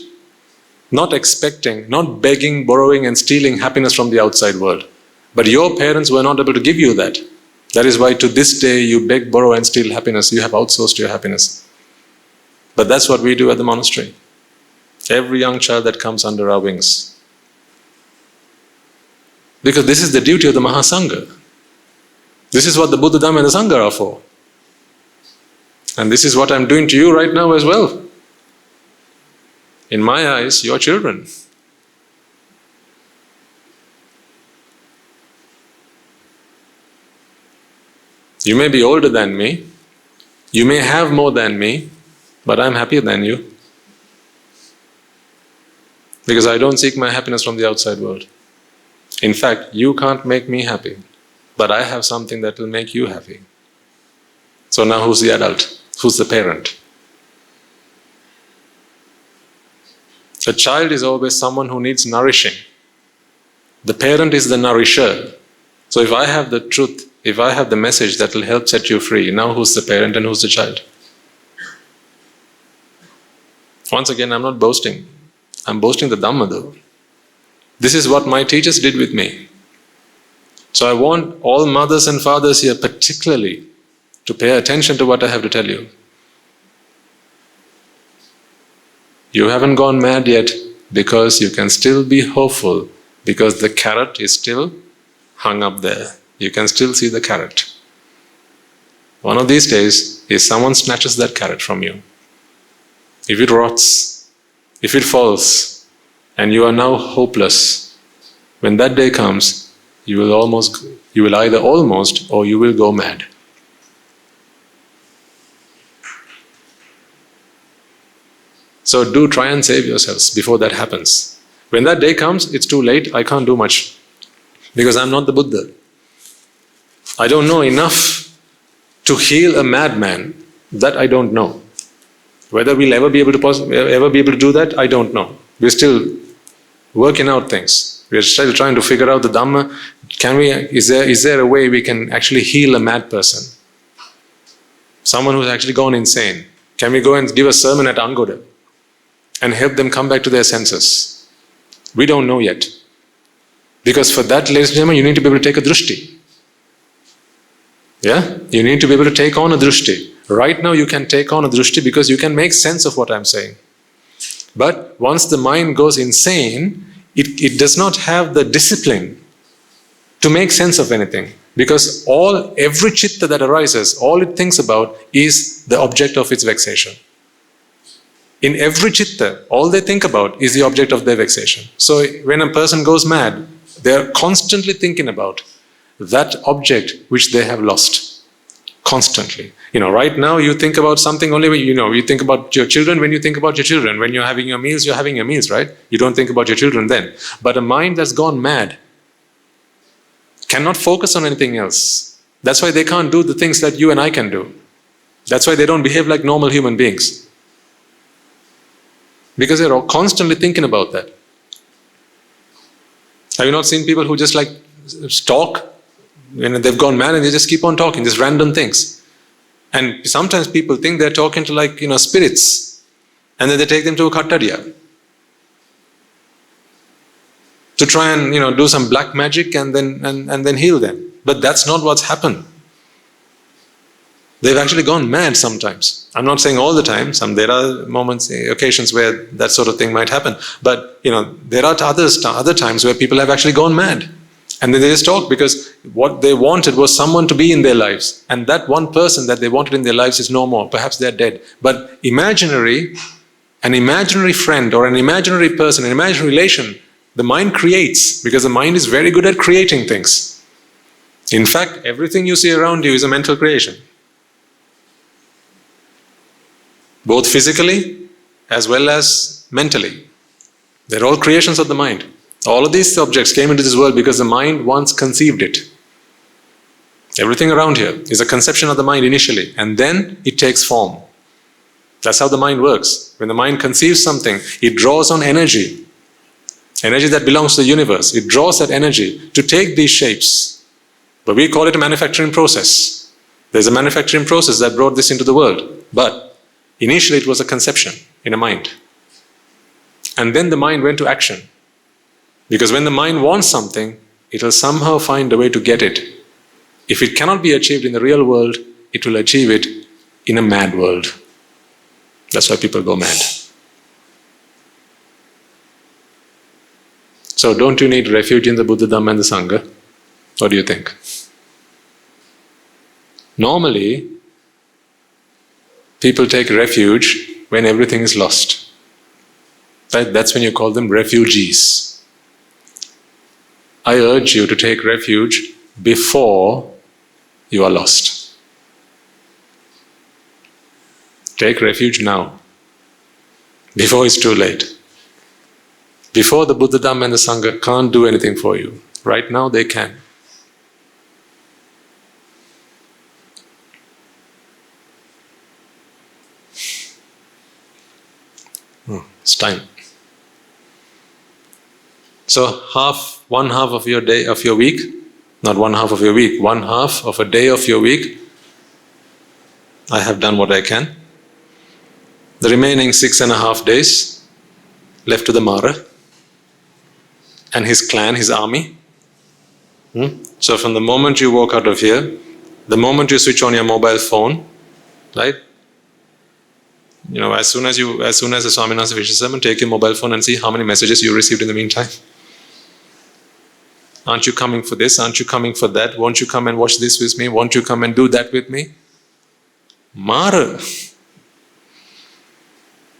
Not expecting, not begging, borrowing and stealing happiness from the outside world. But your parents were not able to give you that. That is why to this day you beg, borrow and steal happiness. You have outsourced your happiness. But that's what we do at the monastery. Every young child that comes under our wings. Because this is the duty of the Mahasangha. This is what the Buddha, Dhamma and the Sangha are for. And this is what I'm doing to you right now as well. In my eyes, you're children. You may be older than me, you may have more than me, but I'm happier than you. Because I don't seek my happiness from the outside world. In fact, you can't make me happy, but I have something that will make you happy. So now who's the adult? Who's the parent? A child is always someone who needs nourishing. The parent is the nourisher. So if I have the truth, if I have the message that will help set you free, now who's the parent and who's the child? Once again, I'm not boasting. I'm boasting the Dhamma though. This is what my teachers did with me. So I want all mothers and fathers here particularly to pay attention to what I have to tell you. You haven't gone mad yet because you can still be hopeful, because the carrot is still hung up there. You can still see the carrot. One of these days, if someone snatches that carrot from you, if it rots, if it falls, and you are now hopeless, when that day comes, you will either almost or you will go mad. So do try and save yourselves before that happens. When that day comes, it's too late, I can't do much. Because I'm not the Buddha. I don't know enough to heal a madman. That I don't know. Whether we'll ever be able to do that, I don't know. We're still working out things. We're still trying to figure out the Dhamma. Is there a way we can actually heal a mad person? Someone who's actually gone insane. Can we go and give a sermon at Angoda and help them come back to their senses? We don't know yet. Because for that, ladies and gentlemen, you need to be able to take a drushti. Yeah? You need to be able to take on a drushti. Right now you can take on a drushti because you can make sense of what I'm saying. But once the mind goes insane, it does not have the discipline to make sense of anything. Because every chitta that arises, all it thinks about is the object of its vexation. In every chitta, all they think about is the object of their vexation. So when a person goes mad, they're constantly thinking about that object which they have lost. Constantly. Right now you think about something only when, you think about your children when you think about your children. When you're having your meals, you're having your meals, right? You don't think about your children then. But a mind that's gone mad cannot focus on anything else. That's why they can't do the things that you and I can do. That's why they don't behave like normal human beings. Because they're all constantly thinking about that. Have you not seen people who just talk? They've gone mad and they just keep on talking, just random things. And sometimes people think they're talking to spirits, and then they take them to a kattariya to try and do some black magic and then heal them. But that's not what's happened. They've actually gone mad sometimes. I'm not saying all the time. There are moments, occasions where that sort of thing might happen. But there are other times where people have actually gone mad. And then they just talk because what they wanted was someone to be in their lives. And that one person that they wanted in their lives is no more. Perhaps they're dead. But an imaginary friend or an imaginary person, an imaginary relation, the mind creates, because the mind is very good at creating things. In fact, everything you see around you is a mental creation. Both physically as well as mentally. They're all creations of the mind. All of these objects came into this world because the mind once conceived it. Everything around here is a conception of the mind initially, and then it takes form. That's how the mind works. When the mind conceives something, it draws on energy that belongs to the universe. It draws that energy to take these shapes. But we call it a manufacturing process. There's a manufacturing process that brought this into the world. But initially it was a conception in a mind. And then the mind went to action. Because when the mind wants something, it will somehow find a way to get it. If it cannot be achieved in the real world, it will achieve it in a mad world. That's why people go mad. So don't you need refuge in the Buddha, Dhamma and the Sangha? What do you think? Normally, people take refuge when everything is lost. Right? That's when you call them refugees. I urge you to take refuge before you are lost. Take refuge now, before it's too late. Before the Buddha, Dhamma and the Sangha can't do anything for you. Right now they can. It's time. So one half of your day, of your week, not one half of your week, one half of a day of your week, I have done what I can. The remaining 6.5 days left to the Mara and his clan, his army. So from the moment you walk out of here, the moment you switch on your mobile phone, right? As soon as the Swaminatha finishes sermon, take your mobile phone and see how many messages you received in the meantime. Aren't you coming for this? Aren't you coming for that? Won't you come and watch this with me? Won't you come and do that with me? Mara.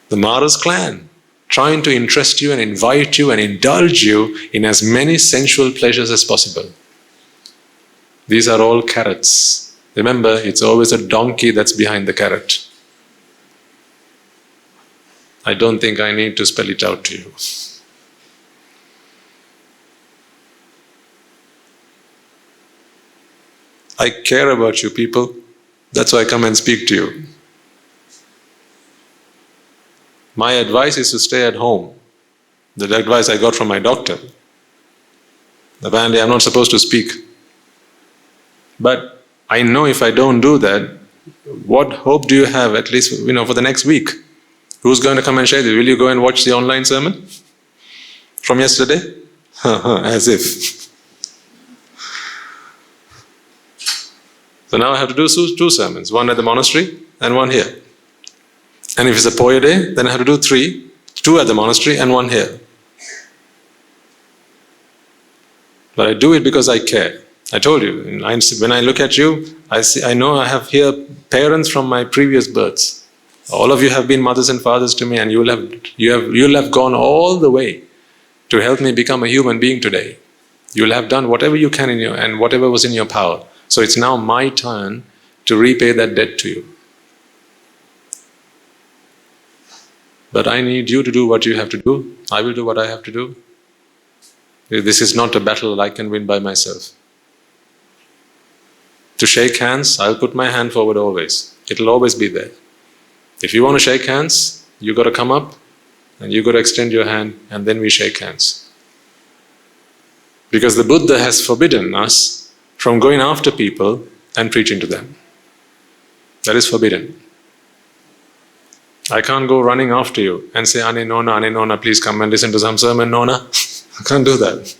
The Mara's clan, trying to interest you and invite you and indulge you in as many sensual pleasures as possible. These are all carrots. Remember, it's always a donkey that's behind the carrot. I don't think I need to spell it out to you. I care about you people. That's why I come and speak to you. My advice is to stay at home. The advice I got from my doctor. Apparently I'm not supposed to speak. But I know if I don't do that, what hope do you have, at least for the next week? Who's going to come and share this? Will you go and watch the online sermon from yesterday? As if. So now I have to do 2 sermons, one at the monastery and one here. And if it's a Poya day, then I have to do 3, 2 at the monastery and 1 here. But I do it because I care. I told you, when I look at you, I know I have here parents from my previous births. All of you have been mothers and fathers to me, and you'll have gone all the way to help me become a human being today. You'll have done whatever you can and whatever was in your power. So it's now my turn to repay that debt to you. But I need you to do what you have to do. I will do what I have to do. This is not a battle I can win by myself. To shake hands, I'll put my hand forward always. It'll always be there. If you want to shake hands, you got to come up and you got to extend your hand, and then we shake hands. Because the Buddha has forbidden us from going after people and preaching to them. That is forbidden. I can't go running after you and say, Ane Nona, please come and listen to some sermon, Nona. I can't do that.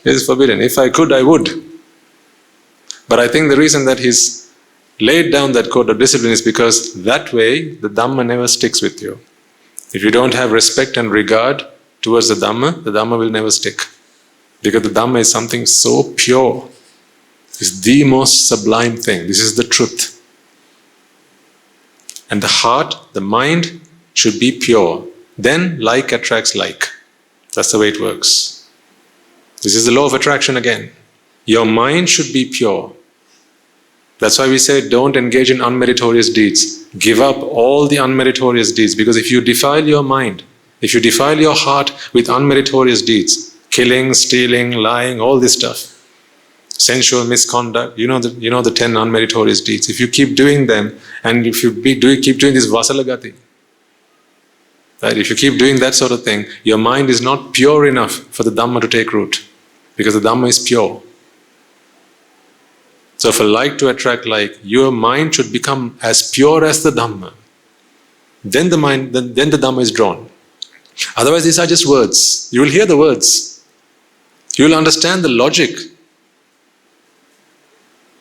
It is forbidden. If I could, I would. But I think the reason that he's laid down that code of discipline is because that way the Dhamma never sticks with you. If you don't have respect and regard towards the Dhamma will never stick. Because the Dhamma is something so pure. It's the most sublime thing. This is the truth. And the heart, the mind should be pure. Then like attracts like. That's the way it works. This is the law of attraction again. Your mind should be pure. That's why we say don't engage in unmeritorious deeds. Give up all the unmeritorious deeds. Because if you defile your mind, if you defile your heart with unmeritorious deeds, killing, stealing, lying, all this stuff, sensual misconduct, you know the 10 unmeritorious deeds. If you keep doing them, and if you keep doing this vasalagati, right? If you keep doing that sort of thing, your mind is not pure enough for the Dhamma to take root, because the Dhamma is pure. So for like to attract like, your mind should become as pure as the Dhamma. Then the Dhamma is drawn. Otherwise, these are just words. You will hear the words. You will understand the logic.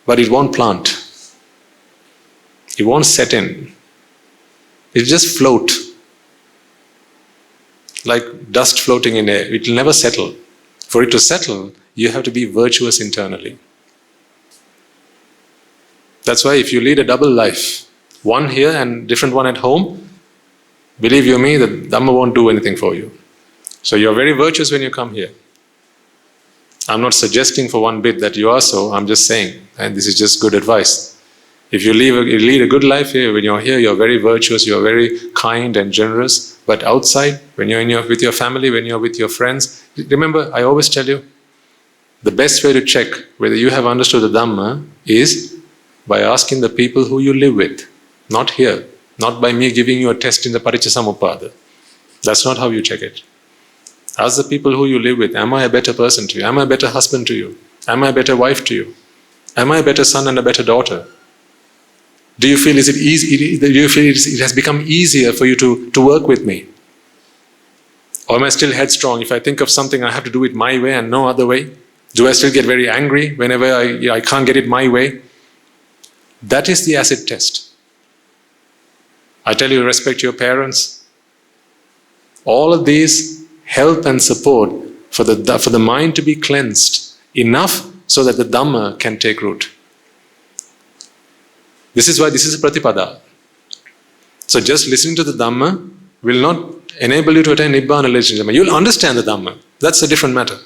But it won't plant. It won't set in. It will just float. Like dust floating in air. It will never settle. For it to settle, you have to be virtuous internally. That's why if you lead a double life, one here and different one at home, believe you me, the Dhamma won't do anything for you. So you're very virtuous when you come here. I'm not suggesting for one bit that you are so, I'm just saying, and this is just good advice. If you lead a good life here, when you're here, you're very virtuous, you're very kind and generous. But outside, when you're with your family, when you're with your friends, remember, I always tell you, the best way to check whether you have understood the Dhamma is by asking the people who you live with. Not here. Not by me giving you a test in the Paticcasamuppada. That's not how you check it. Ask the people who you live with, am I a better person to you? Am I a better husband to you? Am I a better wife to you? Am I a better son and a better daughter? Do you feel it has become easier for you to work with me? Or am I still headstrong? If I think of something, I have to do it my way and no other way? Do I still get very angry whenever I can't get it my way? That is the acid test. I tell you, respect your parents. All of these help and support for the mind to be cleansed enough so that the Dhamma can take root. This is why this is a pratipada. So just listening to the Dhamma will not enable you to attain Nibbāna relationship. You'll understand the Dhamma. That's a different matter.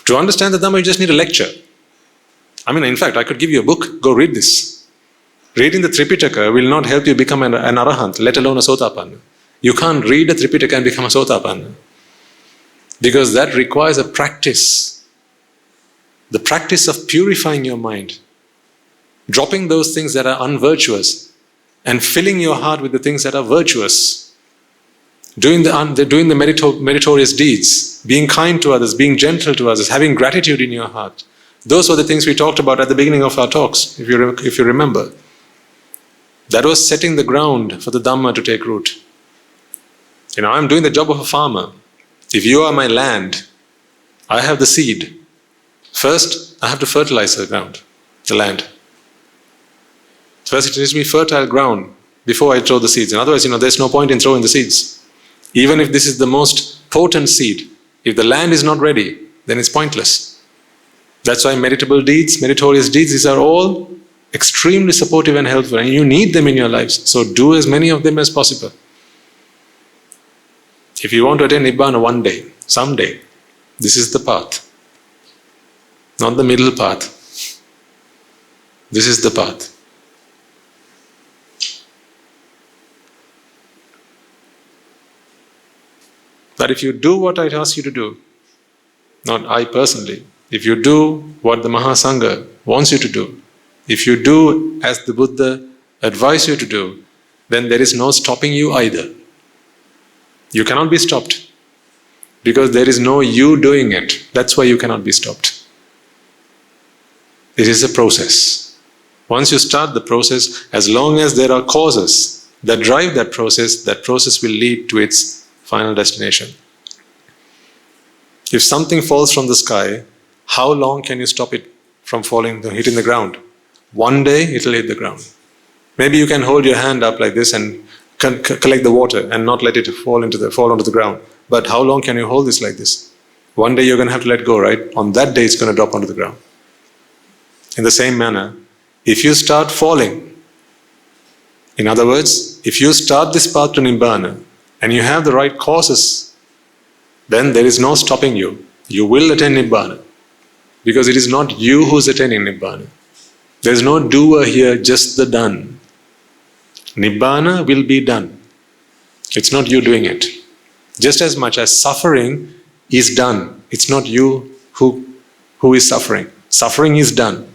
To understand the Dhamma, you just need a lecture. In fact, I could give you a book. Go read this. Reading the Tripitaka will not help you become an arahant, let alone a sotapanna. You can't read the Tripitaka and become a sotapanna. Because that requires a practice. The practice of purifying your mind. Dropping those things that are unvirtuous and filling your heart with the things that are virtuous. Doing the meritorious deeds, being kind to others, being gentle to others, having gratitude in your heart. Those were the things we talked about at the beginning of our talks, if you remember. That was setting the ground for the Dhamma to take root. I'm doing the job of a farmer. If you are my land, I have the seed. First, I have to fertilize the ground, the land. First, it needs to be fertile ground before I throw the seeds. And otherwise, there's no point in throwing the seeds. Even if this is the most potent seed, if the land is not ready, then it's pointless. That's why meritorious deeds, these are all extremely supportive and helpful, and you need them in your lives. So do as many of them as possible. If you want to attain Nibbāna one day, someday, this is the path. Not the middle path. This is the path. But if you do what I ask you to do, not I personally, if you do what the Mahasangha wants you to do, if you do as the Buddha advised you to do, then there is no stopping you either. You cannot be stopped. Because there is no you doing it. That's why you cannot be stopped. This is a process. Once you start the process, as long as there are causes that drive that process will lead to its final destination. If something falls from the sky, how long can you stop it from falling, hitting the ground? One day it will hit the ground. Maybe you can hold your hand up like this and collect the water and not let it fall onto the ground. But how long can you hold this like this? One day you're going to have to let go, right? On that day it's going to drop onto the ground. In the same manner, if you start falling, in other words, if you start this path to Nibbāna and you have the right causes, then there is no stopping you. You will attain Nibbāna. Because it is not you who's attaining Nibbāna. There is no doer here, just the done. Nibbāna will be done. It's not you doing it. Just as much as suffering is done. It's not you who is suffering. Suffering is done.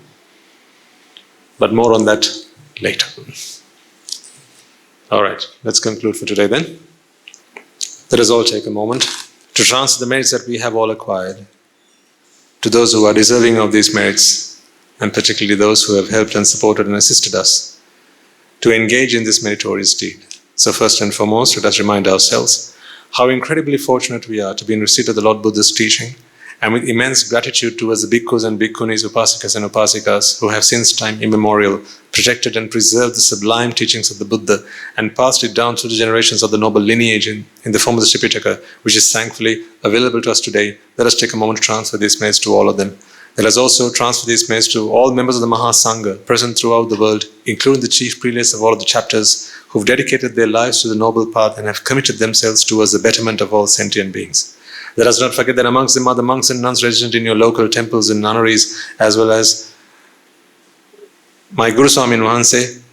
But more on that later. Alright, let's conclude for today then. Let us all take a moment to transfer the merits that we have all acquired to those who are deserving of these merits, and particularly those who have helped and supported and assisted us to engage in this meritorious deed. So first and foremost, let us remind ourselves how incredibly fortunate we are to be in receipt of the Lord Buddha's teaching, and with immense gratitude towards the bhikkhus and bhikkhunis, upasikas and upasikas who have since time immemorial protected and preserved the sublime teachings of the Buddha and passed it down through the generations of the noble lineage in the form of the Tripitaka, which is thankfully available to us today. Let us take a moment to transfer these merits to all of them. Let us also transfer these merits to all members of the Mahasangha present throughout the world, including the chief prelates of all of the chapters who've dedicated their lives to the noble path and have committed themselves towards the betterment of all sentient beings. Let us not forget that amongst them are the monks and nuns resident in your local temples and nunneries, as well as my Guru Swami Mahanse,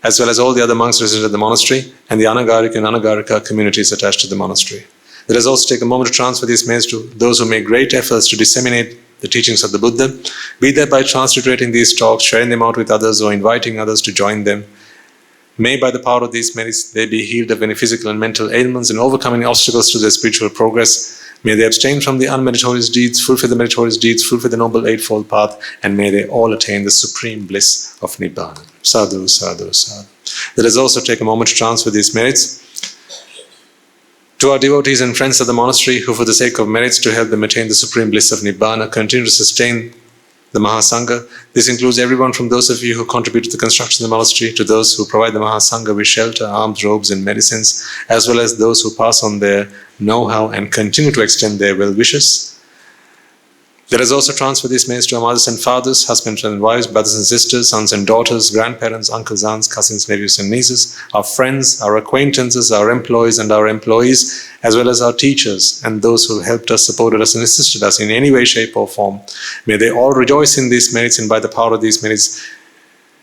as well as all the other monks resident at the monastery, and the Anagarika and Anagarika communities attached to the monastery. Let us also take a moment to transfer these merits to those who make great efforts to disseminate the teachings of the Buddha, be that by transliterating these talks, sharing them out with others, or inviting others to join them. May by the power of these merits they be healed of any physical and mental ailments and overcoming obstacles to their spiritual progress. May they abstain from the unmeritorious deeds, fulfill the meritorious deeds, fulfill the noble eightfold path, and may they all attain the supreme bliss of Nibbāna. Sadhu, sadhu, sadhu. Let us also take a moment to transfer these merits to our devotees and friends of the monastery who, for the sake of merits to help them attain the supreme bliss of Nibbāna, continue to sustain the Mahasangha. This includes everyone from those of you who contribute to the construction of the monastery, to those who provide the Mahasangha with shelter, alms, robes and medicines, as well as those who pass on their know-how and continue to extend their well wishes. Let us also transfer these merits to our mothers and fathers, husbands and wives, brothers and sisters, sons and daughters, grandparents, uncles, aunts, cousins, nephews and nieces, our friends, our acquaintances, our employees and our employees, as well as our teachers and those who helped us, supported us and assisted us in any way, shape or form. May they all rejoice in these merits, and by the power of these merits,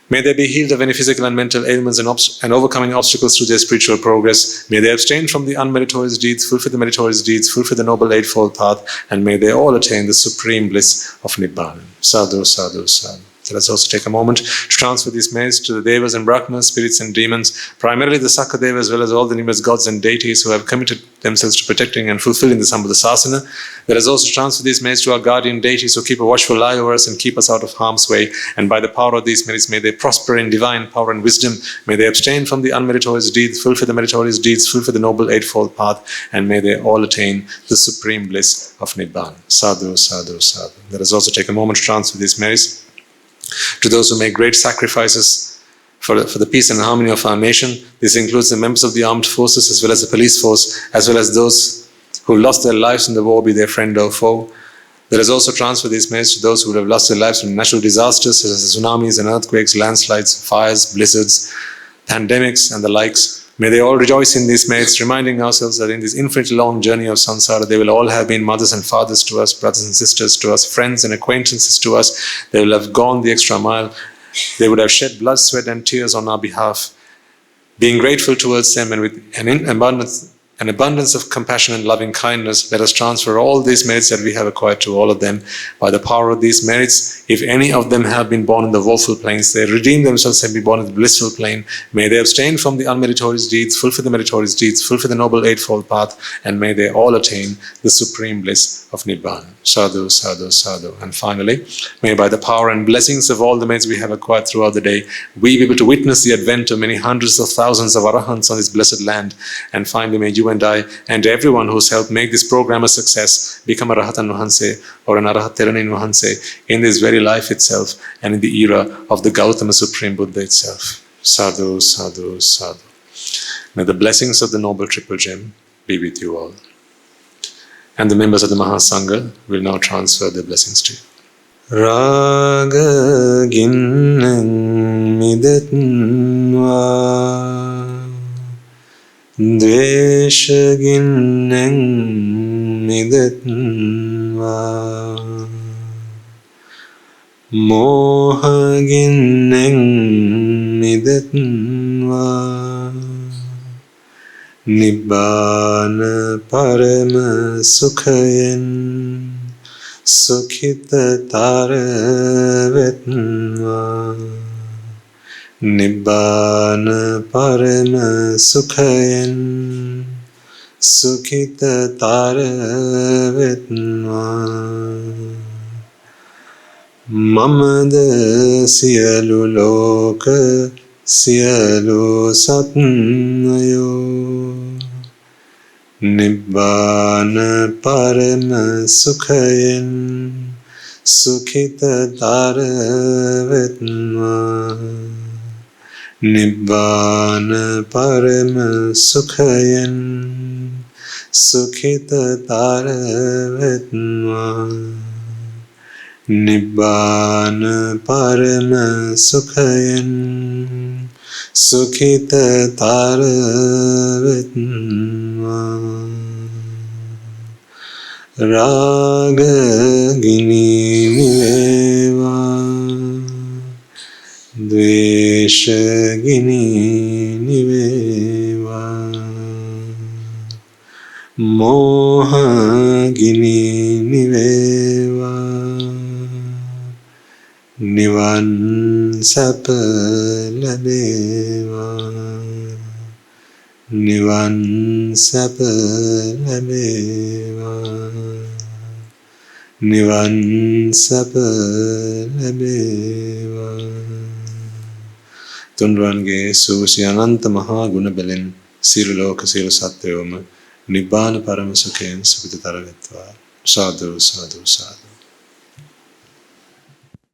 may they be healed of any physical and mental ailments and overcoming obstacles to their spiritual progress. May they abstain from the unmeritorious deeds, fulfill the meritorious deeds, fulfill the noble eightfold path, and may they all attain the supreme bliss of Nibbāna. Sadhu, sadhu, sadhu. Let us also take a moment to transfer these merits to the Devas and Brahmas, spirits and demons, primarily the Sakadeva, as well as all the numerous gods and deities who have committed themselves to protecting and fulfilling the Sambhava Sasana. Let us also transfer these merits to our guardian deities who keep a watchful eye over us and keep us out of harm's way. And by the power of these merits, may they prosper in divine power and wisdom. May they abstain from the unmeritorious deeds, fulfill the meritorious deeds, fulfill the noble eightfold path, and may they all attain the supreme bliss of Nibbāna. Sadhu, sadhu, sadhu. Let us also take a moment to transfer these merits to those who make great sacrifices for the peace and harmony of our nation. This includes the members of the armed forces as well as the police force, as well as those who lost their lives in the war, be their friend or foe. Let us also transfer these merits to those who would have lost their lives from natural disasters such as tsunamis and earthquakes, landslides, fires, blizzards, pandemics and the likes. May they all rejoice in these merits, reminding ourselves that in this infinitely long journey of samsara, they will all have been mothers and fathers to us, brothers and sisters to us, friends and acquaintances to us. They will have gone the extra mile. They would have shed blood, sweat and tears on our behalf. Being grateful towards them and with an abundance an abundance of compassion and loving kindness, let us transfer all these merits that we have acquired to all of them. By the power of these merits, if any of them have been born in the woeful planes, they redeem themselves and be born in the blissful plane. May they abstain from the unmeritorious deeds, fulfill the meritorious deeds, fulfill the noble eightfold path, and may they all attain the supreme bliss of Nibbāna. Sadhu, sadhu, sadhu. And finally, may by the power and blessings of all the merits we have acquired throughout the day, we be able to witness the advent of many hundreds of thousands of arahants on this blessed land. And finally, may you and I and everyone who's helped make this program a success become a Rahatan Vahanse or an Arahat Teranin Vahanse in this very life itself and in the era of the Gautama Supreme Buddha itself. Sadhu, sadhu, sadhu. May the blessings of the Noble Triple Gem be with you all. And the members of the Mahasangha will now transfer their blessings to you. Raga ginnang midatnva Dvesha ginnang midatnva Moha ginnang midatnva Nibbāna parama sukhayan Sukhita taravetnva Nibbāna parama sukhayan Sukhita taravetnva Mamada siyalu loka siyalu satnayo Nibbāna parama sukhayan Sukhita taravetnva Nibbāna parama sukhayan Sukhita taravetnva Nibbāna parama sukhayan Sukhita taravetnva Raga gini niveva Dvesha gini niveva Moha gini niveva Nivan sapa labeva Nivan sapa labeva Nivan sapa labeva Tunrange susi ananta maha guna belin Siru loka siru satyoma Nibbāna parama sukhayan sukhita taravetva Sadhu, sadhu, sadhu.